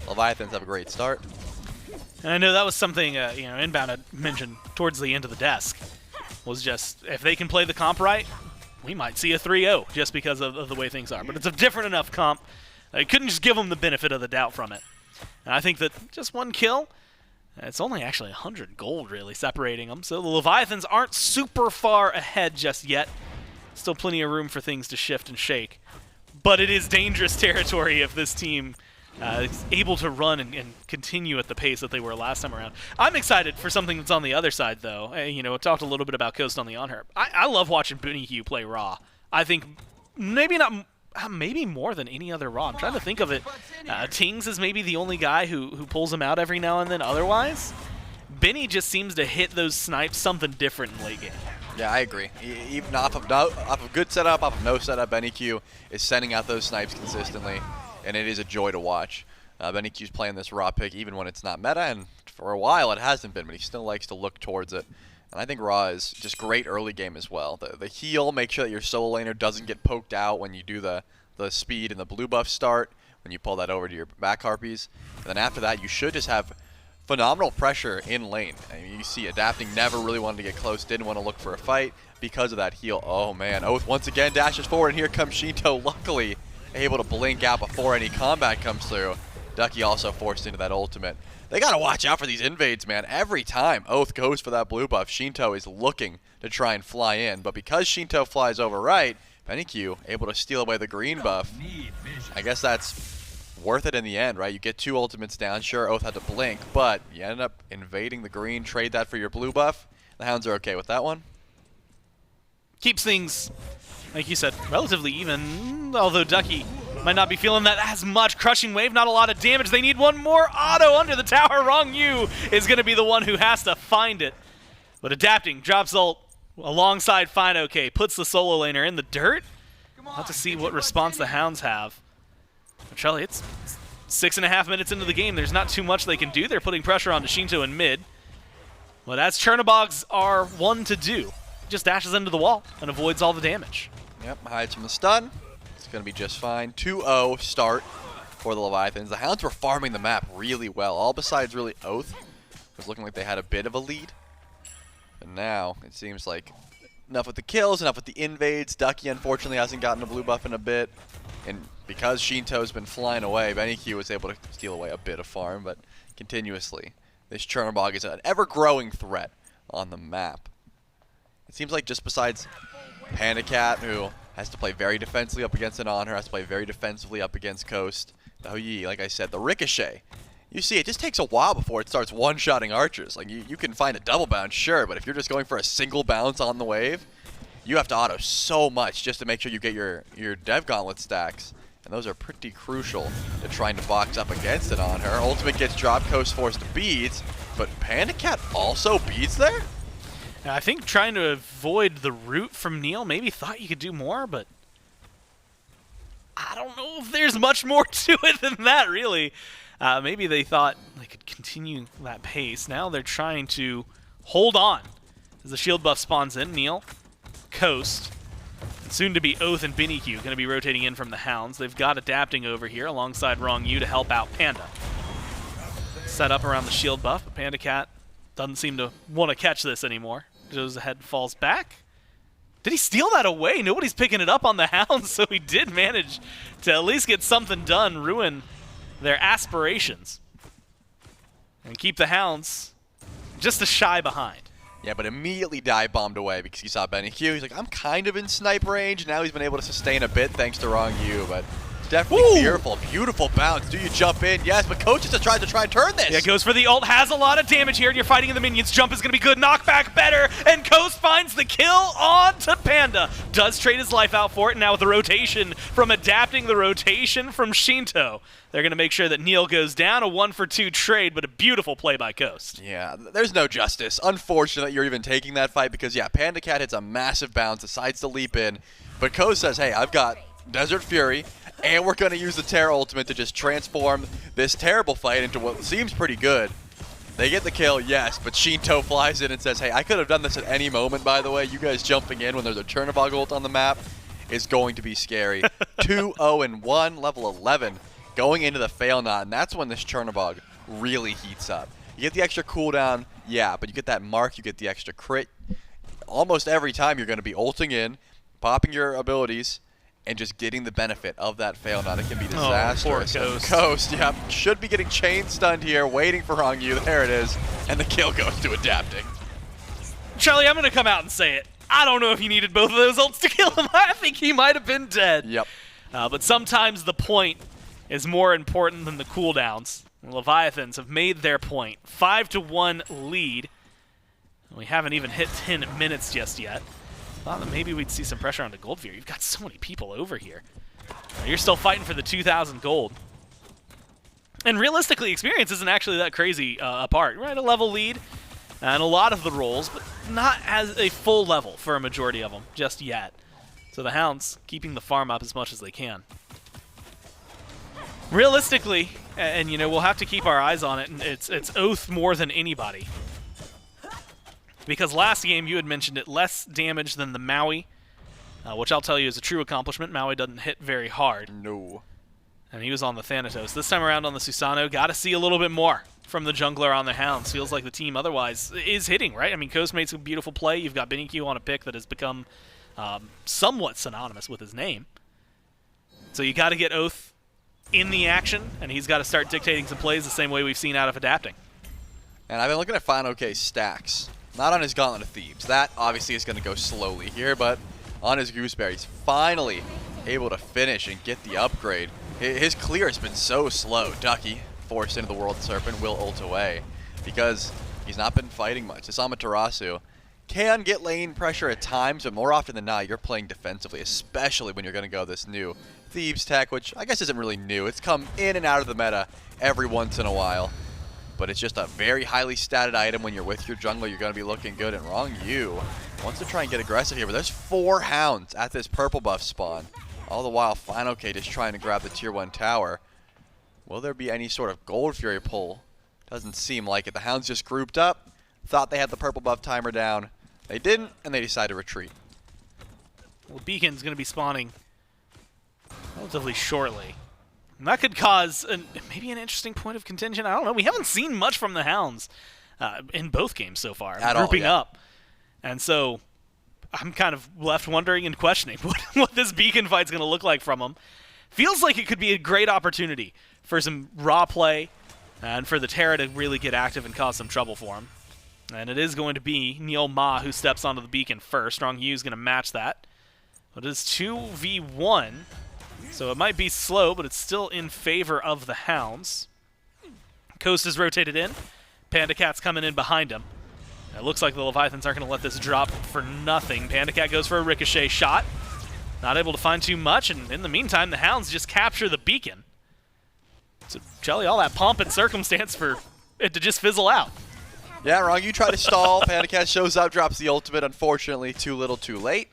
Leviathans have a great start. And I know that was something Inbound had mentioned towards the end of the desk. Was just, if they can play the comp right, we might see a 3-0 just because of the way things are. But it's a different enough comp. I couldn't just give them the benefit of the doubt from it. And I think that just one kill, it's only actually 100 gold really separating them. So the Leviathans aren't super far ahead just yet. Still plenty of room for things to shift and shake. But it is dangerous territory if this team able to run and continue at the pace that they were last time around. I'm excited for something that's on the other side, though. You know, I talked a little bit about Coast on the Anhur. I love watching BennyQ play Raw. I think maybe more than any other Raw. I'm trying to think of it. Tings is maybe the only guy who pulls him out every now and then. Otherwise, Benny just seems to hit those snipes something different in late game. Yeah, I agree. Even off of good setup, off of no setup, BennyQ is sending out those snipes consistently, and it is a joy to watch. BennyQ's playing this Raw pick even when it's not meta, and for a while it hasn't been, but he still likes to look towards it. And I think Raw is just great early game as well. The heal, make sure that your solo laner doesn't get poked out when you do the speed and the blue buff start, when you pull that over to your back harpies. And then after that, you should just have phenomenal pressure in lane. I mean, you see Adapting never really wanted to get close, didn't want to look for a fight because of that heal. Oh man, Oathhh once again dashes forward, and here comes Sheento, luckily able to blink out before any combat comes through. Ducky also forced into that ultimate. They gotta watch out for these invades, man. Every time Oathhh goes for that blue buff, Sheento is looking to try and fly in, but because Sheento flies over right, BennyQ able to steal away the green buff. I guess that's worth it in the end, right? You get 2 ultimates down. Sure, Oathhh had to blink, but you ended up invading the green, trade that for your blue buff. The Hounds are okay with that one. Keeps things, like you said, relatively even, although Ducky might not be feeling that as much. Crushing Wave, not a lot of damage. They need one more auto under the tower. Ronngyu is going to be the one who has to find it. But Adapting, drops ult alongside fineokay, puts the solo laner in the dirt. We'll have to see what response the Hounds have. Charlie, it's 6.5 minutes into the game. There's not too much they can do. They're putting pressure onto Sheento in mid. But as Chernobog's are one to do, just dashes into the wall and avoids all the damage. Yep, hides from the stun. It's going to be just fine. 2-0 start for the Leviathans. The Hounds were farming the map really well. All besides really Oathhh was looking like they had a bit of a lead. And now it seems like enough with the kills, enough with the invades. Ducky unfortunately hasn't gotten a blue buff in a bit. And because Sheento's been flying away, BennyQ was able to steal away a bit of farm, but continuously, this Chernobog is an ever-growing threat on the map. It seems like just besides Panda Cat, who has to play very defensively up against an Anhur, has to play very defensively up against Coast, the Oathhh, like I said, the Ricochet. You see, it just takes a while before it starts one-shotting archers. Like, you can find a double bounce, sure, but if you're just going for a single bounce on the wave, you have to auto so much just to make sure you get your Dev Gauntlet stacks. And those are pretty crucial to trying to box up against it on her. Ultimate gets dropped, Coast forced to beads, but Panda Cat also beads there? Now, I think trying to avoid the root from Neil maybe thought you could do more, but I don't know if there's much more to it than that, really. Maybe they thought they could continue that pace. Now they're trying to hold on as the shield buff spawns in. Neil, Coast, and soon to be Oathhh and BennyQ going to be rotating in from the Hounds. They've got Adapting over here alongside Ronngyu to help out Panda. Set up around the shield buff, but Panda Cat doesn't seem to want to catch this anymore. Goes ahead and falls back. Did he steal that away? Nobody's picking it up on the Hounds, so he did manage to at least get something done, ruin their aspirations, and keep the Hounds just a shy behind. Yeah, but immediately dive bombed away because he saw BennyQ. He's like, I'm kind of in snipe range. Now he's been able to sustain a bit thanks to Ronngyu, but definitely fearful. Beautiful bounce. Do you jump in? Yes, but Coach just tries to try and turn this. Yeah, goes for the ult. Has a lot of damage here, and you're fighting in the minions. Jump is going to be good. Knockback better, and Coast finds the kill on to Panda. Does trade his life out for it. Now with the rotation from Adapting, the rotation from Sheento, they're going to make sure that Neil goes down. A 1-for-2 trade, but a beautiful play by Coast. Yeah, there's no justice. Unfortunate that you're even taking that fight because, yeah, Panda Cat hits a massive bounce, decides to leap in, but Coast says, hey, I've got Desert Fury, and we're going to use the Terra ultimate to just transform this terrible fight into what seems pretty good. They get the kill, yes, but Sheento flies in and says, hey, I could have done this at any moment, by the way. You guys jumping in when there's a Chernobog ult on the map is going to be scary. 2-0-1, level 11, going into the fail knot, and that's when this Chernobog really heats up. You get the extra cooldown, yeah, but you get that mark, you get the extra crit. Almost every time you're going to be ulting in, popping your abilities, and just getting the benefit of that fail knot. It can be disastrous. Oh, poor Coast. Coast, yeah, should be getting chain stunned here, waiting for Ronngyu. There it is, and the kill goes to Adapting. Charlie, I'm going to come out and say it. I don't know if he needed both of those ults to kill him. I think he might have been dead. Yep. But sometimes the point is more important than the cooldowns. The Leviathans have made their point. 5-1 lead. We haven't even hit 10 minutes just yet. Thought that maybe we'd see some pressure onto Goldfear. You've got so many people over here. You're still fighting for the 2,000 gold. And realistically, experience isn't actually that crazy apart. Right, a level lead and a lot of the roles, but not as a full level for a majority of them just yet. So the Hounds keeping the farm up as much as they can. Realistically, and you know, we'll have to keep our eyes on it, and it's Oathhh more than anybody. Because last game you had mentioned it, less damage than the Maui, which I'll tell you is a true accomplishment. Maui doesn't hit very hard. No. And he was on the Thanatos. This time around on the Susano, got to see a little bit more from the jungler on the Hounds. Feels like the team otherwise is hitting, right? I mean, Coast makes a beautiful play. You've got BennyQ on a pick that has become somewhat synonymous with his name. So you got to get Oathhh in the action, and he's got to start dictating some plays the same way we've seen out of Adapting. And I've been looking at fineokay stacks. Not on his Gauntlet of Thebes. That obviously is going to go slowly here, but on his Gooseberry, he's finally able to finish and get the upgrade. His clear has been so slow. Ducky, forced into the World Serpent, will ult away because he's not been fighting much. This Amaterasu can get lane pressure at times, but more often than not, you're playing defensively, especially when you're going to go this new Thebes tech, which I guess isn't really new. It's come in and out of the meta every once in a while. But it's just a very highly statted item. When you're with your jungler, you're going to be looking good. And Ronngyu wants to try and get aggressive here, but there's 4 Hounds at this purple buff spawn. All the while, fineokay just trying to grab the tier 1 tower. Will there be any sort of Gold Fury pull? Doesn't seem like it. The Hounds just grouped up, thought they had the purple buff timer down. They didn't, and they decided to retreat. Well, Beacon's going to be spawning relatively shortly. And that could cause maybe an interesting point of contention. I don't know. We haven't seen much from the Hounds in both games so far. Grouping up. And so I'm kind of left wondering and questioning what this Beacon fight's going to look like from them. Feels like it could be a great opportunity for some raw play and for the Terra to really get active and cause some trouble for him. And it is going to be NeilMah who steps onto the Beacon first. Ronngyu is going to match that. But it is 2v1. So it might be slow, but it's still in favor of the Hounds. Coast is rotated in. Panda Cat's coming in behind him. It looks like the Leviathans aren't going to let this drop for nothing. Panda Cat goes for a ricochet shot. Not able to find too much, and in the meantime, the Hounds just capture the Beacon. So, Shelly, all that pomp and circumstance for it to just fizzle out. Yeah, Ronngyu tried to stall. Panda Cat shows up, drops the ultimate. Unfortunately, too little, too late.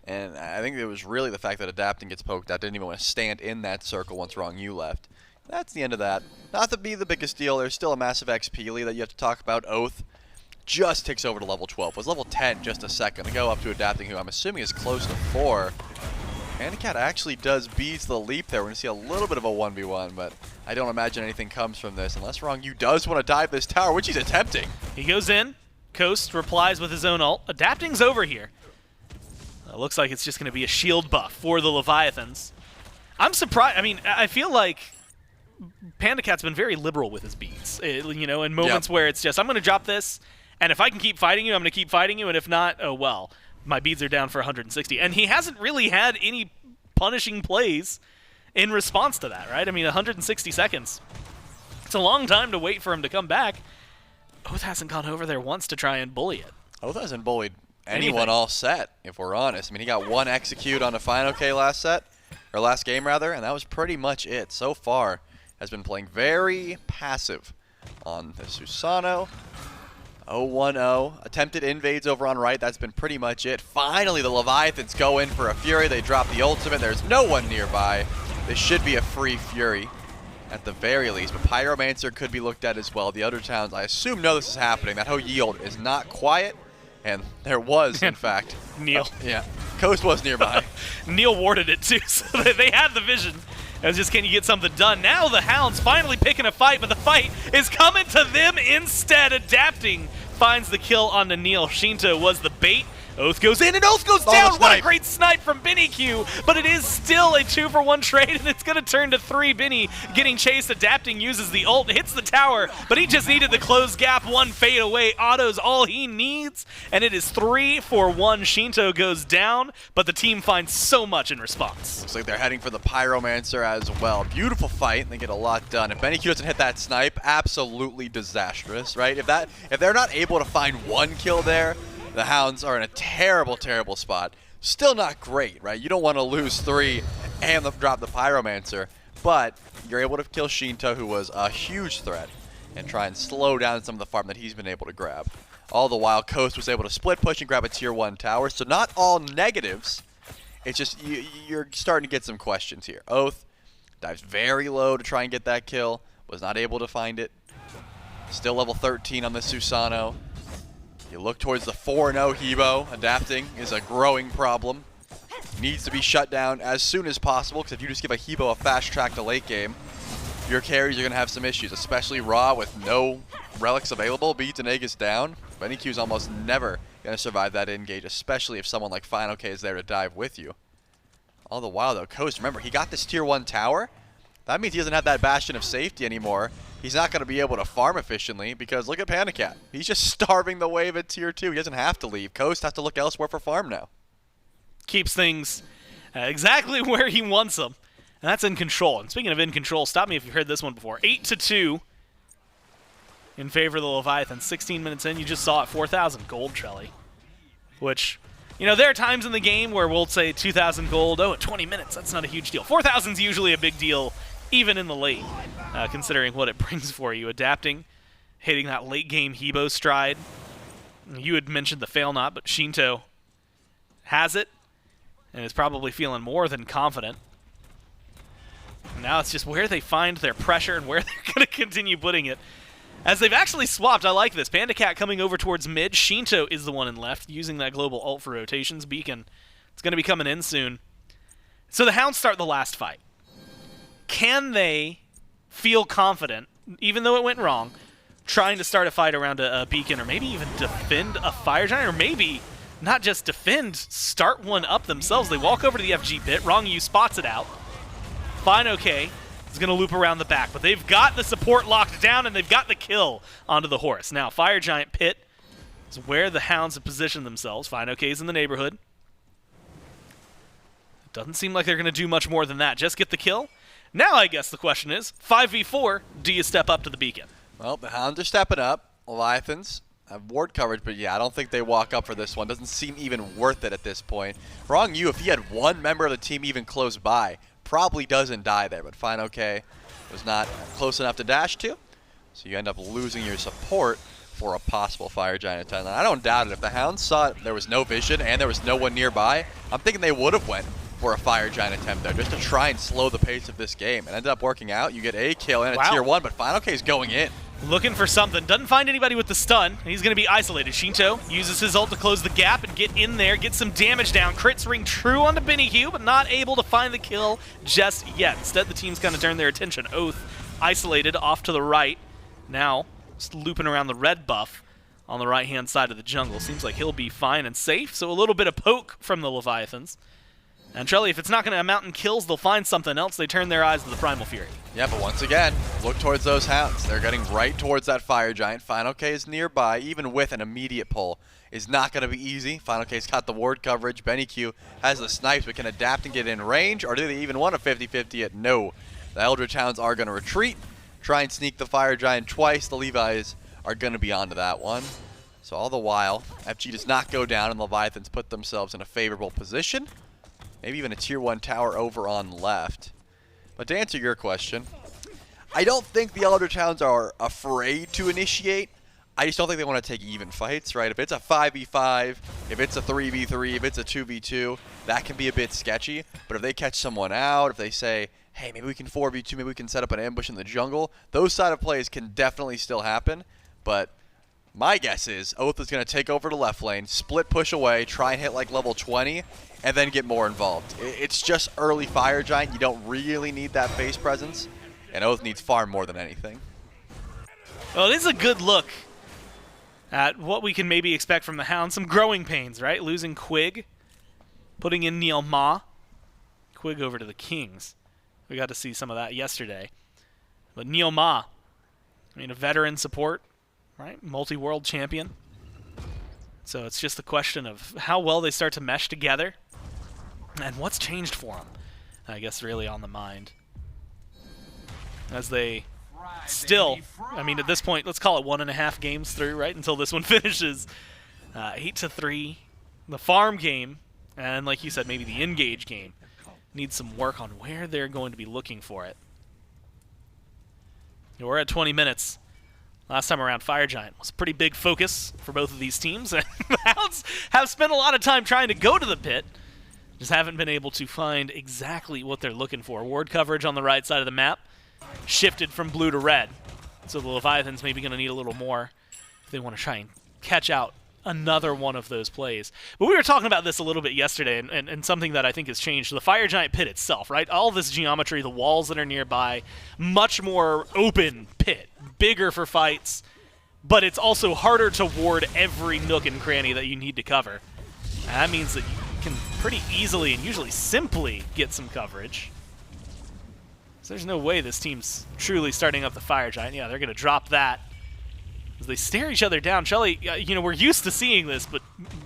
And I think it was really the fact that Adapting gets poked out. Didn't even want to stand in that circle once Ronngyu left. That's the end of that. Not to be the biggest deal. There's still a massive XP lead that you have to talk about. Oathhh just ticks over to level 12. Was level 10 just a second to go up to Adapting, who I'm assuming is close to 4. PandaCat actually does beat the leap there. We're going to see a little bit of a 1v1, but I don't imagine anything comes from this unless Ronngyu does want to dive this tower, which he's attempting. He goes in. Coast replies with his own ult. Adapting's over here. Looks like it's just going to be a shield buff for the Leviathans. I'm surprised. I mean, I feel like PandaCat's been very liberal with his beats. You know, in moments where it's just, I'm going to drop this, and if I can keep fighting you, I'm going to keep fighting you, and if not, oh well. My beads are down for 160. And he hasn't really had any punishing plays in response to that, right? I mean, 160 seconds. It's a long time to wait for him to come back. Oathhh hasn't gone over there once to try and bully it. Oathhh hasn't bullied anyone all set, if we're honest. I mean, he got 1 execute on a fineokay last game rather, and that was pretty much it. So far, has been playing very passive on the Susano. 0-1-0. Attempted invades over on right. That's been pretty much it. Finally, the Leviathans go in for a Fury. They drop the ultimate. There's no one nearby. This should be a free Fury at the very least, but Pyromancer could be looked at as well. The other towns, I assume, know this is happening. That whole yield is not quiet. And there was, in fact, Neil. Yeah, Coast was nearby. Neil warded it too, so they had the vision. It was just, can you get something done? Now the Hounds finally picking a fight, but the fight is coming to them instead. Adapting finds the kill on the Neil. Sheento was the bait, Oathhh goes in, and Oathhh goes down! What a great snipe from BennyQ, but it is still a 2-for-1 trade, and it's going to turn to 3. Benny getting chased, adapting, uses the ult, hits the tower, but he just needed the close gap, 1 fade away. Otto's all he needs, and it is 3-for-1. Sheento goes down, but the team finds so much in response. Looks like they're heading for the Pyromancer as well. Beautiful fight, and they get a lot done. If BennyQ doesn't hit that snipe, absolutely disastrous, right? If they're not able to find 1 kill there, the Hounds are in a terrible, terrible spot. Still not great, right? You don't want to lose 3 and drop the Pyromancer, but you're able to kill Sheento, who was a huge threat, and try and slow down some of the farm that he's been able to grab. All the while, Coast was able to split push and grab a tier 1 tower, so not all negatives. It's just you're starting to get some questions here. Oathhh dives very low to try and get that kill, was not able to find it. Still level 13 on the Susano. You look towards the 4-0 Hebo. Adapting is a growing problem. Needs to be shut down as soon as possible, because if you just give a Hebo a fast track to late game, your carries are going to have some issues, especially Raw with no relics available. Beats and Aegis down. BennyQ's almost never going to survive that engage, especially if someone like fineokay is there to dive with you. All the while, though, Coast, remember, he got this tier 1 tower. That means he doesn't have that bastion of safety anymore. He's not going to be able to farm efficiently because look at Panda Cat. He's just starving the wave at tier 2. He doesn't have to leave. Coast has to look elsewhere for farm now. Keeps things exactly where he wants them, and that's in control. And speaking of in control, stop me if you've heard this one before. 8-2 in favor of the Leviathans. 16 minutes in, you just saw it, 4,000 gold, Trelly. Which, you know, there are times in the game where we'll say 2,000 gold, at 20 minutes, that's not a huge deal. 4,000 is usually a big deal, even in the late, considering what it brings for you. Adapting, hitting that late game Hebo stride. You had mentioned the fail not, but Sheento has it, and is probably feeling more than confident. And now it's just where they find their pressure and where they're going to continue putting it. As they've actually swapped, I like this. Panda Cat coming over towards mid. Sheento is the one in left, using that global ult for rotations. Beacon, it's going to be coming in soon. So the Hounds start the last fight. Can they feel confident, even though it went wrong, trying to start a fight around a Beacon, or maybe even defend a Fire Giant, or maybe not just defend, start one up themselves? They walk over to the FG pit. Ronngyu spots it out. fineokay is going to loop around the back, but they've got the support locked down, and they've got the kill onto the Horus. Now, Fire Giant pit is where the Hounds have positioned themselves. fineokay is in the neighborhood. Doesn't seem like they're going to do much more than that. Just get the kill. Now I guess the question is, 5v4, do you step up to the Beacon? Well, the Hounds are stepping up. Leviathans have ward coverage, but yeah, I don't think they walk up for this one. Doesn't seem even worth it at this point. Ronngyu, if he had one member of the team even close by, probably doesn't die there, but fineokay was not close enough to dash to, so you end up losing your support for a possible Fire Giant attack. I don't doubt it. If the Hounds saw it, there was no vision and there was no one nearby, I'm thinking they would have went for a Fire Giant attempt there, just to try and slow the pace of this game. It ended up working out. You get a kill and a tier 1, but fineokay is going in. Looking for something. Doesn't find anybody with the stun. He's going to be isolated. Sheento uses his ult to close the gap and get in there, get some damage down. Crits ring true onto BennyQ, but not able to find the kill just yet. Instead, the team's going to turn their attention. Oathhh isolated off to the right. Now, just looping around the red buff on the right-hand side of the jungle. Seems like he'll be fine and safe, so a little bit of poke from the Leviathans. And Trelly, if it's not going to amount in kills, they'll find something else. They turn their eyes to the Primal Fury. Yeah, but once again, look towards those Hounds. They're getting right towards that Fire Giant. fineokay is nearby, even with an immediate pull. Is not going to be easy. fineokay's got the ward coverage. BennyQ has the snipes, but can adapt and get in range, or do they even want a 50-50 at no? The Eldritch Hounds are going to retreat, try and sneak the Fire Giant twice. The Levis are going to be onto that one. So all the while, FG does not go down, and Leviathans put themselves in a favorable position. Maybe even a tier 1 tower over on left. But to answer your question, I don't think the Eldritch Hounds are afraid to initiate. I just don't think they want to take even fights, right? If it's a 5v5, if it's a 3v3, if it's a 2v2, that can be a bit sketchy. But if they catch someone out, if they say, hey, maybe we can 4v2, maybe we can set up an ambush in the jungle, those side of plays can definitely still happen. But my guess is Oathhh is going to take over the left lane, split push away, try and hit like level 20, and then get more involved. It's just early Fire Giant. You don't really need that face presence, and Oathhh needs far more than anything. Well, it is a good look at what we can maybe expect from the Hounds. Some growing pains, right? Losing Quig, putting in NeilMah. Quig over to the Kings. We got to see some of that yesterday. But NeilMah, I mean, a veteran support, right? Multi-world champion. So it's just a question of how well they start to mesh together and what's changed for them, I guess, really on the mind. As they still, I mean, at this point, let's call it 1.5 games through, right, until this one finishes. 8-3. The farm game, and like you said, maybe the engage game, needs some work on where they're going to be looking for it. We're at 20 minutes. Last time around, Fire Giant was a pretty big focus for both of these teams. And the Hounds have spent a lot of time trying to go to the pit. Just haven't been able to find exactly what they're looking for. Ward coverage on the right side of the map shifted from blue to red. So the Leviathans maybe going to need a little more if they want to try and catch out another one of those plays. But we were talking about this a little bit yesterday, and something that I think has changed. The Fire Giant pit itself, right? All this geometry, the walls that are nearby, much more open pit, bigger for fights, but it's also harder to ward every nook and cranny that you need to cover. And that means that you can pretty easily and usually simply get some coverage. So there's no way this team's truly starting up the Fire Giant. Yeah, they're going to drop that. As they stare each other down. Shelly, you know, we're used to seeing this, but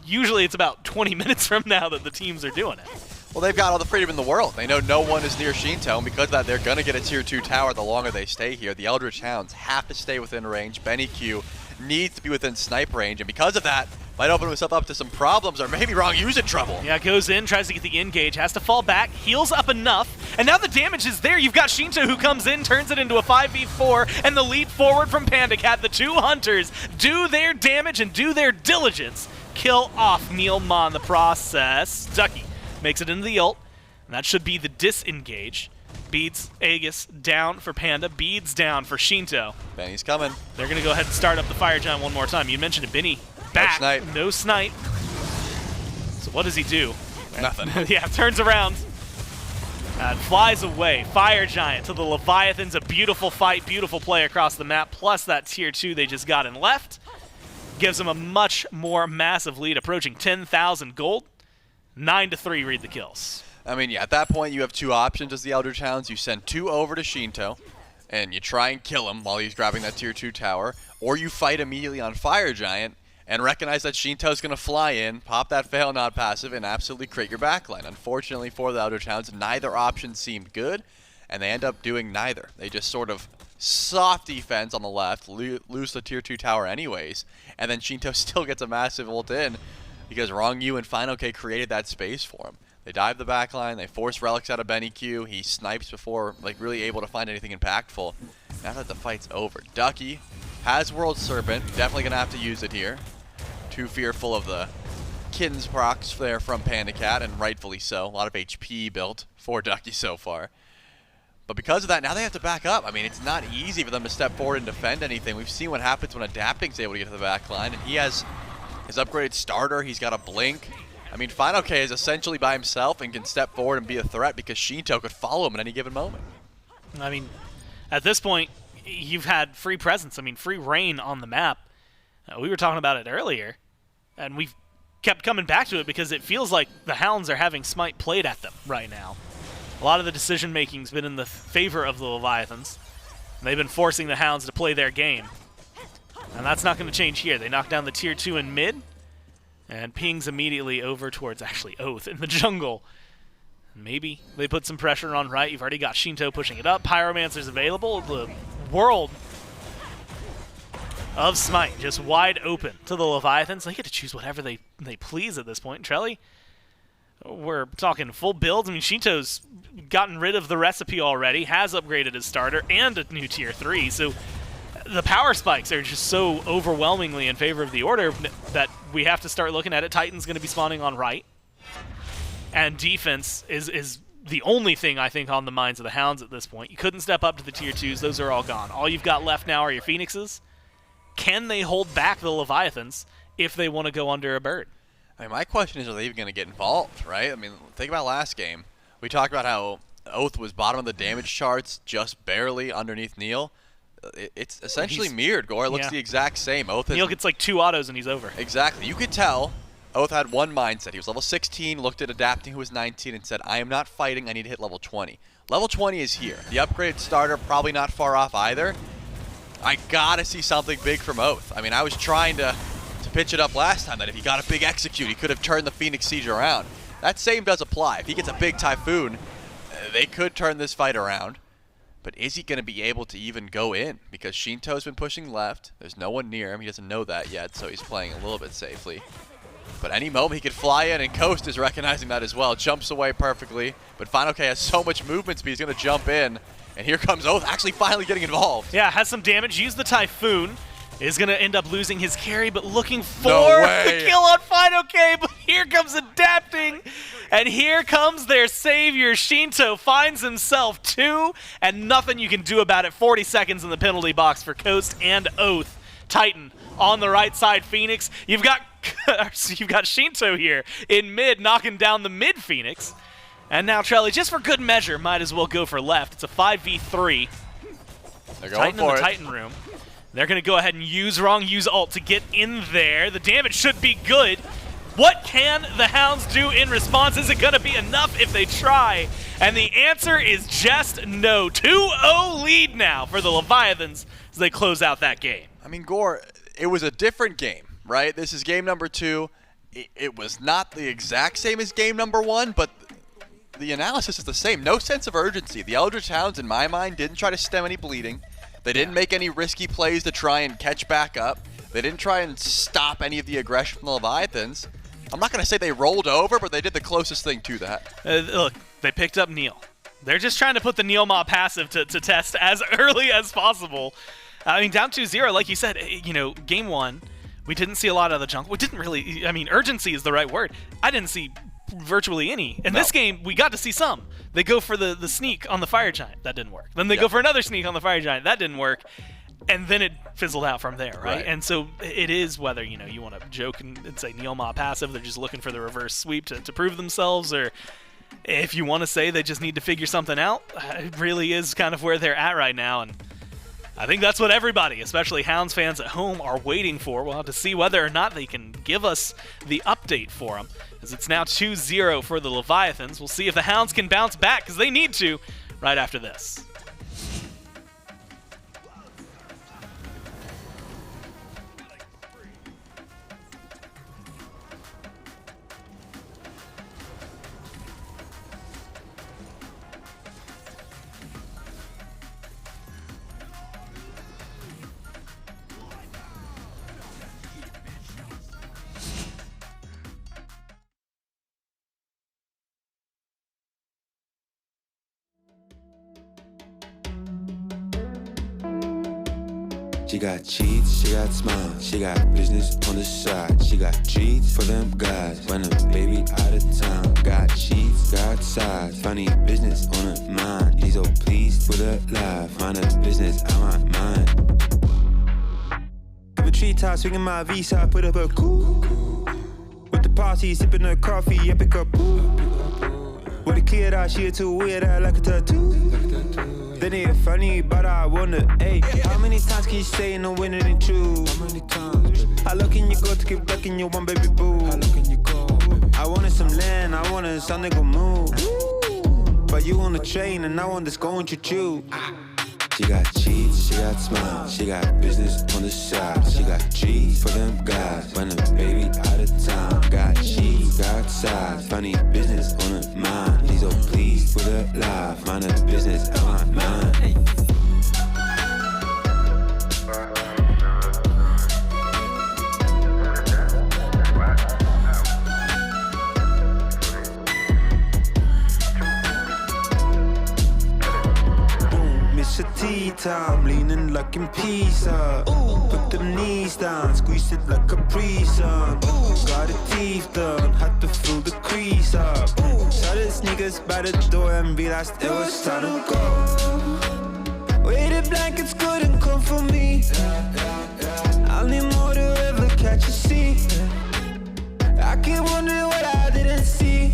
usually it's about 20 minutes from now that the teams are doing it. Well, they've got all the freedom in the world. They know no one is near Sheento, and because of that, they're going to get a Tier 2 tower the longer they stay here. The Eldritch Hounds have to stay within range. BennyQ needs to be within snipe range, and because of that, might open himself up to some problems, or maybe Ronngyu's in trouble. Yeah, goes in, tries to get the engage, has to fall back, heals up enough, and now the damage is there. You've got Sheento who comes in, turns it into a 5v4, and the leap forward from PandaCat. The two hunters do their damage and do their diligence. Kill off NeilMah in the process. Ducky makes it into the ult, and that should be the disengage. Beads, Aegis down for Panda, Beads down for Sheento. Benny's coming. They're going to go ahead and start up the Fire Giant one more time. You mentioned it, Benny. Back. No snipe. So what does he do? Nothing. Yeah, turns around and flies away. Fire Giant to the Leviathans. A beautiful fight, beautiful play across the map, plus that Tier 2 they just got in left. Gives them a much more massive lead, approaching 10,000 gold. 9-3 read the kills. I mean, yeah, at that point you have two options as the Eldritch Hounds. You send 2 over to Sheento, and you try and kill him while he's grabbing that Tier 2 tower, or you fight immediately on Fire Giant and recognize that Sheento's going to fly in, pop that fail not passive, and absolutely create your backline. Unfortunately for the Eldritch Hounds, neither option seemed good, and they end up doing neither. They just sort of soft defense on the left, lose the Tier 2 tower anyways, and then Sheento still gets a massive ult in because Ronngyu and fineokay created that space for him. They dive the backline, they force relics out of BennyQ, he snipes before like really able to find anything impactful. Now that the fight's over, Ducky has World Serpent, definitely going to have to use it here. Too fearful of the Kins procs there from PandaCat, and rightfully so. A lot of HP built for Ducky so far. But because of that, now they have to back up. I mean, it's not easy for them to step forward and defend anything. We've seen what happens when Adapting's able to get to the back line, and he has his upgraded starter. He's got a blink. I mean, fineokay is essentially by himself and can step forward and be a threat because Sheento could follow him at any given moment. I mean, at this point, you've had free presence. I mean, free reign on the map. We were talking about it earlier, and we've kept coming back to it because it feels like the Hounds are having Smite played at them right now. A lot of the decision-making's been in the favor of the Leviathans, and they've been forcing the Hounds to play their game. And that's not going to change here. They knock down the Tier 2 in mid, and pings immediately over towards, actually, Oathhh in the jungle. Maybe they put some pressure on right. You've already got Sheento pushing it up. Pyromancer's available. The world of Smite just wide open to the Leviathans. They get to choose whatever they please at this point. Trelly, we're talking full builds. I mean, Sheento's gotten rid of the recipe already, has upgraded his starter, and a new Tier 3. So the power spikes are just so overwhelmingly in favor of the order that we have to start looking at it. Titan's going to be spawning on right. And defense is the only thing, I think, on the minds of the Hounds at this point. You couldn't step up to the Tier 2s. Those are all gone. All you've got left now are your Phoenixes. Can they hold back the Leviathans if they want to go under a bird? I mean, my question is, are they even going to get involved, right? I mean, think about last game. We talked about how Oathhh was bottom of the damage charts, just barely underneath Neil. it's essentially mirrored. Gore looks the exact same. Oathhh Neil gets like 2 autos and he's over. Exactly. You could tell Oathhh had one mindset. He was level 16, looked at adapting who was 19, and said, I am not fighting. I need to hit level 20. Level 20 is here. The upgraded starter, probably not far off either. I got to see something big from Oathhh. I mean, I was trying to pitch it up last time that if he got a big execute, he could have turned the Phoenix Siege around. That same does apply. If he gets a big Typhoon, they could turn this fight around. But is he going to be able to even go in? Because Sheento's been pushing left. There's no one near him. He doesn't know that yet, so he's playing a little bit safely. But any moment he could fly in, and Coast is recognizing that as well. Jumps away perfectly. But fineokay has so much movement speed, he's going to jump in. And here comes Oathhh actually finally getting involved. Yeah, has some damage. Use the Typhoon. Is going to end up losing his carry, but looking for the kill on fineokay. But here comes adapting. And here comes their savior. Sheento finds himself 2, and nothing you can do about it. 40 seconds in the penalty box for Coast and Oathhh. Titan on the right side, Phoenix. You've got Sheento here in mid, knocking down the mid Phoenix. And now Trelly, just for good measure, might as well go for left. It's a 5v3. They're going Titan for in the it. Titan room. They're going to go ahead and use Rongyu's ult to get in there. The damage should be good. What can the Hounds do in response? Is it going to be enough if they try? And the answer is just no. 2-0 lead now for the Leviathans as they close out that game. I mean, Gore, it was a different game, right? This is game number 2. It was not the exact same as game number 1, but the analysis is the same. No sense of urgency. The Eldritch Hounds, in my mind, didn't try to stem any bleeding. They didn't make any risky plays to try and catch back up. They didn't try and stop any of the aggression from the Leviathans. I'm not going to say they rolled over, but they did the closest thing to that. Look, they picked up Neil. They're just trying to put the NeilMah passive to test as early as possible. I mean, down 2-0, like you said, you know, game 1, we didn't see a lot of the jungle. We didn't really, I mean, urgency is the right word. I didn't see virtually any. In this game, we got to see some. They go for the sneak on the Fire Giant. That didn't work. Then they go for another sneak on the Fire Giant. That didn't work. And then it fizzled out from there, right? And so it is whether, you know, you want to joke and say NeilMah passive, they're just looking for the reverse sweep to prove themselves, or if you want to say they just need to figure something out, it really is kind of where they're at right now. And I think that's what everybody, especially Hounds fans at home, are waiting for. We'll have to see whether or not they can give us the update for them, as it's now 2-0 for the Leviathans. We'll see if the Hounds can bounce back, because they need to, right after this. She got cheats, she got smiles, she got business on the side. She got treats for them guys when a baby out of town. Got cheats, got size, funny business on her mind. She's so pleased with her life, mind her business out my mind. Have a treetop, swinging my visa, put up a cool. With the party, sipping her coffee, epic up. With a clear out, she too weird, I like a tattoo. Then it funny, but I wonder, hey, how many times can you say no when it ain't true? How many times, baby? How low can you go to keep ducking your one baby boo? How low can you go, baby? I wanted some land, I wanted some nigga move. But you on the train and I want this going choo-choo. She got cheats, she got smiles, she got business on the side. She got treats for them guys when a baby out of town. Got cheats, got size, funny business on her mind. She's so pleased with her life, mind her business out my mind. It's a tea time, leaning like in pizza. Put them knees down, squeeze it like a Capri-Sun. Got the teeth done, had to fill the crease up. Saw the sneakers by the door and realized it was time to go. Weighted blankets couldn't come for me. I'll need more to ever catch a scene. I keep wondering what I didn't see.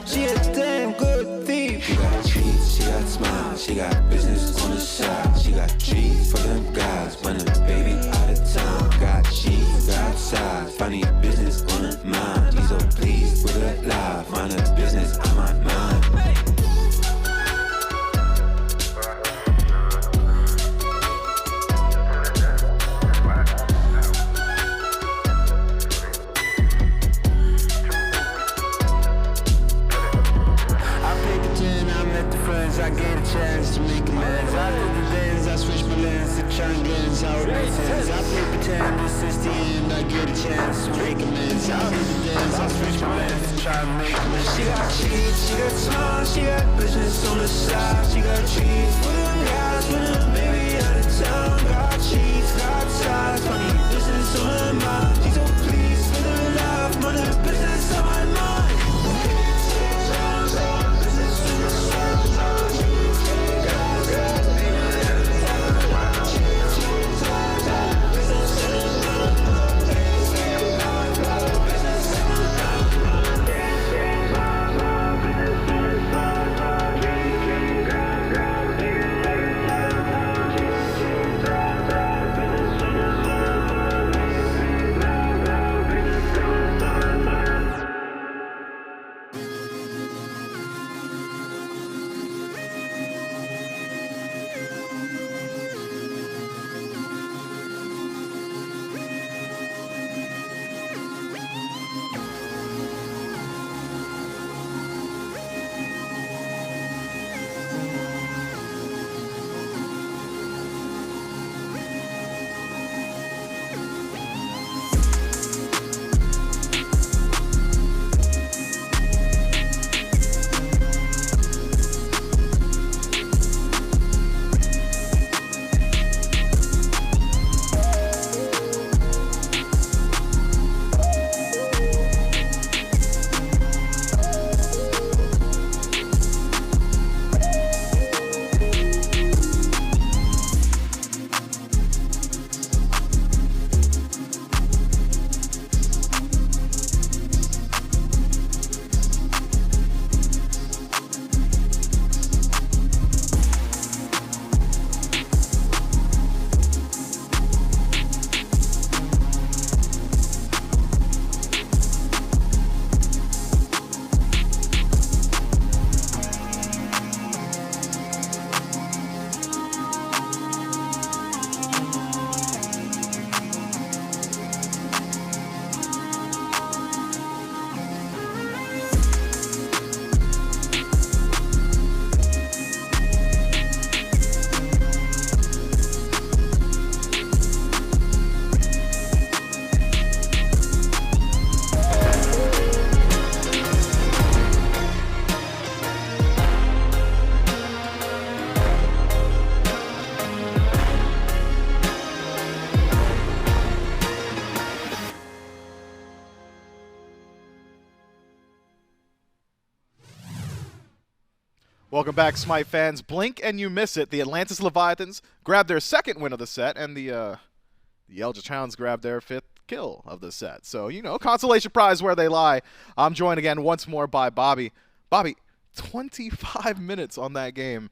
She a damn good thief. She got cheats, she got smiles, she got business on the side. She got treats for them guys. When a baby out of town, got cheese, got size. Funny business on the mind. He's so pleased with her life. Mind her business on my mind. I get a chance to make amends. I did the dance, I switch my lens to try and get how it makes sense. I play pretend this is the end, I get a chance to make amends. I did the dance, I switch my lens to try and make amends. She got cheats, she got smiles, she got business on the side. She got cheats for them guys when I'm maybe out of town. Got cheats, got size, funny business on her mind. She's so pleased with her life, money business on my mind. Welcome back, SMITE fans. Blink and you miss it. The Atlantis Leviathans grabbed their second win of the set, and the Eldritch Hounds grabbed their fifth kill of the set. So, you know, consolation prize where they lie. I'm joined again once more by Bobby. Bobby, 25 minutes on that game.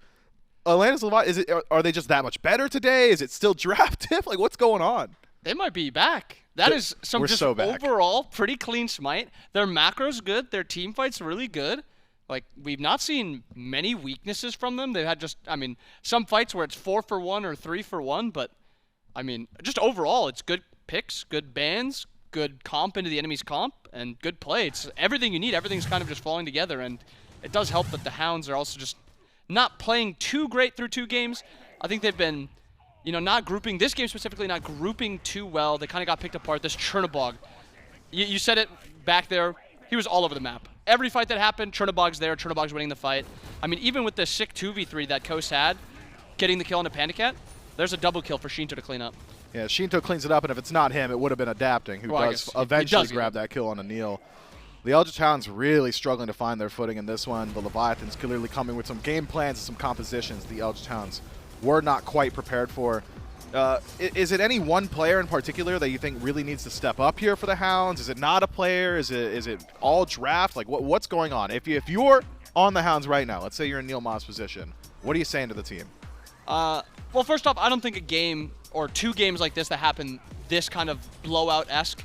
Atlantis Leviathans, are they just that much better today? Is it still draft tip? Like, what's going on? They might be back. That is some just so back. Overall pretty clean SMITE. Their macro's good. Their team fight's really good. Like, we've not seen many weaknesses from them. They've had just, I mean, some fights where it's 4 for 1 or 3 for 1, but, I mean, just overall, it's good picks, good bans, good comp into the enemy's comp, and good play. It's everything you need. Everything's kind of just falling together, and it does help that the Hounds are also just not playing too great through 2 games. I think they've been, you know, not grouping, this game specifically, not grouping too well. They kind of got picked apart. This Chernobog, you said it back there, he was all over the map. Every fight that happened, Chernobog's there, Chernobog's winning the fight. I mean, even with the sick 2v3 that Coast had, getting the kill on the Panda Cat, there's a double kill for Sheento to clean up. Yeah, Sheento cleans it up, and if it's not him, it would have been Adapting, who does eventually grab that kill on a Neil. The Eldritch Hounds really struggling to find their footing in this one. The Leviathans clearly coming with some game plans and some compositions the Eldritch Hounds were not quite prepared for. Is it any one player in particular that you think really needs to step up here for the Hounds? Is it not a player? Is it all draft? Like, what's going on? If you're on the Hounds right now, let's say you're in NeilMah's position, what are you saying to the team? Well, first off, I don't think a game or 2 games like this that happen this kind of blowout-esque,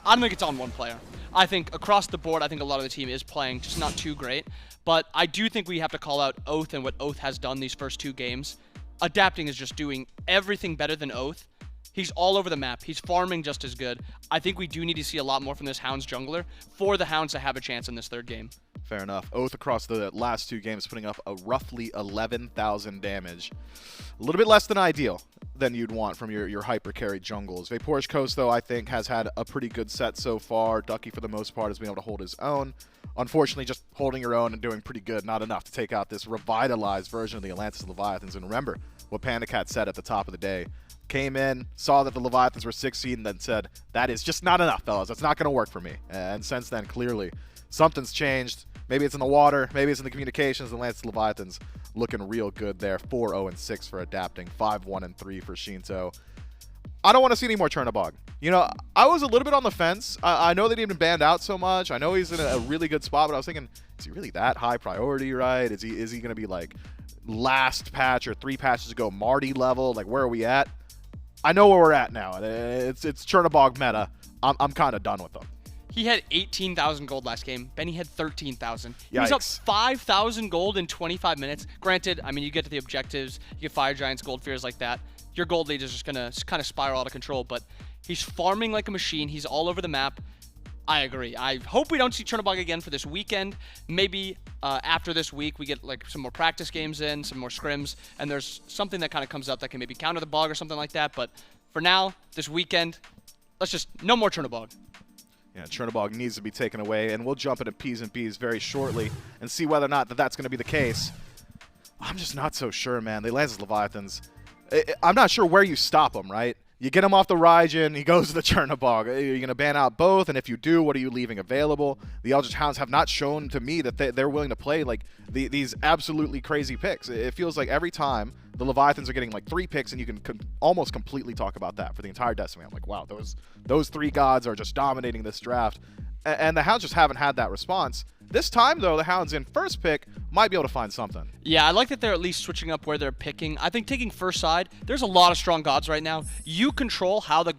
I don't think it's on one player. I think across the board, I think a lot of the team is playing, just not too great. But I do think we have to call out Oathhh and what Oathhh has done these first 2 games. Adapting is just doing everything better than Oathhh. He's all over the map. He's farming just as good. I think we do need to see a lot more from this Hounds jungler for the Hounds to have a chance in this 3rd game. Fair enough. Oathhh across the last 2 games putting up a roughly 11,000 damage. A little bit less than ideal than you'd want from your hyper carry jungles. VaporishCoast, though, I think has had a pretty good set so far. Ducky, for the most part, has been able to hold his own. Unfortunately, just holding your own and doing pretty good, not enough to take out this revitalized version of the Atlantis Leviathans. And remember what PandaCat said at the top of the day. Came in, saw that the Leviathans were 16, and then said, that is just not enough, fellas. That's not going to work for me. And since then, clearly, something's changed. Maybe it's in the water. Maybe it's in the communications. The Atlantis Leviathans looking real good there. 4-0-6 for adapting. 5-1-3 for Sheento. I don't want to see any more Chernobog. You know, I was a little bit on the fence. I know they didn't even banned out so much. I know he's in a really good spot, but I was thinking, is he really that high priority, right? Is he going to be like last patch or 3 patches ago Marty level? Like, where are we at? I know where we're at now. It's Chernobog meta. I'm kind of done with them. He had 18,000 gold last game. Benny had 13,000. He Yikes. was up 5,000 gold in 25 minutes. Granted, I mean, you get to the objectives, you get Fire Giants, Gold Fears like that. Your gold lead is just going to kind of spiral out of control, but he's farming like a machine. He's all over the map. I agree. I hope we don't see Chernobog again for this weekend. Maybe after this week, we get like some more practice games in, some more scrims, and there's something that kind of comes up that can maybe counter the bog or something like that. But for now, this weekend, let's just, no more Chernobog. Yeah, Chernobog needs to be taken away, and we'll jump into P's and B's very shortly and see whether or not that's going to be the case. I'm just not so sure, man. The Atlantis Leviathans, I'm not sure where you stop them, right? You get him off the Raijin, he goes to the Chernobog. You're going to ban out both, and if you do, what are you leaving available? The Eldritch Hounds have not shown to me that they're willing to play like these absolutely crazy picks. It feels like every time the Leviathans are getting like 3 picks, and you can almost completely talk about that for the entire Destiny. I'm like, wow, those 3 gods are just dominating this draft. And the Hounds just haven't had that response. This time, though, the Hounds in first pick might be able to find something. Yeah, I like that they're at least switching up where they're picking. I think taking first side, there's a lot of strong gods right now. You control how the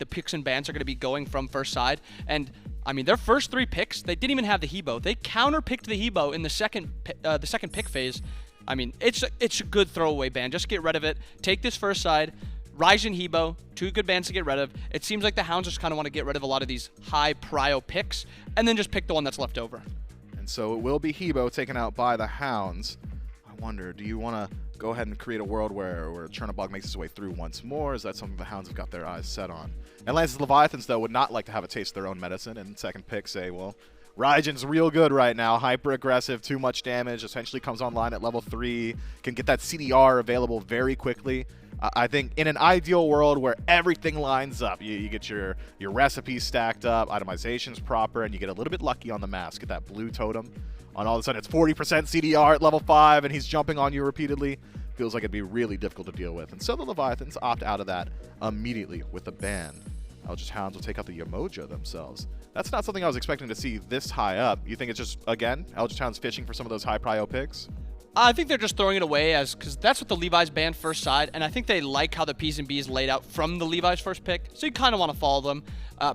picks and bans are going to be going from first side. And, I mean, their first 3 picks, they didn't even have the Hebo. They counter-picked the Hebo in the second pick phase. I mean, it's a good throwaway ban. Just get rid of it. Take this first side. Raijin, Hebo, 2 good bans to get rid of. It seems like the Hounds just kind of want to get rid of a lot of these high prio picks and then just pick the one that's left over. And so it will be Hebo taken out by the Hounds. I wonder, do you want to go ahead and create a world where Chernobog makes his way through once more? Is that something the Hounds have got their eyes set on? Atlantis Leviathans, though, would not like to have a taste of their own medicine, and second pick say, well, Raijin's real good right now, hyper aggressive, too much damage, essentially comes online at level 3, can get that CDR available very quickly. I think in an ideal world where everything lines up, you get your recipes stacked up, itemization's proper, and you get a little bit lucky on the mask, get that blue totem. On all of a sudden, it's 40% CDR at level 5, and he's jumping on you repeatedly. Feels like it'd be really difficult to deal with. And so the Leviathans opt out of that immediately with a ban. Eldritch Hounds will take out the Yamoja themselves. That's not something I was expecting to see this high up. You think it's just, again, Eldritch Hounds fishing for some of those high prio picks? I think they're just throwing it away because that's what the Levi's banned first side, and I think they like how the P's and B's laid out from the Levi's first pick, so you kind of want to follow them.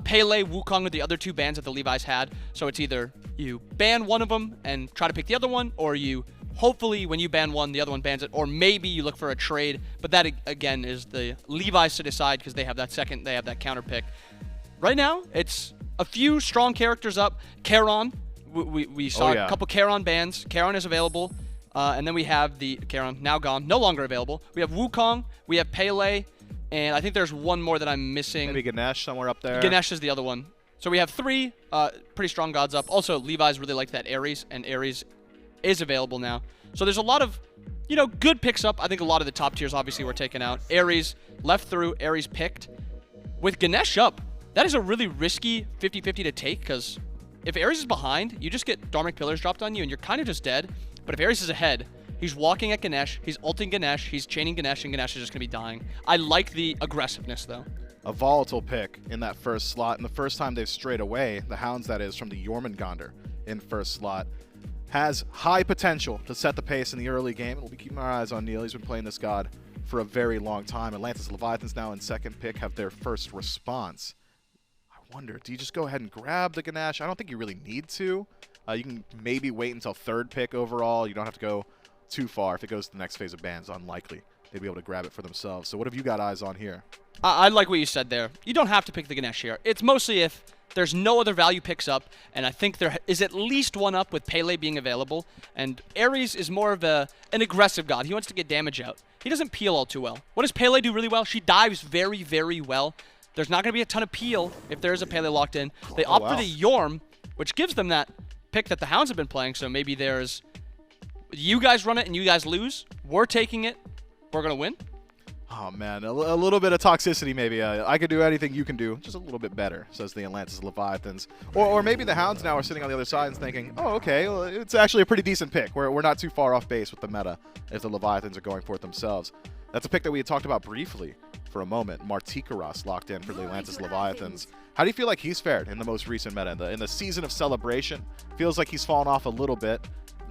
Pele, Wukong are the other 2 bans that the Levi's had, so it's either you ban one of them and try to pick the other one, or you hopefully when you ban one, the other one bans it, or maybe you look for a trade, but that again is the Levi's to decide because they have that counter pick. Right now, it's a few strong characters up. Charon, we saw a couple Charon bans. Charon is available. And then we have the Charon, now gone, no longer available. We have Wukong, we have Pele, and I think there's one more that I'm missing. Maybe Ganesh somewhere up there. Ganesh is the other one. So we have 3 pretty strong gods up. Also, Levi's really liked that Ares, and Ares is available now. So there's a lot of, good picks up. I think a lot of the top tiers obviously were taken out. Ares left through, Ares picked. With Ganesh up, that is a really risky 50-50 to take, because if Ares is behind, you just get Dharmic Pillars dropped on you, and you're kind of just dead. But if Ares is ahead, he's walking at Ganesh, he's ulting Ganesh, he's chaining Ganesh, and Ganesh is just going to be dying. I like the aggressiveness, though. A volatile pick in that first slot, and the first time they've strayed away, the Hounds, that is, from the Jormungandr in first slot. has high potential to set the pace in the early game. We'll be keeping our eyes on Neil. He's been playing this god for a very long time. Atlantis Leviathans now in second pick have their first response. I wonder, do you just go ahead and grab the Ganesha? I don't think you really need to. You can maybe wait until third pick overall. You don't have to go too far. If it goes to the next phase of bans, unlikely they'd be able to grab it for themselves. So what have you got eyes on here? I like what you said there. You don't have to pick the Ganesha here. It's mostly if there's no other value picks up, and I think there is at least one up with Pele being available, and Ares is more of an aggressive god. He wants to get damage out. He doesn't peel all too well. What does Pele do really well? She dives very, very well. There's not going to be a ton of peel if there is a Pele locked in. They opt for the Yorm, which gives them that pick that the Hounds have been playing, so maybe there's you guys run it and you guys lose. We're taking it. We're going to win. Oh, man, a little bit of toxicity maybe. I could do anything you can do, just a little bit better, says the Atlantis Leviathans. Or maybe the Hounds now are sitting on the other side and thinking, oh, okay, well, it's actually a pretty decent pick. We're not too far off base with the meta if the Leviathans are going for it themselves. That's a pick that we had talked about briefly for a moment. Martichoras locked in for the Atlantis Leviathans. How do you feel like he's fared in the most recent meta? In the season of celebration, feels like he's fallen off a little bit.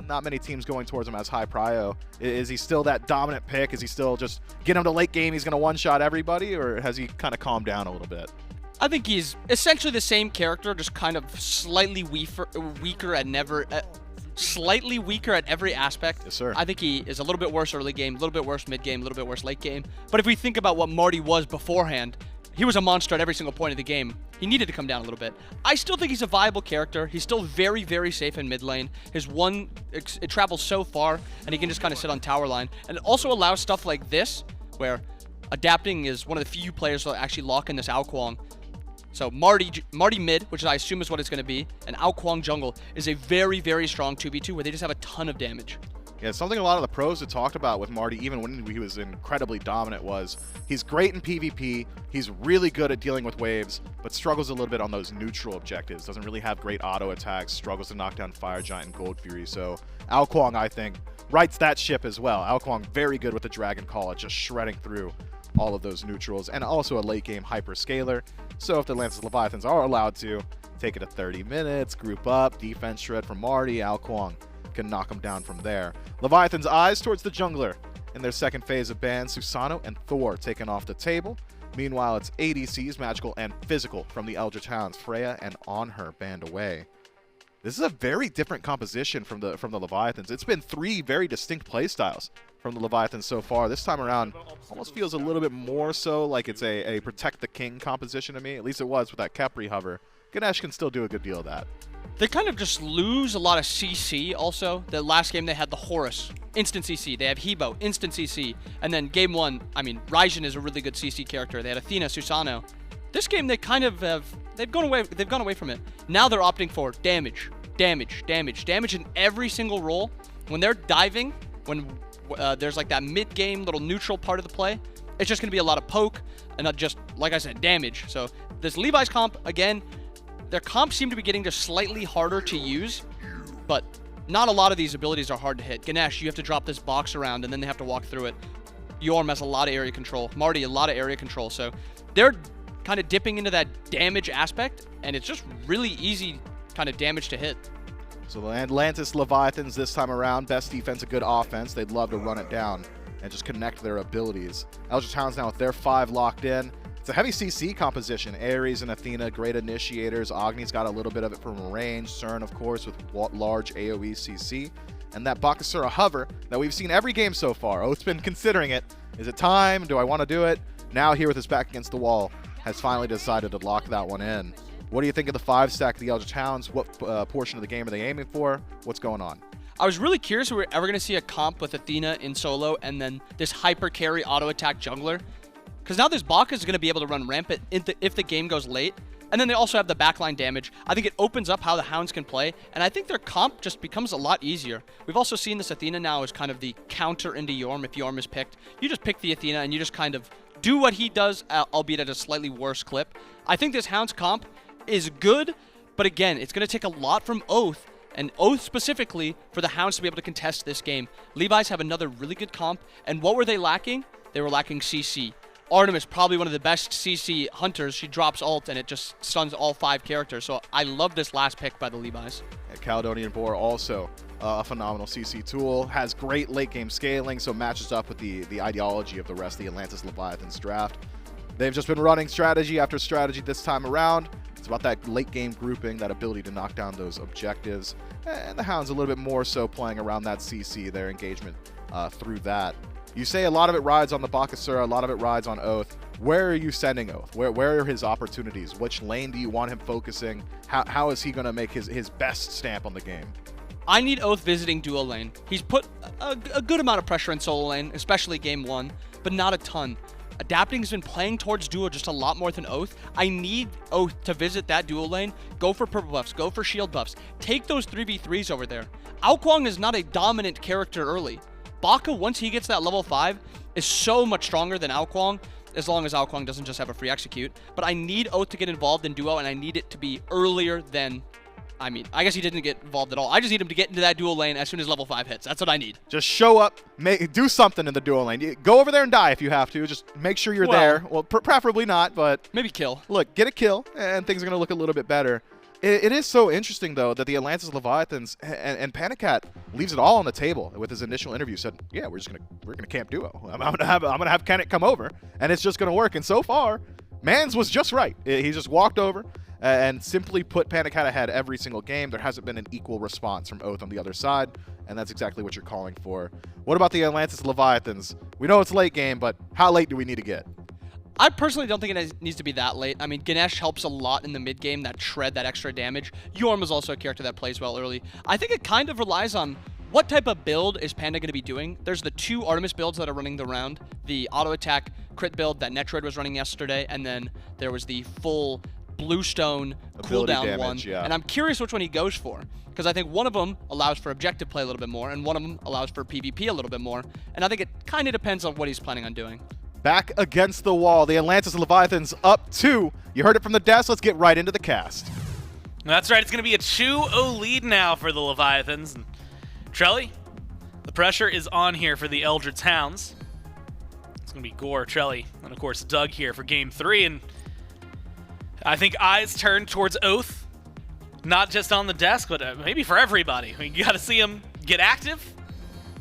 Not many teams going towards him as high prio. Is he still that dominant pick? Is he still just get him to late game, he's going to one-shot everybody? Or has he kind of calmed down a little bit? I think he's essentially the same character, just kind of slightly weaker at every aspect. Yes, sir. I think he is a little bit worse early game, a little bit worse mid game, a little bit worse late game. But if we think about what Marty was beforehand, he was a monster at every single point of the game. He needed to come down a little bit. I still think he's a viable character. He's still very, very safe in mid lane. His it travels so far, and he can just kind of sit on tower line. And it also allows stuff like this, where adapting is one of the few players that actually lock in this Kuang. So Marty mid, which I assume is what it's going to be, and Kuang jungle is a very, very strong 2v2 where they just have a ton of damage. Yeah, something a lot of the pros had talked about with Marty, even when he was incredibly dominant, was he's great in PvP, he's really good at dealing with waves, but struggles a little bit on those neutral objectives. Doesn't really have great auto attacks, struggles to knock down Fire Giant and Gold Fury. So Kuang, I think, rights that ship as well. Kuang very good with the Dragon Call, just shredding through all of those neutrals, and also a late game hyperscaler. So if the Atlantis Leviathans are allowed to, take it to 30 minutes, group up, defense shred from Marty, Kuang can knock them down from there. Leviathan's eyes towards the jungler in their second phase of ban. Susano and Thor taken off the table. Meanwhile, it's ADCs, magical and physical, from the Eldritch Hounds. Freya and Anhur banned away. This is a very different composition from the Leviathans. It's been three very distinct playstyles from the Leviathans so far. This time around, almost feels a little bit more so like it's a protect the king composition to me. At least it was with that Capri hover. Ganesh can still do a good deal of that. They kind of just lose a lot of CC also. The last game they had the Horus, instant CC. They have Hebo, instant CC. And then game one, I mean, Raijin is a really good CC character. They had Athena, Susano. This game they kind of have, they've gone away from it. Now they're opting for damage in every single role. When they're diving, when there's like that mid-game little neutral part of the play, it's just going to be a lot of poke and not just, like I said, damage. So this Levi's comp, again, their comps seem to be getting just slightly harder to use, but not a lot of these abilities are hard to hit. Ganesh, you have to drop this box around, and then they have to walk through it. Yorm has a lot of area control. Marty, a lot of area control. So they're kind of dipping into that damage aspect, and it's just really easy kind of damage to hit. So the Atlantis Leviathans this time around, best defense, a good offense. They'd love to run it down and just connect their abilities. Eldritch Hounds now with their 5 locked in. It's a heavy CC composition. Ares and Athena, great initiators. Agni's got a little bit of it from range. Cern, of course, with large AoE CC. And that Bakasura hover that we've seen every game so far. Oathh's been considering it. Is it time? Do I want to do it? Now here with his back against the wall, has finally decided to lock that one in. What do you think of the 5-stack of the Eldritch Hounds? What portion of the game are they aiming for? What's going on? I was really curious if we were ever going to see a comp with Athena in solo and then this hyper carry auto attack jungler. Because now this Baka is going to be able to run rampant if the game goes late. And then they also have the backline damage. I think it opens up how the Hounds can play. And I think their comp just becomes a lot easier. We've also seen this Athena now as kind of the counter into Yorm if Yorm is picked. You just pick the Athena and you just kind of do what he does, albeit at a slightly worse clip. I think this Hounds comp is good. But again, it's going to take a lot from Oathhh. And Oathhh specifically for the Hounds to be able to contest this game. Levi's have another really good comp. And what were they lacking? They were lacking CC. Artemis, probably one of the best CC hunters. She drops ult and it just stuns all 5 characters. So I love this last pick by the Levi's. And Caledonian Boar also a phenomenal CC tool, has great late game scaling, so matches up with the ideology of the rest of the Atlantis Leviathans draft. They've just been running strategy after strategy this time around. It's about that late game grouping, that ability to knock down those objectives, and the Hounds a little bit more so playing around that CC, their engagement through that. You say a lot of it rides on the Bakasura, a lot of it rides on Oathhh. Where are you sending Oathhh? Where are his opportunities? Which lane do you want him focusing? How is he going to make his best stamp on the game? I need Oathhh visiting duo lane. He's put a good amount of pressure in solo lane, especially game 1, but not a ton. Adapting has been playing towards duo just a lot more than Oathhh. I need Oathhh to visit that duo lane, go for purple buffs, go for shield buffs, take those 3v3s over there. Kuang is not a dominant character early. Baka, once he gets that level 5, is so much stronger than Kuang, as long as Kuang doesn't just have a free execute. But I need Oathhh to get involved in duo, and I need it to be earlier than... I guess he didn't get involved at all. I just need him to get into that dual lane as soon as level 5 hits. That's what I need. Just show up, do something in the dual lane. Go over there and die if you have to. Just make sure you're there. Well, preferably not, but... Maybe kill. Look, get a kill, and things are going to look a little bit better. It is so interesting, though, that the Atlantis Leviathans and Panda Cat leaves it all on the table with his initial interview. Said, yeah, we're gonna camp duo. I'm gonna have Kenneth come over, and it's just gonna work. And so far, Mans was just right. He just walked over and simply put Panda Cat ahead every single game. There hasn't been an equal response from Oathhh on the other side, and that's exactly what you're calling for. What about the Atlantis Leviathans? We know it's late game, but how late do we need to get? I personally don't think it needs to be that late. I mean, Ganesh helps a lot in the mid game, that shred, that extra damage. Yorm is also a character that plays well early. I think it kind of relies on what type of build is Panda going to be doing. There's the 2 Artemis builds that are running the round. The auto attack crit build that Netroid was running yesterday, and then there was the full Bluestone cooldown damage, one. yeah. And I'm curious which one he goes for, because I think one of them allows for objective play a little bit more, and one of them allows for PvP a little bit more. And I think it kind of depends on what he's planning on doing. Back against the wall, the Atlantis Leviathans up 2. You heard it from the desk. Let's get right into the cast. That's right. It's going to be a 2-0 lead now for the Leviathans. And Trelly, the pressure is on here for the Eldritch Hounds. It's going to be Gore, Trelly, and of course Doug here for Game 3. And I think eyes turn towards Oathhh, not just on the desk, but maybe for everybody. We got to see him get active.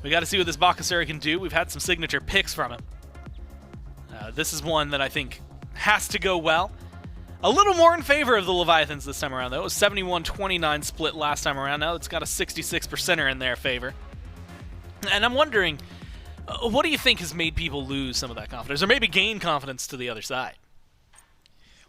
We got to see what this Bakasura can do. We've had some signature picks from him. This is one that I think has to go well. A little more in favor of the Leviathans this time around, though. It was 71-29 split last time around. Now it's got a 66%er in their favor. And I'm wondering, what do you think has made people lose some of that confidence, or maybe gain confidence to the other side?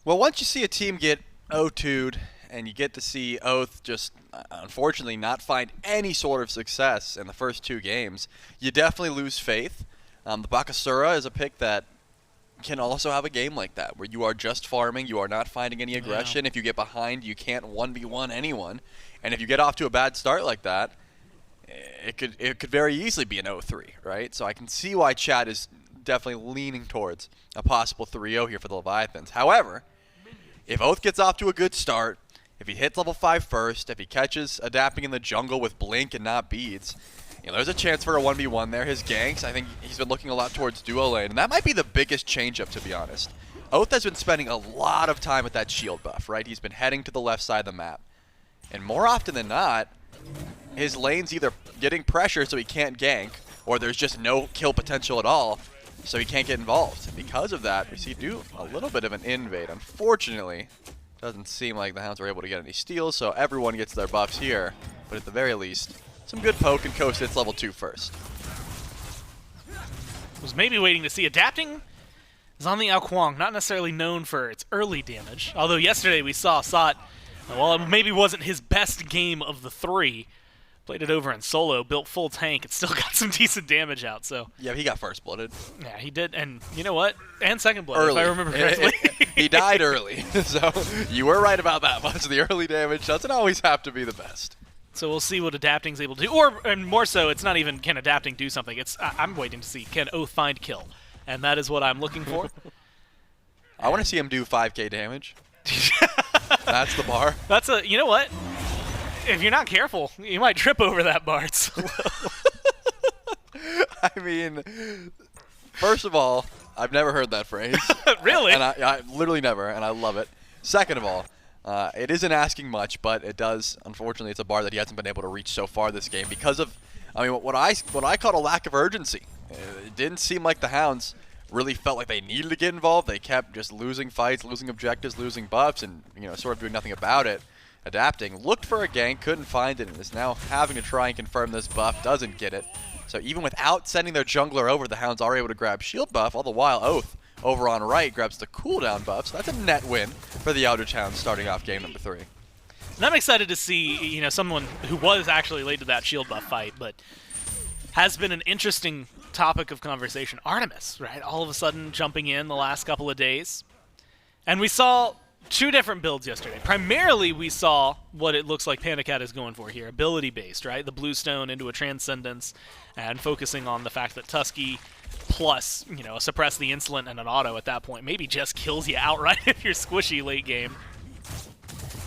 Well, once you see a team get O2'd, and you get to see Oathhh just, unfortunately, not find any sort of success in the first 2 games, you definitely lose faith. The Bakasura is a pick that can also have a game like that, where you are just farming, you are not finding any aggression. If you get behind, you can't 1v1 anyone. And if you get off to a bad start like that, it could very easily be an 0-3, right? So I can see why chat is definitely leaning towards a possible 3-0 here for the Leviathans. However, if Oathhh gets off to a good start, if he hits level 5 first, if he catches adapting in the jungle with blink and not beads, there's a chance for a 1v1 there. His ganks, I think he's been looking a lot towards duo lane, and that might be the biggest change-up, to be honest. Oathhh has been spending a lot of time with that shield buff, right? He's been heading to the left side of the map. And more often than not, his lane's either getting pressure so he can't gank, or there's just no kill potential at all, so he can't get involved. And because of that, we see do a little bit of an invade. Unfortunately, doesn't seem like the Hounds were able to get any steals, so everyone gets their buffs here. But at the very least, some good poke, and Coast hits level 2 first. Was maybe waiting to see. Adapting is on the Kuang, not necessarily known for its early damage. Although yesterday we saw Sot, well, it maybe wasn't his best game of the 3. Played it over in solo, built full tank, and still got some decent damage out. So yeah, he got first blooded. Yeah, he did, and you know what? And second blooded, if I remember correctly. He died early, so you were right about that much. The early damage doesn't always have to be the best. So we'll see what Adapting's able to do. And more so, it's not even can Adapting do something. It's I'm waiting to see, can Oathhh find kill? And that is what I'm looking for. I want to see him do 5k damage. That's the bar. That's you know what? If you're not careful, you might trip over that bar. I mean, first of all, I've never heard that phrase. Really? And I literally never, and I love it. Second of all, It isn't asking much, but it does. Unfortunately, it's a bar that he hasn't been able to reach so far this game because of, I mean, what I called a lack of urgency. It didn't seem like the Hounds really felt like they needed to get involved. They kept just losing fights, losing objectives, losing buffs, and sort of doing nothing about it. Adapting, looked for a gank, couldn't find it, and is now having to try and confirm this buff, doesn't get it. So even without sending their jungler over, the Hounds are able to grab shield buff, all the while Oathhh over on right grabs the cooldown buff, so that's a net win for the Eldritch Hounds starting off game number 3. And I'm excited to see, someone who was actually late to that shield buff fight, but has been an interesting topic of conversation. Artemis, right? All of a sudden jumping in the last couple of days. And we saw 2 different builds yesterday. Primarily, we saw what it looks like PandaCat is going for here, ability-based, right? The Bluestone into a Transcendence, and focusing on the fact that Tusky plus, suppress the Insolent and an auto at that point maybe just kills you outright if you're squishy late game.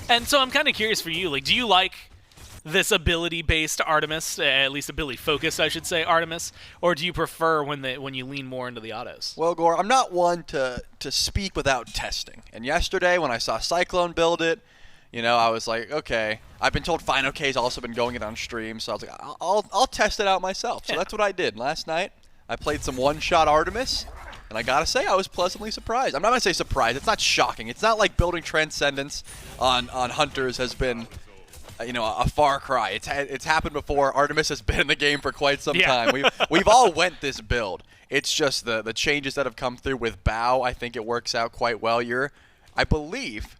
And so I'm kind of curious for you, like, do you like this ability-based Artemis, at least ability-focused, I should say, Artemis, or do you prefer when you lean more into the autos? Well, Gore, I'm not one to speak without testing. And yesterday, when I saw Cyclone build it, I was like, okay. I've been told fineokay's also been going it on stream, so I was like, I'll test it out myself. So that's what I did. Last night, I played some one-shot Artemis, and I gotta say, I was pleasantly surprised. I'm not gonna say surprised. It's not shocking. It's not like building Transcendence on Hunters has been, a far cry. It's happened before. Artemis has been in the game for quite some time. We've all went this build. It's just the changes that have come through with Bow. I think it works out quite well. I believe,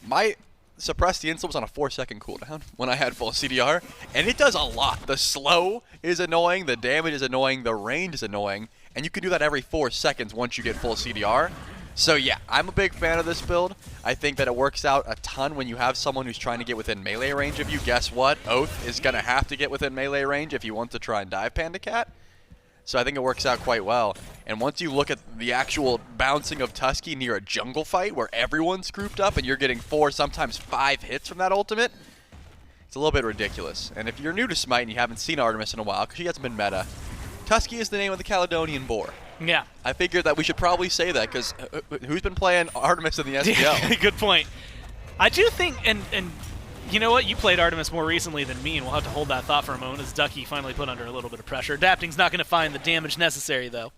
my suppress the insult was on a 4-second cooldown when I had full CDR, and it does a lot. The slow is annoying, the damage is annoying, the range is annoying, and you can do that every 4 seconds once you get full CDR. So yeah, I'm a big fan of this build. I think that it works out a ton when you have someone who's trying to get within melee range of you. Guess what? Oathhh is going to have to get within melee range if you want to try and dive PandaCat. So I think it works out quite well. And once you look at the actual bouncing of Tusky near a jungle fight where everyone's grouped up and you're getting 4, sometimes 5 hits from that ultimate, it's a little bit ridiculous. And if you're new to SMITE and you haven't seen Artemis in a while, because she hasn't been meta, Tusky is the name of the Caledonian boar. Yeah. I figured that we should probably say that, because who's been playing Artemis in the SPL? Good point. I do think, and you know what? You played Artemis more recently than me, and we'll have to hold that thought for a moment as Ducky finally put under a little bit of pressure. Adapting's not going to find the damage necessary, though.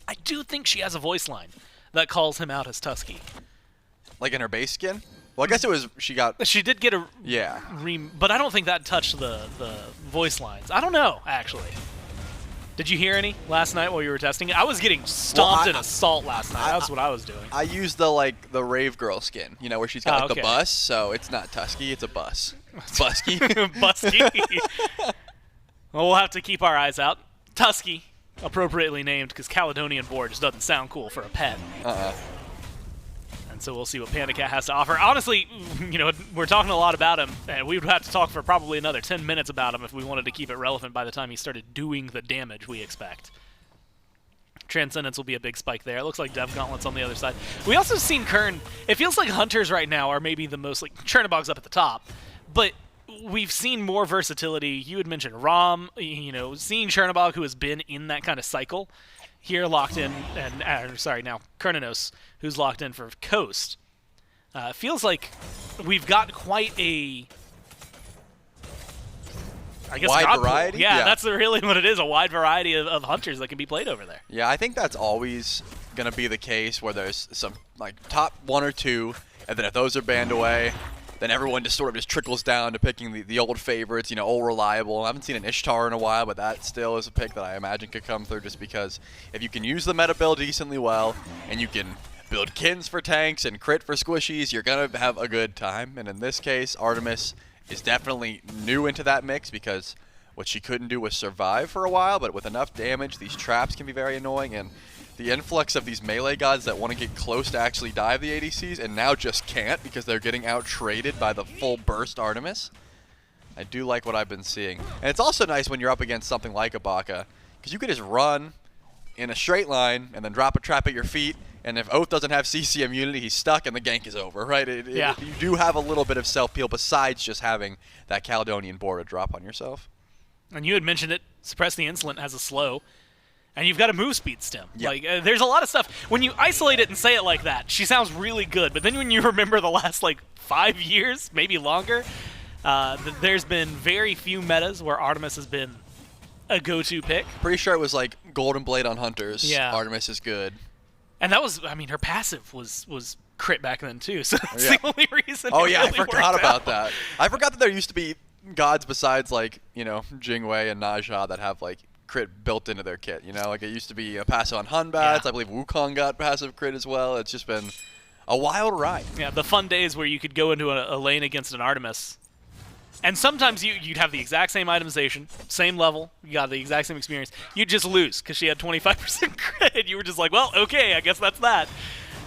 I do think she has a voice line that calls him out as Tusky. Like in her base skin? Well, I guess it was, She did get a... Yeah. But I don't think that touched the voice lines. I don't know, actually. Did you hear any last night while you were testing it? I was getting stomped in Assault last night. That's what I was doing. I used the Rave Girl skin, where she's got the bus, so it's not Tusky, it's a bus. Busky. Busky. Well, we'll have to keep our eyes out. Tusky, appropriately named, because Caledonian boar just doesn't sound cool for a pet. And so we'll see what PandaCat has to offer. Honestly, we're talking a lot about him, and we would have to talk for probably another 10 minutes about him if we wanted to keep it relevant by the time he started doing the damage we expect. Transcendence will be a big spike there. It looks like Dev Gauntlet's on the other side. We also seen Kern. It feels like Hunters right now are maybe the most, Chernobog's up at the top, but we've seen more versatility. You had mentioned Rom, seeing Chernobog, who has been in that kind of cycle, here locked in, and now Cernunnos, who's locked in for Coast. Feels like we've got quite a, wide variety? Yeah, that's really what it is, a wide variety of Hunters that can be played over there. Yeah, I think that's always going to be the case, where there's some top 1 or 2, and then if those are banned away, then everyone just sort of trickles down to picking the old favorites, old reliable. I haven't seen an Ishtar in a while, but that still is a pick that I imagine could come through, just because if you can use the meta build decently well, and you can build kins for tanks and crit for squishies, you're going to have a good time. And in this case, Artemis is definitely new into that mix, because what she couldn't do was survive for a while, but with enough damage, these traps can be very annoying, and the influx of these melee gods that want to get close to actually dive the ADCs and now just can't because they're getting out-traded by the full burst Artemis. I do like what I've been seeing. And it's also nice when you're up against something like a Baka, because you can just run in a straight line and then drop a trap at your feet, and if Oathhh doesn't have CC immunity, he's stuck and the gank is over, right? You do have a little bit of self-peel besides just having that Caledonian boar to drop on yourself. And you had mentioned it, Suppress the Insolent has a slow. And you've got a move speed stem. Yep. Like, there's a lot of stuff. When you isolate it and say it like that, she sounds really good. But then when you remember the last, 5 years, maybe longer, there's been very few metas where Artemis has been a go-to pick. Pretty sure it was Golden Blade on Hunters. Yeah. Artemis is good. And that was, her passive was crit back then, too. So that's the only reason Oh, it yeah, really I forgot worked about out. that. I forgot that there used to be gods besides, Jingwei and Naja that have, crit built into their kit, it used to be a passive on Hun bats. I believe Wukong got passive crit as well. It's just been a wild ride. Yeah, the fun days where you could go into a lane against an Artemis, and sometimes you'd have the exact same itemization, same level, you got the exact same experience. You'd just lose because she had 25% crit. You were just like, well, okay, I guess that's that.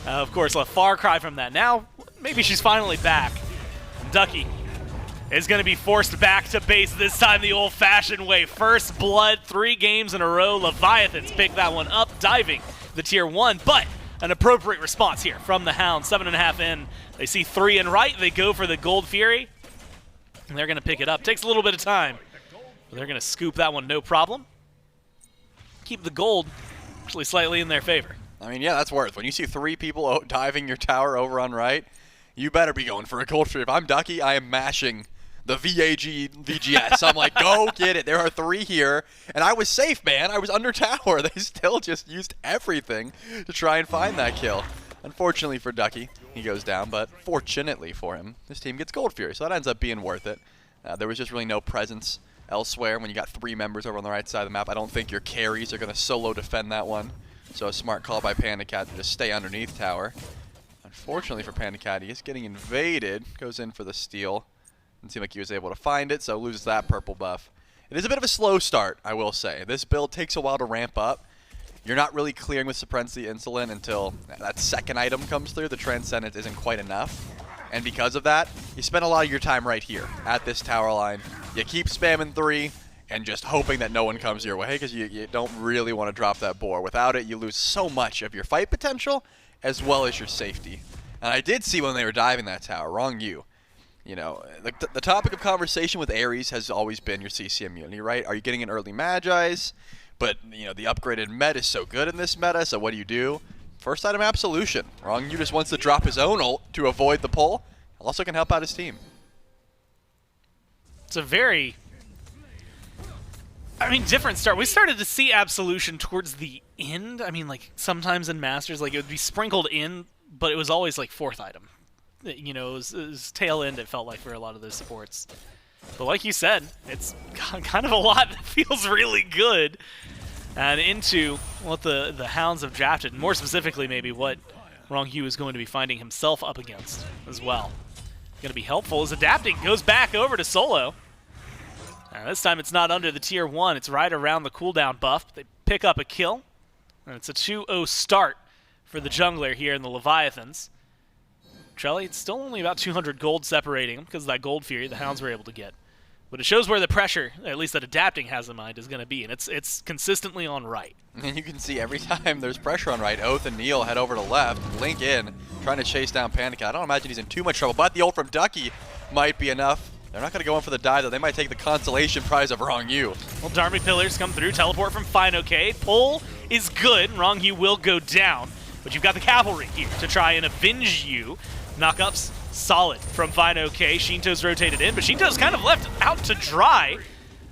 Of course, a far cry from that. Now, maybe she's finally back. Ducky is going to be forced back to base, this time the old-fashioned way. First blood, 3 games in a row. Leviathans pick that one up, diving the tier 1, but an appropriate response here from the Hounds. 7.5 in. They see 3 in right. They go for the Gold Fury, and they're going to pick it up. Takes a little bit of time, but they're going to scoop that one, no problem. Keep the gold actually slightly in their favor. I mean, yeah, that's worth. When you see 3 people diving your tower over on right, you better be going for a Gold Fury. If I'm Ducky, I am mashing the VGS. I'm like, go get it. There are 3 here. And I was safe, man. I was under tower. They still just used everything to try and find that kill. Unfortunately for Ducky, he goes down. But fortunately for him, this team gets Gold Fury. So that ends up being worth it. There was just really no presence elsewhere. When you got 3 members over on the right side of the map, I don't think your carries are going to solo defend that one. So a smart call by PandaCat to just stay underneath tower. Unfortunately for PandaCat, he is getting invaded. Goes in for the steal. Didn't seem like he was able to find it, so loses that purple buff. It is a bit of a slow start, I will say. This build takes a while to ramp up. You're not really clearing with Supremacy Insolent until that second item comes through. The Transcendence isn't quite enough. And because of that, you spend a lot of your time right here at this tower line. You keep spamming 3 and just hoping that no one comes your way because you don't really want to drop that boar. Without it, you lose so much of your fight potential as well as your safety. And I did see when they were diving that tower, Ronngyu. The topic of conversation with Ares has always been your CC immunity, right? Are you getting an early Magi's? But, the upgraded meta is so good in this meta, so what do? First item, Absolution. Ronngyu just wants to drop his own ult to avoid the pull. Also can help out his team. It's a very, different start. We started to see Absolution towards the end. Sometimes in Masters, it would be sprinkled in, but it was always 4th item. It was tail end, it felt like, for a lot of those supports. But like you said, it's kind of a lot that feels really good. And into what the Hounds have drafted, more specifically maybe what Ronngyu is going to be finding himself up against as well. Going to be helpful as Adapting goes back over to solo. This time it's not under the tier 1, it's right around the cooldown buff. They pick up a kill, and it's a 2-0 start for the jungler here in the Leviathans. Trelly, it's still only about 200 gold separating them because of that Gold Fury the Hounds were able to get. But it shows where the pressure, at least that Adapting has in mind, is going to be, and it's consistently on right. And you can see every time there's pressure on right, Oathhh and Neil head over to left, link in, trying to chase down PandaCat. I don't imagine he's in too much trouble, but the ult from Ducky might be enough. They're not going to go in for the dive, though. They might take the consolation prize of Ronngyu. Well, Dharmic Pillars come through, teleport from fineokay. Pull is good, Ronngyu will go down, but you've got the cavalry here to try and avenge you. Knockups solid from fineokay. Sheento's rotated in, but Sheento's kind of left out to dry.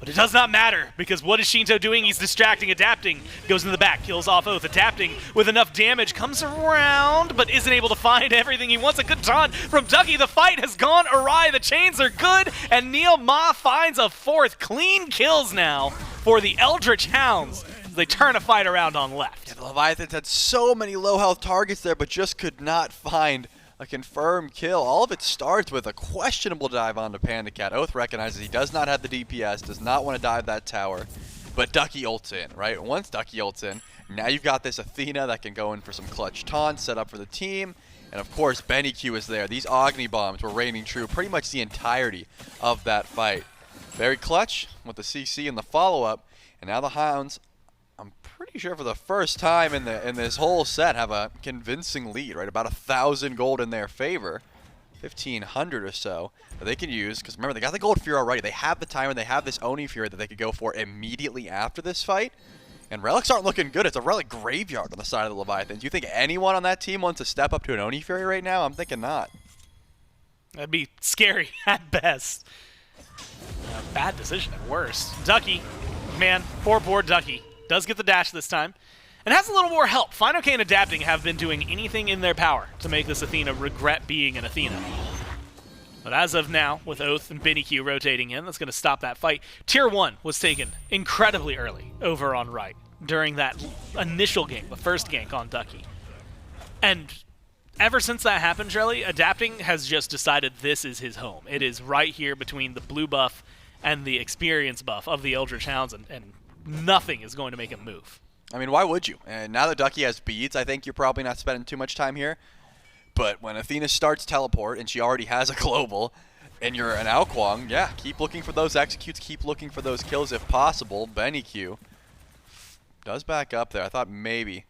But it does not matter, because what is Sheento doing? He's distracting, Adapting, goes in the back, kills off Oathhh. Adapting with enough damage, comes around, but isn't able to find everything he wants. A good taunt from Ducky. The fight has gone awry. The chains are good, and NeilMah finds a 4th. Clean kills now for the Eldritch Hounds. They turn a fight around on left. Yeah, the Leviathans had so many low health targets there, but just could not find a confirmed kill. All of it starts with a questionable dive onto PandaCat. Oathhh recognizes he does not have the DPS, does not want to dive that tower, but Ducky ults in, right? Once Ducky ults in, now you've got this Athena that can go in for some clutch taunts, set up for the team, and of course BennyQ is there. These Agni bombs were reigning true pretty much the entirety of that fight. Very clutch with the CC and the follow-up, and now the Hounds, I'm pretty sure for the first time in this whole set, have a convincing lead, right? About 1,000 gold in their favor, 1,500 or so that they can use. Because remember, they got the Gold Fury already. They have the timer. They have this Oni Fury that they could go for immediately after this fight. And relics aren't looking good. It's a relic graveyard on the side of the Leviathans. You think anyone on that team wants to step up to an Oni Fury right now? I'm thinking not. That'd be scary at best. Bad decision at worst. Ducky, man, poor Ducky. Does get the dash this time. And has a little more help. fineokay and Adapting have been doing anything in their power to make this Athena regret being an Athena. But as of now, with Oathhh and BennyQ rotating in, that's going to stop that fight. Tier 1 was taken incredibly early over on right during that initial gank, the first gank on Ducky. And ever since that happened, Shelly, Adapting has just decided this is his home. It is right here between the blue buff and the experience buff of the Eldritch Hounds, and nothing is going to make him move. I mean, why would you? And now that Ducky has beads, I think you're probably not spending too much time here. But when Athena starts teleport, and she already has a global, and you're an Kuang, yeah, keep looking for those executes, keep looking for those kills if possible. BennyQ does back up there. I thought maybe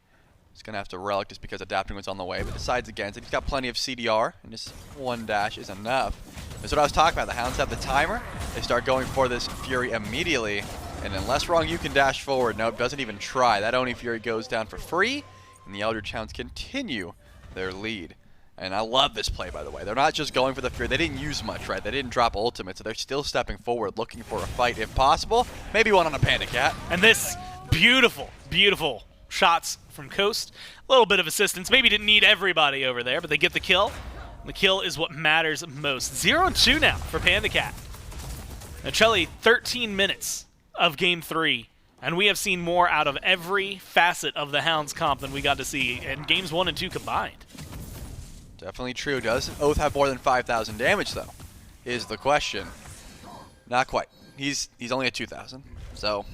he's going to have to relic just because Adapting was on the way, but decides against it. He's got plenty of CDR, and just one dash is enough. That's what I was talking about. The Hounds have the timer. They start going for this Fury immediately, and unless Ronngyu can dash forward, nope, doesn't even try. That Oni Fury goes down for free, and the Eldritch Hounds continue their lead. And I love this play, by the way. They're not just going for the Fury. They didn't use much, right? They didn't drop ultimate, so they're still stepping forward, looking for a fight if possible. Maybe one on a Panda Cat. And this beautiful, beautiful shots from Coast. A little bit of assistance. Maybe didn't need everybody over there, but they get the kill. The kill is what matters most. 0-2 now for PandaCat. Now, Chelly, 13 minutes of Game 3, and we have seen more out of every facet of the Hounds comp than we got to see in Games 1 and 2 combined. Definitely true. Does Oathhh have more than 5,000 damage, though, is the question. Not quite. He's only at 2,000, so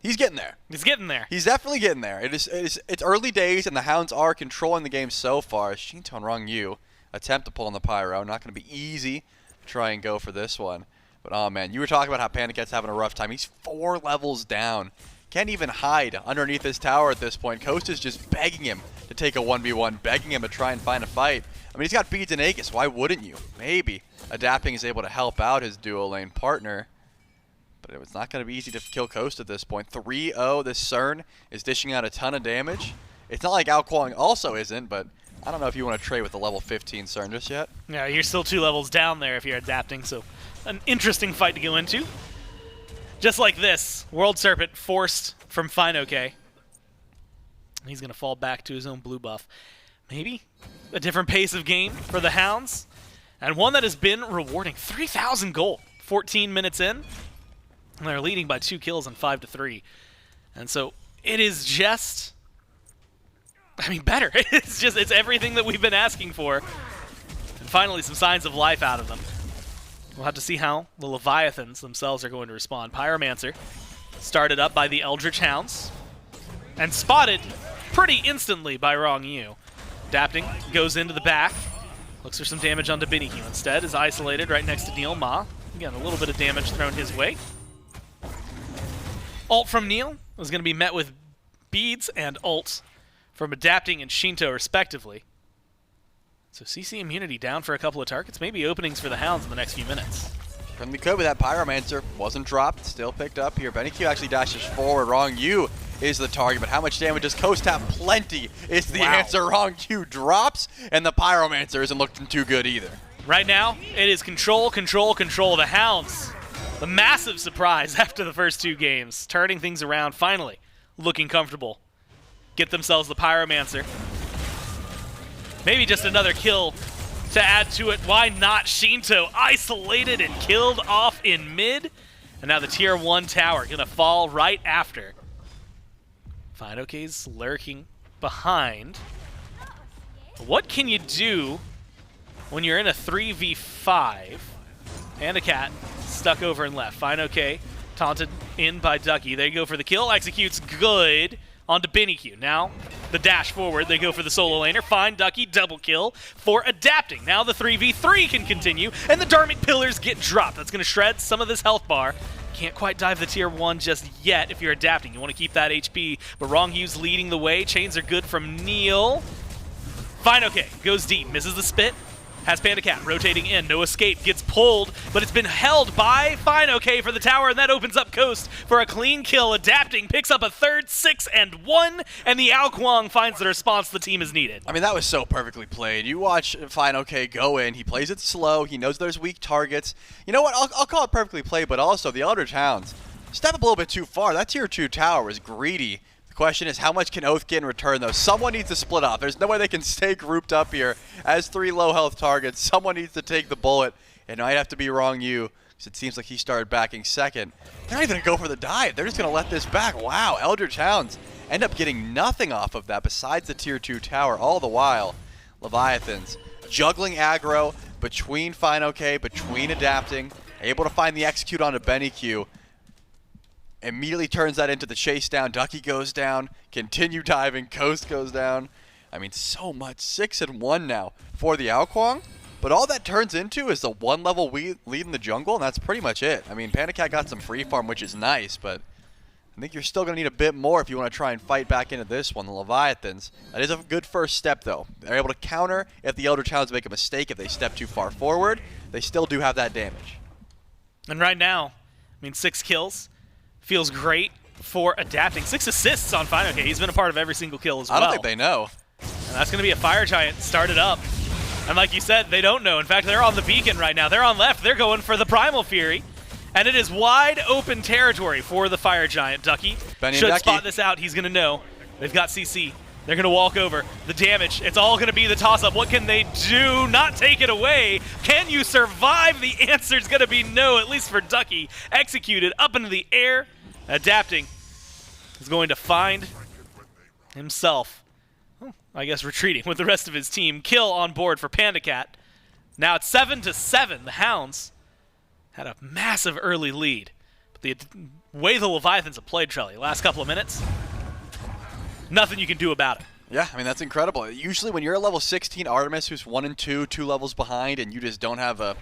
he's getting there. He's getting there. He's definitely getting there. It's early days, and the Hounds are controlling the game so far. Sheento and Ronngyu attempt to pull on the Pyro. Not going to be easy to try and go for this one. But, oh, man, you were talking about how PandaCat's having a rough time. He's 4 levels down. Can't even hide underneath his tower at this point. Coast is just begging him to take a 1v1, begging him to try and find a fight. I mean, he's got beads and Aegis. Why wouldn't you? Maybe Adapting is able to help out his dual lane partner. But it's not going to be easy to kill Coast at this point. 3-0. This Cern is dishing out a ton of damage. It's not like Kuang also isn't, but I don't know if you want to trade with the level 15 Cern just yet. Yeah, you're still 2 levels down there if you're Adapting, so an interesting fight to go into. Just like this, World Serpent forced from fineokay. He's going to fall back to his own blue buff. Maybe a different pace of game for the Hounds, and one that has been rewarding. 3,000 gold, 14 minutes in, and they're leading by 2 kills and 5-3. And so it is just, I mean, better. It's everything that we've been asking for, and finally some signs of life out of them. We'll have to see how the Leviathans themselves are going to respond. Pyromancer started up by the Eldritch Hounds and spotted pretty instantly by Ronngyu. Adapting goes into the back, looks for some damage onto BennyQ instead, is isolated right next to NeilMah. Again, a little bit of damage thrown his way. Ult from Neil is going to be met with beads and ult from Adapting and Sheento respectively. So CC immunity down for a couple of targets, maybe openings for the Hounds in the next few minutes. Certainly could, but that Pyromancer wasn't dropped, still picked up here. BennyQ actually dashes forward. Ronngyu is the target, but how much damage does Coast have? Plenty is the answer. Ronngyu drops, and the Pyromancer isn't looking too good either. Right now, it is control, control, control. The Hounds, the massive surprise after the first 2 games, turning things around, finally looking comfortable. Get themselves the Pyromancer. Maybe just another kill to add to it. Why not? Sheento isolated and killed off in mid. And now the tier 1 tower going to fall right after. fineokay's lurking behind. But what can you do when you're in a 3v5? PandaCat stuck over and left. fineokay taunted in by Ducky. They go for the kill. Executes good onto BennyQ. Now the dash forward, they go for the solo laner. Find Ducky, double kill for Adapting. Now the 3v3 can continue, and the Dharmic Pillars get dropped. That's going to shred some of this health bar. Can't quite dive the tier 1 just yet if you're Adapting. You want to keep that HP, but Rongyu's leading the way. Chains are good from Neil. fineokay goes deep, misses the spit. has PandaCat rotating in. No escape. Gets pulled, but it's been held by fineokay for the tower, and that opens up Coast for a clean kill. Adapting, picks up a third, 6 and 1, and the Kuang finds the response the team has needed. I mean, that was so perfectly played. You watch fineokay go in. He plays it slow. He knows there's weak targets. You know what? I'll call it perfectly played, but also the Eldritch Hounds step up a little bit too far. That tier 2 tower was greedy. The question is, how much can Oathhh get in return, though? Someone needs to split up. There's no way they can stay grouped up here as 3 low health targets. Someone needs to take the bullet. It might have to be Ronngyu, because it seems like he started backing second. They're not even going to go for the dive. They're just going to let this back. Wow, Eldritch Hounds end up getting nothing off of that besides the tier 2 tower. All the while, Leviathans juggling aggro between fineokay, between adapting, able to find the execute onto BennyQ. Immediately turns that into the chase down. Ducky goes down. Continue diving. Coast goes down. I mean, so much. 6 and 1 now for the Kuang. But all that turns into is the 1 level lead in the jungle, and that's pretty much it. I mean, PandaCat got some free farm, which is nice, but I think you're still going to need a bit more if you want to try and fight back into this one, the Leviathans. That is a good first step, though. They're able to counter if the Eldritch Hounds make a mistake, if they step too far forward. They still do have that damage. And right now, I mean, 6 kills. Feels great for adapting. 6 assists on fineokay. He's been a part of every single kill as well. I don't think they know. And that's going to be a Fire Giant started up. And like you said, they don't know. In fact, they're on the beacon right now. They're on left. They're going for the Primal Fury. And it is wide open territory for the Fire Giant. Ducky should spot this out. He's going to know. They've got CC. They're going to walk over. The damage, it's all going to be the toss-up. What can they do? Not take it away. Can you survive? The answer's going to be no, at least for Ducky. Executed up into the air. Adapting is going to find himself, I guess, retreating with the rest of his team. Kill on board for PandaCat. Now it's 7-7. The Hounds had a massive early lead. But the way the Leviathans have played, Trelly, last couple of minutes, nothing you can do about it. Yeah, I mean, that's incredible. Usually when you're a level 16 Artemis who's 1 and 2, 2 levels behind, and you just don't have a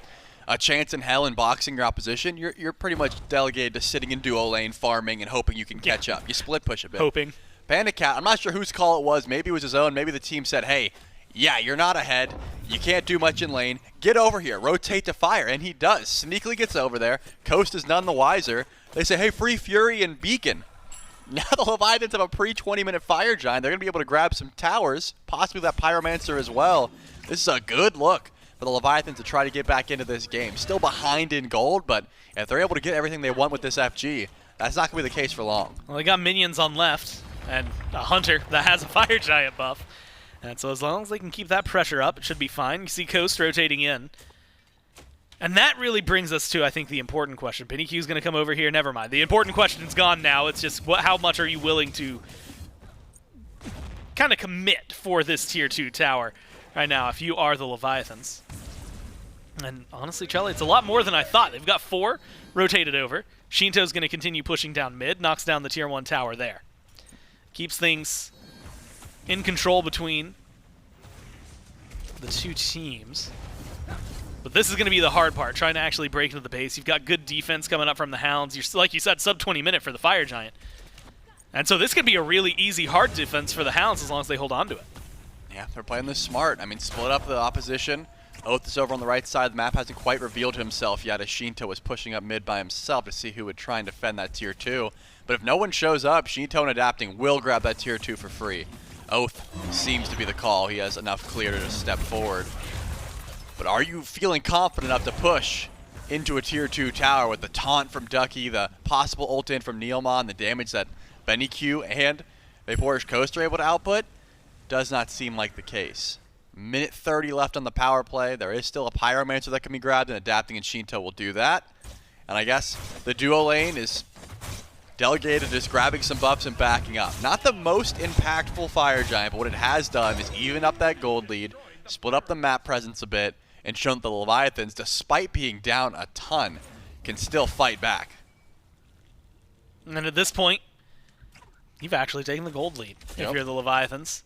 chance in hell in boxing your opposition, you're pretty much delegated to sitting in duo lane, farming, and hoping you can catch up. You split push a bit. Hoping. PandaCat, I'm not sure whose call it was. Maybe it was his own. Maybe the team said, hey, yeah, you're not ahead. You can't do much in lane. Get over here. Rotate to fire. And he does. Sneakily gets over there. Coast is none the wiser. They say, hey, free Fury and Beacon. Now the Leviathans have a pre-20-minute Fire Giant. They're going to be able to grab some towers, possibly that Pyromancer as well. This is a good look for the Leviathans to try to get back into this game. Still behind in gold, but if they're able to get everything they want with this FG, that's not going to be the case for long. Well, they got minions on left and a Hunter that has a Fire Giant buff. And so as long as they can keep that pressure up, it should be fine. You see Coast rotating in. And that really brings us to, I think, the important question. BennyQ is going to come over here. Never mind. The important question's gone now. It's just how much are you willing to kind of commit for this tier 2 tower right now if you are the Leviathans. And honestly, Charlie, it's a lot more than I thought. They've got 4 rotated over. Sheento's going to continue pushing down mid, knocks down the tier 1 tower there. Keeps things in control between the 2 teams. But this is going to be the hard part, trying to actually break into the base. You've got good defense coming up from the Hounds. You're, like you said, sub-20 minute for the Fire Giant. And so this could be a really easy hard defense for the Hounds as long as they hold on to it. Yeah, they're playing this smart. I mean, split up the opposition. Oathhh is over on the right side. The map hasn't quite revealed himself yet as Sheento was pushing up mid by himself to see who would try and defend that tier 2. But if no one shows up, Sheento and Adapting will grab that tier 2 for free. Oathhh seems to be the call. He has enough clear to step forward. But are you feeling confident enough to push into a tier 2 tower with the taunt from Ducky, the possible ult in from NeilMah, and the damage that BennyQ and VaporishCoast are able to output? Does not seem like the case. Minute 30 left on the power play. There is still a Pyromancer that can be grabbed, and Adapting and Sheento will do that. And I guess the duo lane is delegated to just grabbing some buffs and backing up. Not the most impactful Fire Giant, but what it has done is even up that gold lead, split up the map presence a bit, and shown that the Leviathans, despite being down a ton, can still fight back. And at this point, you've actually taken the gold lead if you're the Leviathans.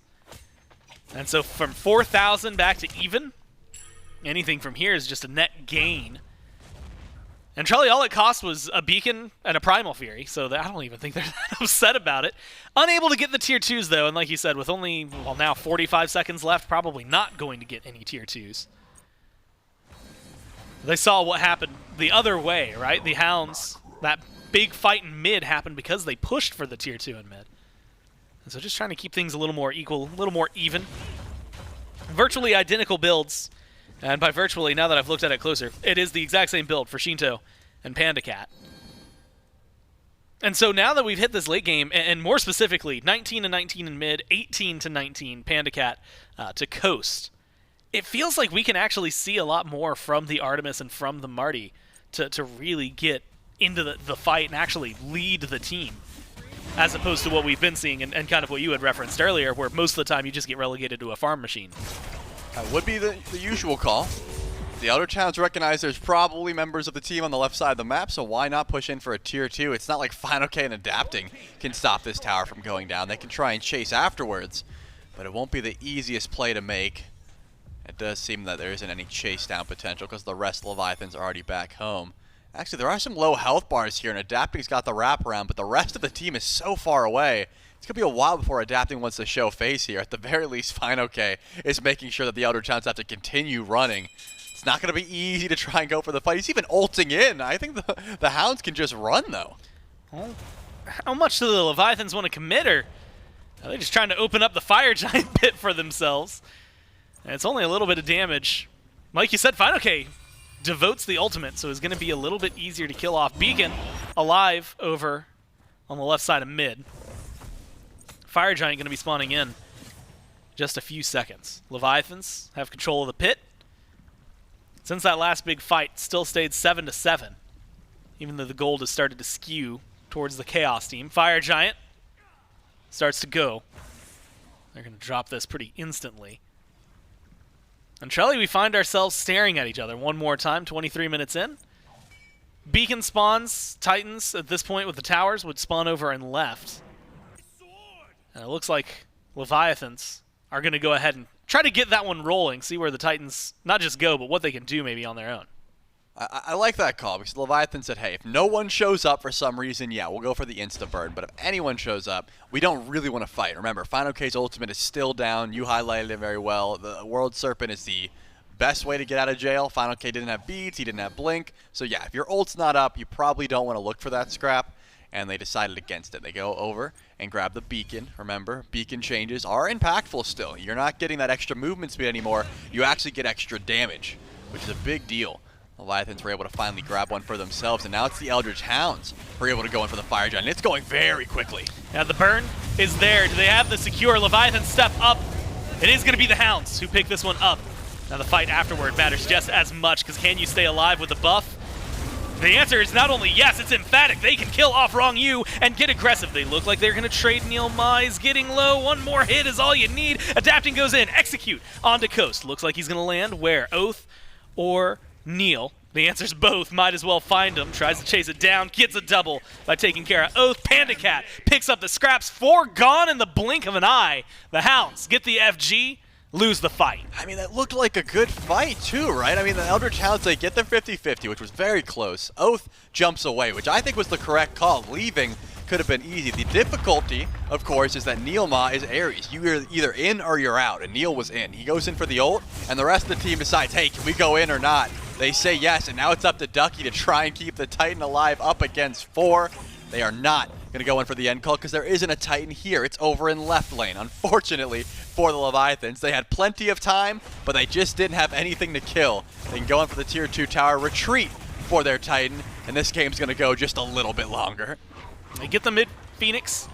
And so from 4,000 back to even, anything from here is just a net gain. And Charlie, all it cost was a Beacon and a Primal Fury, so I don't even think they're that upset about it. Unable to get the tier 2s, though, and like you said, with only, well, now 45 seconds left, probably not going to get any tier 2s. They saw what happened the other way, right? The Hounds, that big fight in mid happened because they pushed for the tier 2 in mid. And so just trying to keep things a little more equal, a little more even. Virtually identical builds. And by virtually, now that I've looked at it closer, it is the exact same build for Sheento and Panda Cat. And so now that we've hit this late game, and more specifically, 19-19 in mid, 18-19 Panda Cat to coast, it feels like we can actually see a lot more from the Artemis and from the Marty to really get into the fight and actually lead the team, as opposed to what we've been seeing and kind of what you had referenced earlier, where most of the time you just get relegated to a farm machine. That would be the usual call. The Eldritch Hounds recognize there's probably members of the team on the left side of the map, so why not push in for a tier 2? It's not like fineokay and adapting can stop this tower from going down. They can try and chase afterwards, but it won't be the easiest play to make. It does seem that there isn't any chase down potential because the rest of Leviathans are already back home. Actually, there are some low health bars here, and adapting's got the wraparound, but the rest of the team is so far away. It's going to be a while before adapting wants to show face here. At the very least, fineokay is making sure that the Eldritch Hounds have to continue running. It's not going to be easy to try and go for the fight. He's even ulting in. I think the Hounds can just run, though. Well, how much do the Leviathans want to commit, or are they just trying to open up the Fire Giant pit for themselves? And it's only a little bit of damage. Like you said, fineokay devotes the ultimate, so it's going to be a little bit easier to kill off. Beacon alive over on the left side of mid. Fire Giant going to be spawning in just a few seconds. Leviathans have control of the pit. Since that last big fight, still stayed 7-7, even though the gold has started to skew towards the Chaos team. Fire Giant starts to go. They're going to drop this pretty instantly. And Trelly, we find ourselves staring at each other one more time, 23 minutes in. Beacon spawns. Titans, at this point with the towers, would spawn over and left. And it looks like Leviathans are going to go ahead and try to get that one rolling, see where the Titans not just go, but what they can do maybe on their own. I like that call because Leviathan said, hey, if no one shows up for some reason, yeah, we'll go for the insta-burn. But if anyone shows up, we don't really want to fight. Remember, fineokay's ultimate is still down. You highlighted it very well. The World Serpent is the best way to get out of jail. fineokay didn't have beads. He didn't have blink. So yeah, if your ult's not up, you probably don't want to look for that scrap. And they decided against it. They go over and grab the beacon. Remember, beacon changes are impactful still. You're not getting that extra movement speed anymore. You actually get extra damage, which is a big deal. Leviathans were able to finally grab one for themselves, and now it's the Eldritch Hounds who are able to go in for the Fire Giant. It's going very quickly. Now the burn is there. Do they have the secure? Leviathan step up. It is going to be the Hounds who pick this one up. Now the fight afterward matters just as much, because can you stay alive with the buff? The answer is not only yes, it's emphatic. They can kill off Ronngyu and get aggressive. They look like they're going to trade. NeilMah. He's getting low. One more hit is all you need. Adapting goes in. Execute onto Coast. Looks like he's going to land where? Oathhh or Neil? The answer's both. Might as well find him. Tries to chase it down. Gets a double by taking care of Oathhh. Panda Cat picks up the scraps. 4 gone in the blink of an eye. The Hounds get the FG. Lose the fight. I mean, that looked like a good fight too, right? I mean, the Eldritch Hounds, they get their 50-50, which was very close. Oathhh jumps away, which I think was the correct call. Leaving could have been easy. The difficulty, of course, is that NeilMah is Ares. You're either in or you're out, and Neil was in. He goes in for the ult, and the rest of the team decides, hey, can we go in or not? They say yes, and now it's up to Ducky to try and keep the Titan alive up against 4. They are not going to go in for the end call because there isn't a Titan here. It's over in left lane. Unfortunately for the Leviathans, they had plenty of time, but they just didn't have anything to kill. They can go in for the tier 2 tower, retreat for their Titan, and this game's going to go just a little bit longer. They get the mid Phoenix.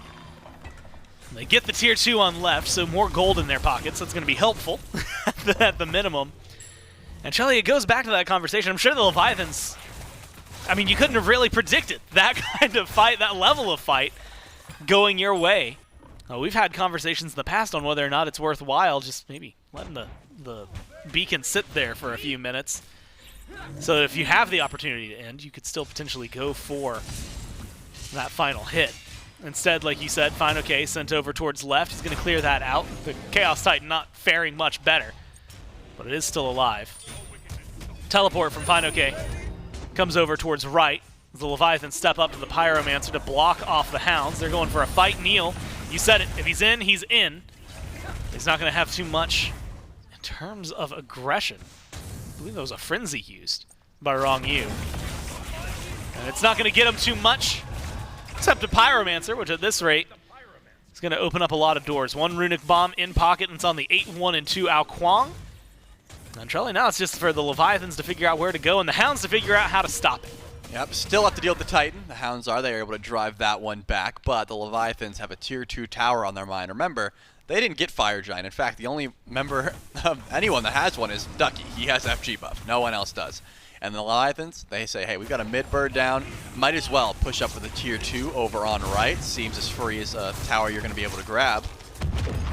They get the tier 2 on left, so more gold in their pockets. That's going to be helpful at the minimum. And Shelly, it goes back to that conversation. I'm sure the Leviathans, I mean, you couldn't have really predicted that kind of fight, that level of fight going your way. We've had conversations in the past on whether or not it's worthwhile just maybe letting the beacon sit there for a few minutes. So that if you have the opportunity to end, you could still potentially go for that final hit. Instead, like you said, fineokay sent over towards left. He's going to clear that out. The Chaos Titan not faring much better, but it is still alive. Teleport from fineokay comes over towards right. The Leviathans step up to the Pyromancer to block off the Hounds. They're going for a fight. Neil, you said it. If he's in, he's in. He's not going to have too much in terms of aggression. I believe that was a frenzy used. by Ronngyu. And it's not going to get him too much, except a Pyromancer, which at this rate is going to open up a lot of doors. One Runic Bomb in pocket, and it's on the 8-1 and 2 Kuang. And Trelly, now it's just for the Leviathans to figure out where to go and the Hounds to figure out how to stop it. Yep, still have to deal with the Titan. The Hounds are. They are able to drive that one back, but the Leviathans have a Tier 2 tower on their mind. Remember, they didn't get Fire Giant. In fact, the only member of anyone that has one is Ducky. He has FG buff. No one else does. And the Leviathans, they say, hey, we've got a mid-bird down. Might as well push up for the Tier 2 over on right. Seems as free as a tower you're going to be able to grab.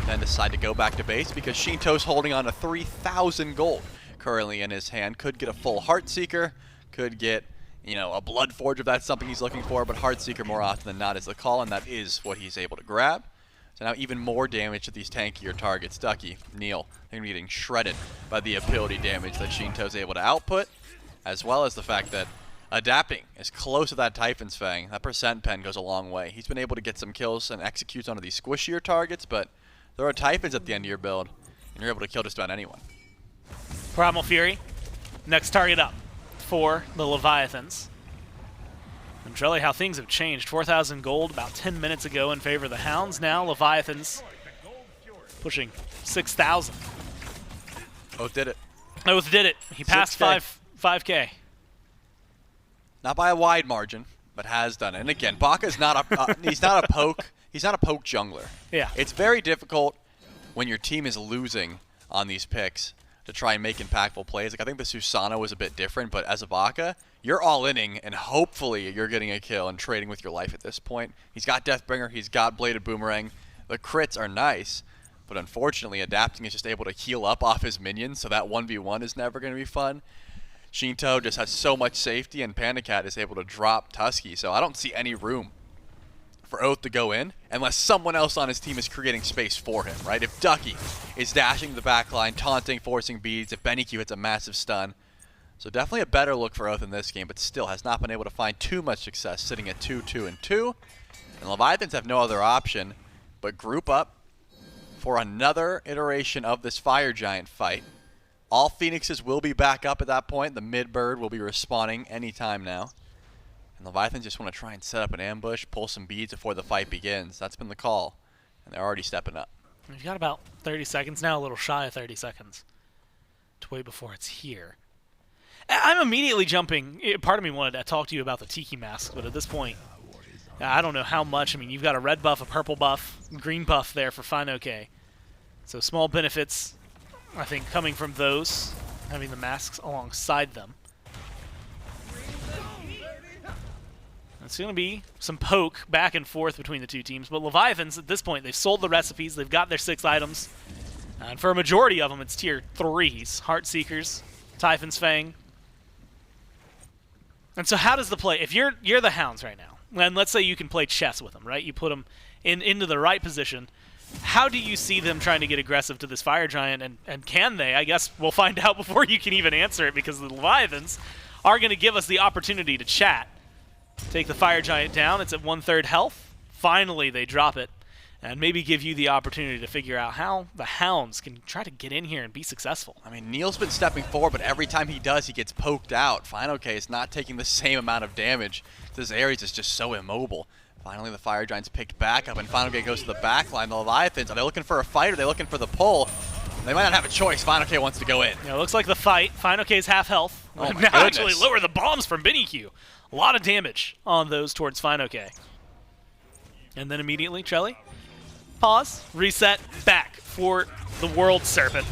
Then decide to go back to base because Sheento's holding on to 3,000 gold currently in his hand. Could get a full Heartseeker. Could get, you know, a Blood Forge if that's something he's looking for. But Heartseeker more often than not is the call, and that is what he's able to grab. So now even more damage to these tankier targets. Ducky, Neil, they're going to be getting shredded by the ability damage that Sheento's able to output, as well as the fact that adapting is close to that Typhon's Fang. That percent pen goes a long way. He's been able to get some kills and executes onto these squishier targets, but there are Typhons at the end of your build, and you're able to kill just about anyone. Primal Fury, next target up for the Leviathans. And Trelly, how things have changed. 4,000 gold about 10 minutes ago in favor of the Hounds. Now Leviathans pushing 6,000. Oathhh did it. Oathhh did it. He passed 5K. Not by a wide margin, but has done it. And again, Baka's not a he's not a poke. He's not a poke jungler. Yeah. It's very difficult when your team is losing on these picks to try and make impactful plays. Like I think the Susano was a bit different, but as a Baka, you're all-inning, and hopefully you're getting a kill and trading with your life at this point. He's got Deathbringer, he's got Bladed Boomerang. The crits are nice, but unfortunately adapting is just able to heal up off his minions, so that 1v1 is never going to be fun. Sheento just has so much safety, and PandaCat is able to drop Tusky, so I don't see any room for Oathhh to go in unless someone else on his team is creating space for him, right? If Ducky is dashing to the back line, taunting, forcing beads, if BennyQ hits a massive stun. So definitely a better look for Oathhh in this game, but still has not been able to find too much success, sitting at 2-2 and 2. And Leviathans have no other option but group up for another iteration of this Fire Giant fight. All Phoenixes will be back up at that point. The mid-bird will be respawning anytime now. And Leviathans just want to try and set up an ambush, pull some beads before the fight begins. That's been the call, and they're already stepping up. We've got about 30 seconds now, a little shy of 30 seconds to wait before it's here. I'm immediately jumping. Part of me wanted to talk to you about the Tiki Masks, but at this point, I don't know how much. I mean, you've got a red buff, a purple buff, green buff there for fineokay. So small benefits, I think, coming from those, having the masks alongside them. It's going to be some poke back and forth between the two teams, but Leviathans, at this point, they've sold the recipes, they've got their 6 items, and for a majority of them, it's tier 3s, Heartseekers, Typhon's Fang. And so how does the play, if you're the Hounds right now, and let's say you can play chess with them, right? You put them into the right position. How do you see them trying to get aggressive to this Fire Giant, and can they? I guess we'll find out before you can even answer it, because the Leviathans are going to give us the opportunity to chat. Take the Fire Giant down. It's at 1/3 health. Finally, they drop it, and maybe give you the opportunity to figure out how the Hounds can try to get in here and be successful. I mean, Neil's been stepping forward, but every time he does, he gets poked out. fineokay is not taking the same amount of damage. This Ares is just so immobile. Finally, the Fire Giant's picked back up, and fineokay goes to the back line. The Leviathans, are they looking for a fight? Are they looking for the pull? They might not have a choice. fineokay wants to go in. Yeah, it looks like the fight. fineokay's half health. Oh my now goodness. actually lower the bombs from BennyQ. A lot of damage on those towards fineokay. And then immediately, Trelly, pause, reset, back for the World Serpent.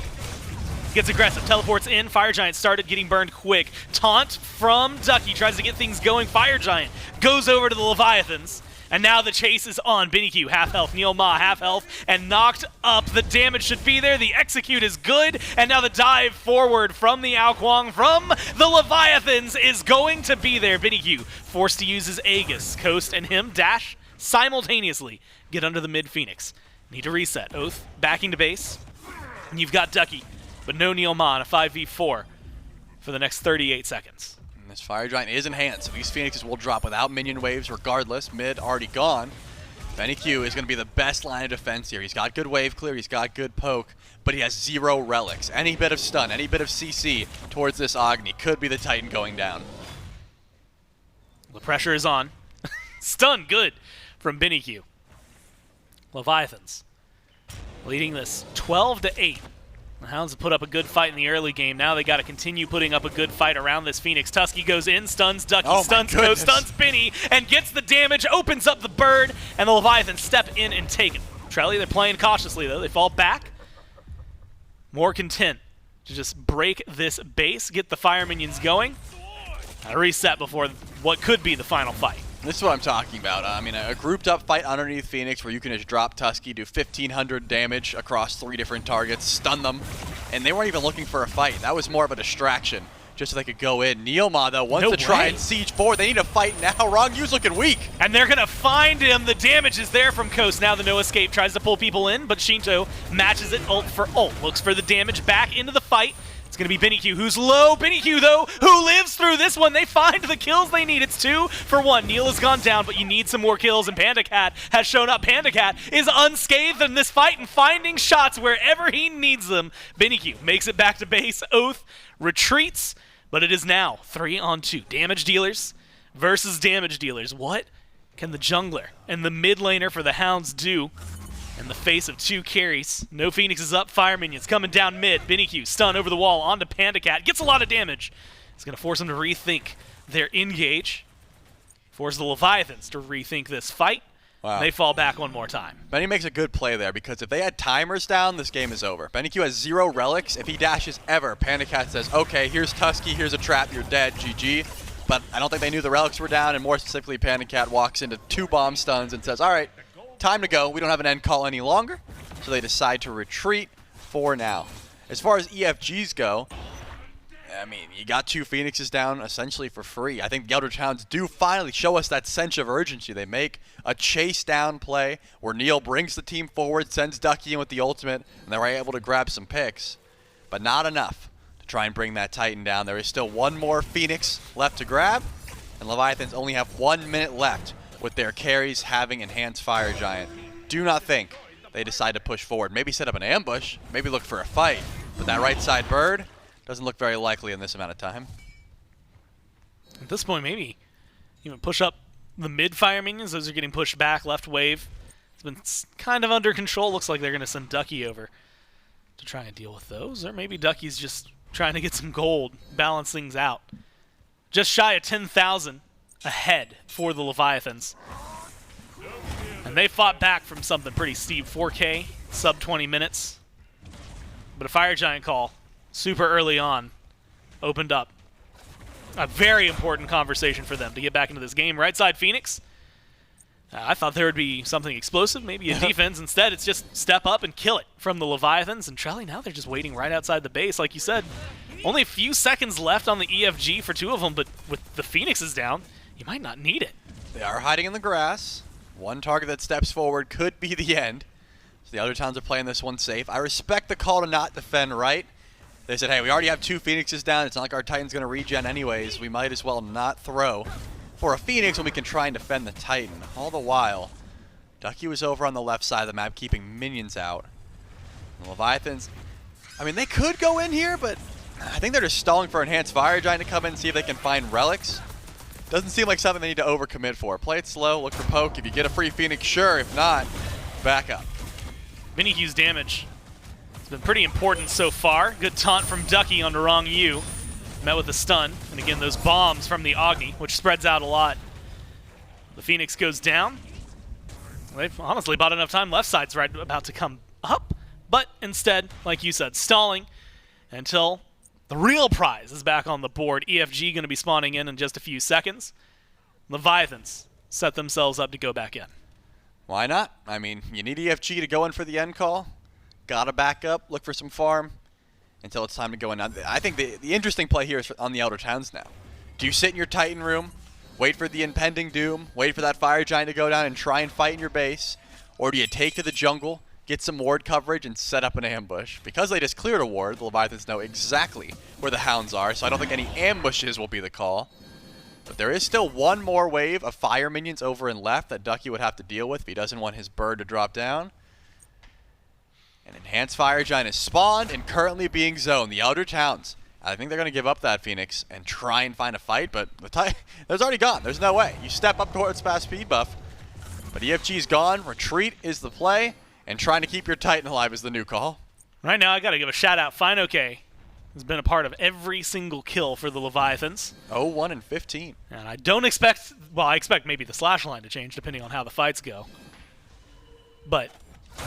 Gets aggressive, teleports in. Fire Giant started getting burned quick. Taunt from Ducky, tries to get things going. Fire Giant goes over to the Leviathans. And now the chase is on. BennyQ, half health. NeilMah, half health. And knocked up. The damage should be there. The execute is good. And now the dive forward from the Kuang from the Leviathans is going to be there. BennyQ forced to use his Aegis. Coast and him dash simultaneously. Get under the mid-Phoenix. Need to reset. Oathhh backing to base. And you've got Ducky, but no NeilMah in a 5v4 for the next 38 seconds. This Fire Giant is in hand, so these Phoenixes will drop without minion waves regardless. Mid already gone. BennyQ is going to be the best line of defense here. He's got good wave clear, he's got good poke, but he has 0 relics. Any bit of stun, any bit of CC towards this Agni could be the Titan going down. The pressure is on. Stun, good from BennyQ. Leviathans leading this 12-8. The Hounds have put up a good fight in the early game. Now they got to continue putting up a good fight around this Phoenix. Tusky goes in, stuns Ducky, stuns Go, stuns Benny, and gets the damage, opens up the bird, and the Leviathans step in and take it. Trelly, they're playing cautiously, though. They fall back. More content to just break this base, get the fire minions going. A reset before what could be the final fight. This is what I'm talking about. I mean, a grouped up fight underneath Phoenix where you can just drop Tusky, do 1,500 damage across 3 different targets, stun them, and they weren't even looking for a fight. That was more of a distraction, just so they could go in. NeilMah, though, wants to try and siege forward. They need to fight now. Rongyu's looking weak. And they're going to find him. The damage is there from Coast. Now the no escape tries to pull people in, but Sheento matches it ult for ult. Looks for the damage back into the fight. It's going to be BennyQ, who's low. BennyQ, though, who lives through this one. They find the kills they need. It's 2 for 1. Neil has gone down, but you need some more kills, and PandaCat has shown up. PandaCat is unscathed in this fight and finding shots wherever he needs them. BennyQ makes it back to base. Oathhh retreats, but it is now 3-on-2. Damage dealers versus damage dealers. What can the jungler and the mid laner for the Hounds do in the face of 2 carries? No Phoenix is up. Fire minions coming down mid. BennyQ stun over the wall onto PandaCat. Gets a lot of damage. It's going to force them to rethink their engage. Force the Leviathans to rethink this fight. Wow. They fall back one more time. Benny makes a good play there because if they had timers down, this game is over. BennyQ has 0 relics. If he dashes ever, PandaCat says, okay, here's Tusky, here's a trap, you're dead, GG. But I don't think they knew the relics were down, and more specifically, PandaCat walks into 2 bomb stuns and says, all right, time to go. We don't have an end call any longer, so they decide to retreat for now. As far as EFGs go, I mean, you got 2 Phoenixes down essentially for free. I think the Eldritch Hounds do finally show us that sense of urgency. They make a chase down play where Neil brings the team forward, sends Ducky in with the ultimate, and they're able to grab some picks, but not enough to try and bring that Titan down. There is still 1 more Phoenix left to grab, and Leviathans only have 1 minute left with their carries having Enhanced Fire Giant. Do not think they decide to push forward. Maybe set up an ambush, maybe look for a fight, but that right side bird doesn't look very likely in this amount of time. At this point, maybe even push up the mid-fire minions. Those are getting pushed back. Left wave. It's been kind of under control. Looks like they're going to send Ducky over to try and deal with those. Or maybe Ducky's just trying to get some gold, balance things out. Just shy of 10,000 ahead for the Leviathans. And they fought back from something pretty steep. 4K, sub 20 minutes. But a Fire Giant call super early on opened up a very important conversation for them to get back into this game. Right side Phoenix. I thought there would be something explosive, maybe a defense. Instead, it's just step up and kill it from the Leviathans. And Trelly, now they're just waiting right outside the base. Like you said, only a few seconds left on the EFG for 2 of them, but with the Phoenixes down, you might not need it. They are hiding in the grass. 1 target that steps forward could be the end. So the other towns are playing this one safe. I respect the call to not defend right. They said, hey, we already have 2 Phoenixes down. It's not like our Titan's going to regen anyways. We might as well not throw for a Phoenix when we can try and defend the Titan. All the while, Ducky was over on the left side of the map keeping minions out. The Leviathans, I mean, they could go in here, but I think they're just stalling for Enhanced Fire Giant to come in and see if they can find relics. Doesn't seem like something they need to overcommit for. Play it slow, look for poke. If you get a free Phoenix, sure. If not, back up. BennyQ's damage. It's been pretty important so far. Good taunt from Ducky on Ronngyu. Met with a stun. And again, those bombs from the Agni, which spreads out a lot. The Phoenix goes down. They've honestly bought enough time. Left side's right about to come up. But instead, like you said, stalling until the real prize is back on the board. EFG going to be spawning in just a few seconds. Leviathans set themselves up to go back in. Why not? I mean, you need EFG to go in for the end call. Gotta back up, look for some farm until it's time to go in. Now, I think the interesting play here is on the Eldritch Hounds now. Do you sit in your Titan room, wait for the impending doom, wait for that Fire Giant to go down and try and fight in your base? Or do you take to the jungle, get some ward coverage, and set up an ambush? Because they just cleared a ward, the Leviathans know exactly where the Hounds are, so I don't think any ambushes will be the call. But there is still one more wave of fire minions over and left that Ducky would have to deal with if he doesn't want his bird to drop down. An Enhanced Fire Giant is spawned and currently being zoned. The Eldritch Hounds, I think they're going to give up that Phoenix and try and find a fight, but there's already gone. There's no way. You step up towards fast speed buff, but EFG's gone. Retreat is the play, and trying to keep your Titan alive is the new call. Right now, I got to give a shout-out. fineokay has been a part of every single kill for the Leviathans. 0-1 and 15. And I don't expect, well, I expect maybe the slash line to change depending on how the fights go. But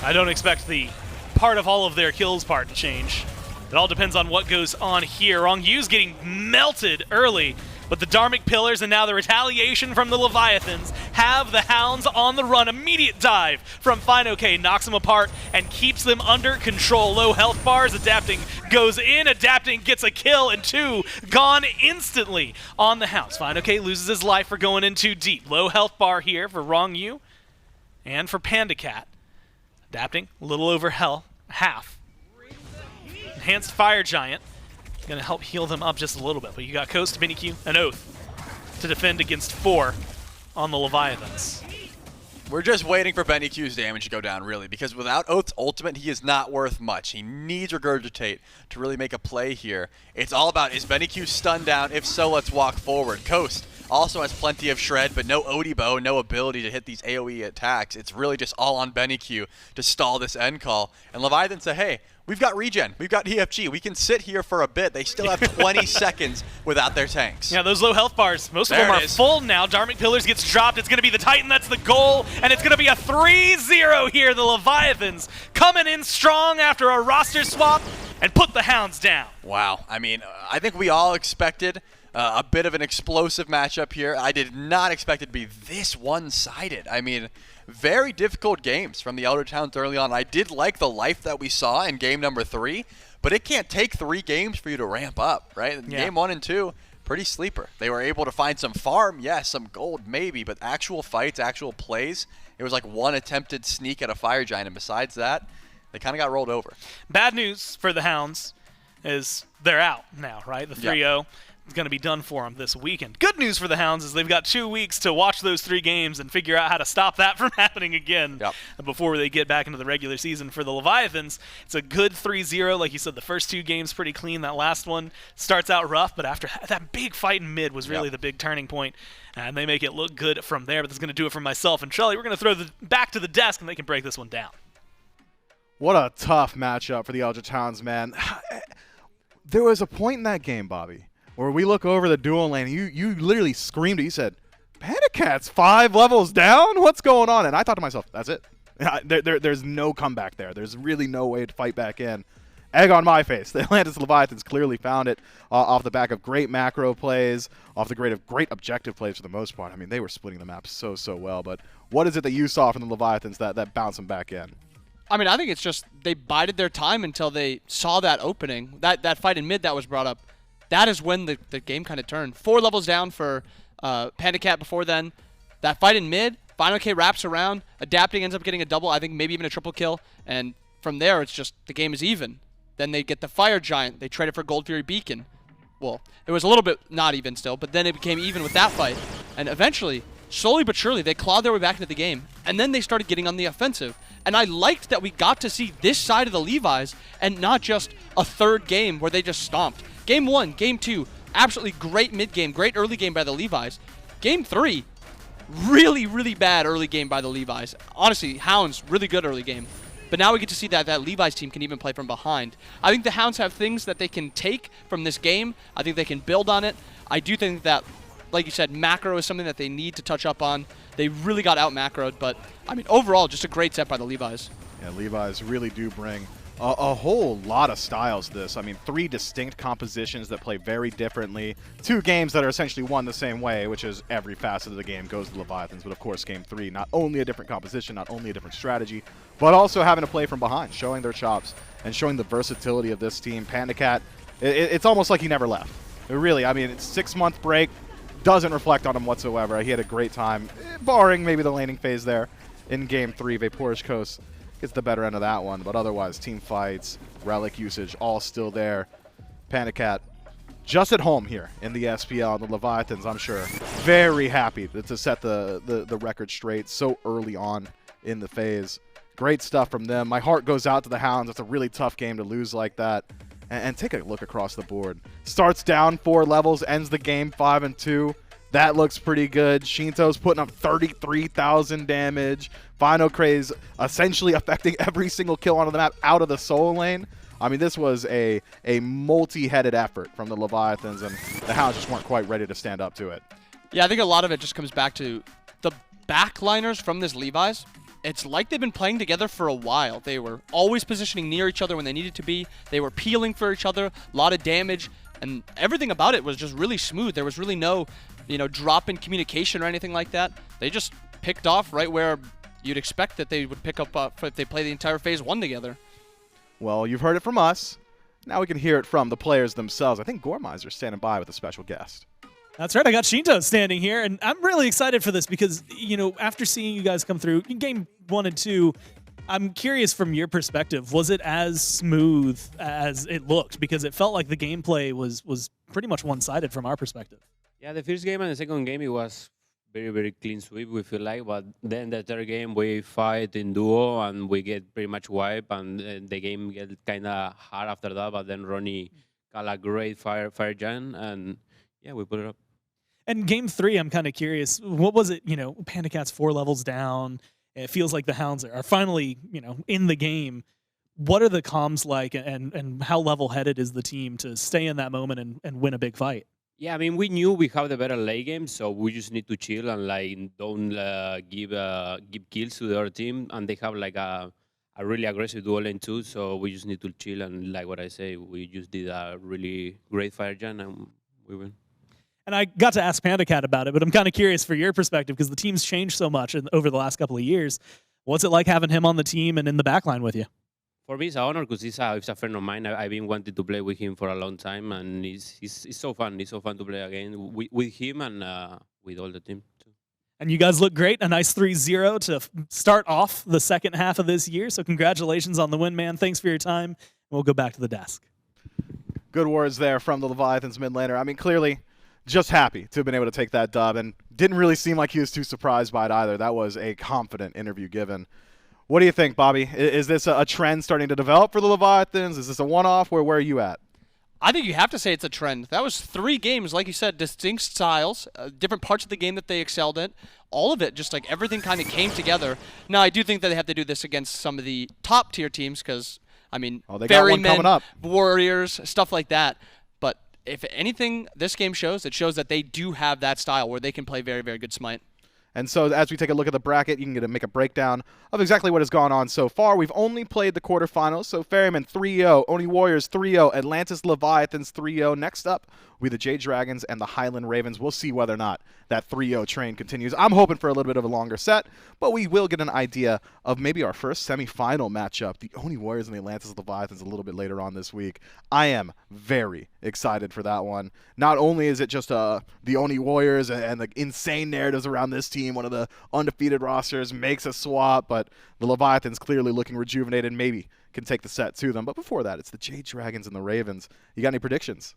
I don't expect the part of all of their kills part to change. It all depends on what goes on here. Rongyu's getting melted early, but the Dharmic Pillars and now the retaliation from the Leviathans have the Hounds on the run. Immediate dive from fineokay knocks them apart and keeps them under control. Low health bars, adapting goes in, adapting gets a kill, and 2 gone instantly on the Hounds. fineokay loses his life for going in too deep. Low health bar here for Ronngyu and for PandaCat. Adapting a little over half. Enhanced Fire Giant going to help heal them up just a little bit, but you got Coast, BennyQ, and Oathhh to defend against 4 on the Leviathans. We're just waiting for BennyQ's damage to go down, really, because without Oath's ultimate, he is not worth much. He needs Regurgitate to really make a play here. It's all about, is BennyQ stunned down? If so, let's walk forward. Coast also has plenty of shred, but no Odibo, no ability to hit these AoE attacks. It's really just all on BennyQ to stall this end call. And Leviathan say, hey, we've got regen, we've got EFG, we can sit here for a bit. They still have 20 seconds without their tanks. Yeah, those low health bars, most of them are full now. Dharmic Pillars gets dropped. It's going to be the Titan, that's the goal, and it's going to be a 3-0 here. The Leviathans coming in strong after a roster swap and put the Hounds down. Wow, I mean, I think we all expected a bit of an explosive matchup here. I did not expect it to be this one-sided. I mean, very difficult games from the Eldritch Hounds early on. I did like the life that we saw in game number 3, but it can't take 3 games for you to ramp up, right? Yeah. Game 1 and 2, pretty sleeper. They were able to find some farm, yes, some gold maybe, but actual fights, actual plays, it was like one attempted sneak at a Fire Giant, and besides that, they kind of got rolled over. Bad news for the Hounds is they're out now, right? The 3-0. Is going to be done for them this weekend. Good news for the Hounds is they've got 2 weeks to watch those 3 games and figure out how to stop that from happening again before they get back into the regular season. For the Leviathans, it's a good 3-0. Like you said, the first 2 games pretty clean. That last one starts out rough, but after that big fight in mid was really the big turning point, and they make it look good from there. But that's going to do it for myself and Charlie. We're going to throw the back to the desk, and they can break this one down. What a tough matchup for the Eldritch Hounds, man. There was a point in that game, Bobby, where we look over the dual lane, you literally screamed it. You said, Panda Cat's 5 levels down? What's going on? And I thought to myself, that's it. There's no comeback there. There's really no way to fight back in. Egg on my face. The Atlantis Leviathans clearly found it off the back of great macro plays, off the great objective plays for the most part. I mean, they were splitting the map so well. But what is it that you saw from the Leviathans that bounced them back in? I mean, I think it's just they bided their time until they saw that opening. That fight in mid that was brought up. That is when the game kind of turned. 4 levels down for Panda Cat before then. That fight in mid, fineokay wraps around, adapting ends up getting a double, I think maybe even a triple kill, and from there it's just the game is even. Then they get the Fire Giant, they trade it for Gold Fury Beacon. Well, it was a little bit not even still, but then it became even with that fight. And eventually, slowly but surely, they clawed their way back into the game, and then they started getting on the offensive. And I liked that we got to see this side of the Levi's and not just a third game where they just stomped. Game 1, Game 2, absolutely great mid-game, great early game by the Levi's. Game 3, really bad early game by the Levi's. Honestly, Hounds, really good early game. But now we get to see that Levi's team can even play from behind. I think the Hounds have things that they can take from this game. I think they can build on it. I do think that, like you said, macro is something that they need to touch up on. They really got out-macroed, but, I mean, overall, just a great set by the Levi's. Yeah, Levi's really do bring a whole lot of styles to this. I mean, 3 distinct compositions that play very differently. 2 games that are essentially won the same way, which is every facet of the game goes to the Leviathans. But, of course, Game 3, not only a different composition, not only a different strategy, but also having to play from behind, showing their chops and showing the versatility of this team. Panda Cat, it's almost like he never left. Really, I mean, it's 6-month break. Doesn't reflect on him whatsoever. He had a great time, barring maybe the laning phase there in Game 3. VaporishCoast gets the better end of that one, but otherwise, team fights, relic usage, all still there. Panda Cat just at home here in the SPL. The Leviathans, I'm sure, very happy to set the record straight so early on in the phase. Great stuff from them. My heart goes out to the Hounds. It's a really tough game to lose like that. And take a look across the board. Starts down 4 levels, ends the game 5-2. That looks pretty good. Sheento's putting up 33,000 damage. fineokay's essentially affecting every single kill onto the map out of the solo lane. I mean, this was a multi-headed effort from the Leviathans, and the Hounds just weren't quite ready to stand up to it. Yeah, I think a lot of it just comes back to the backliners from this Levi's. It's like they've been playing together for a while. They were always positioning near each other when they needed to be. They were peeling for each other, a lot of damage, and everything about it was just really smooth. There was really no, drop in communication or anything like that. They just picked off right where you'd expect that they would pick up if they play the entire phase 1 together. Well, you've heard it from us. Now we can hear it from the players themselves. I think Gormizer standing by with a special guest. That's right. I got Sheento standing here, and I'm really excited for this because, after seeing you guys come through in game 1 and 2, I'm curious from your perspective, was it as smooth as it looked? Because it felt like the gameplay was pretty much one-sided from our perspective. Yeah, the first game and the second game, it was very, very clean sweep, we feel like. But then the third game, we fight in duo, and we get pretty much wiped, and the game get kind of hard after that. But then Ronnie got a great fire gen, and yeah, we put it up. And game 3, I'm kind of curious. What was it? PandaCat's 4 levels down. It feels like the Hounds are finally, in the game. What are the comms like, and how level-headed is the team to stay in that moment and win a big fight? Yeah, I mean, we knew we have the better late game, so we just need to chill and don't give kills to the other team. And they have a really aggressive dual lane too, so we just need to chill. And like what I say, we just did a really great fire gen, and we win. And I got to ask Panda Cat about it, but I'm kind of curious for your perspective because the team's changed so much over the last couple of years. What's it like having him on the team and in the backline with you? For me, it's an honor because he's a friend of mine. I've been wanting to play with him for a long time, and he's so fun. It's so fun to play again with him and with all the team, too. And you guys look great. A nice 3-0 to start off the second half of this year. So congratulations on the win, man. Thanks for your time. We'll go back to the desk. Good words there from the Leviathans mid laner. I mean, clearly just happy to have been able to take that dub, and didn't really seem like he was too surprised by it either. That was a confident interview given. What do you think, Bobby? Is this a trend starting to develop for the Leviathans? Is this a one-off? Where are you at? I think you have to say it's a trend. That was 3 games, like you said, distinct styles, different parts of the game that they excelled at. All of it, just like everything kind of came together. Now, I do think that they have to do this against some of the top-tier teams because, I mean, they got one coming up. Warriors, stuff like that. But if anything this game shows, it shows that they do have that style where they can play very, very good Smite. And so as we take a look at the bracket, you can make a breakdown of exactly what has gone on so far. We've only played the quarterfinals, so Ferryman 3-0, Oni Warriors 3-0, Atlantis Leviathans 3-0. Next up will be the Jade Dragons and the Highland Ravens. We'll see whether or not that 3-0 train continues. I'm hoping for a little bit of a longer set, but we will get an idea of maybe our first semifinal matchup, the Oni Warriors and the Atlantis Leviathans, a little bit later on this week. I am very excited for that one. Not only is it just the Oni Warriors and the insane narratives around this team, one of the undefeated rosters, makes a swap, but the Leviathans clearly looking rejuvenated, maybe can take the set to them. But before that, it's the Jade Dragons and the Ravens. You got any predictions?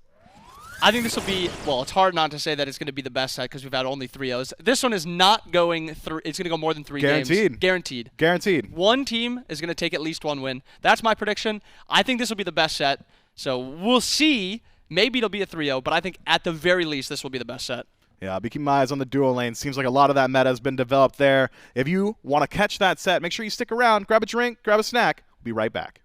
I think this will be, well, it's hard not to say that it's going to be the best set because we've had only 3-0s. This one is not going through, it's going to go more than 3 games. Guaranteed. Guaranteed. One team is going to take at least 1 win. That's my prediction. I think this will be the best set. So we'll see. Maybe it'll be a 3-0, but I think at the very least this will be the best set. Yeah, I'll be keeping my eyes on the dual lane. Seems like a lot of that meta has been developed there. If you want to catch that set, make sure you stick around, grab a drink, grab a snack. We'll be right back.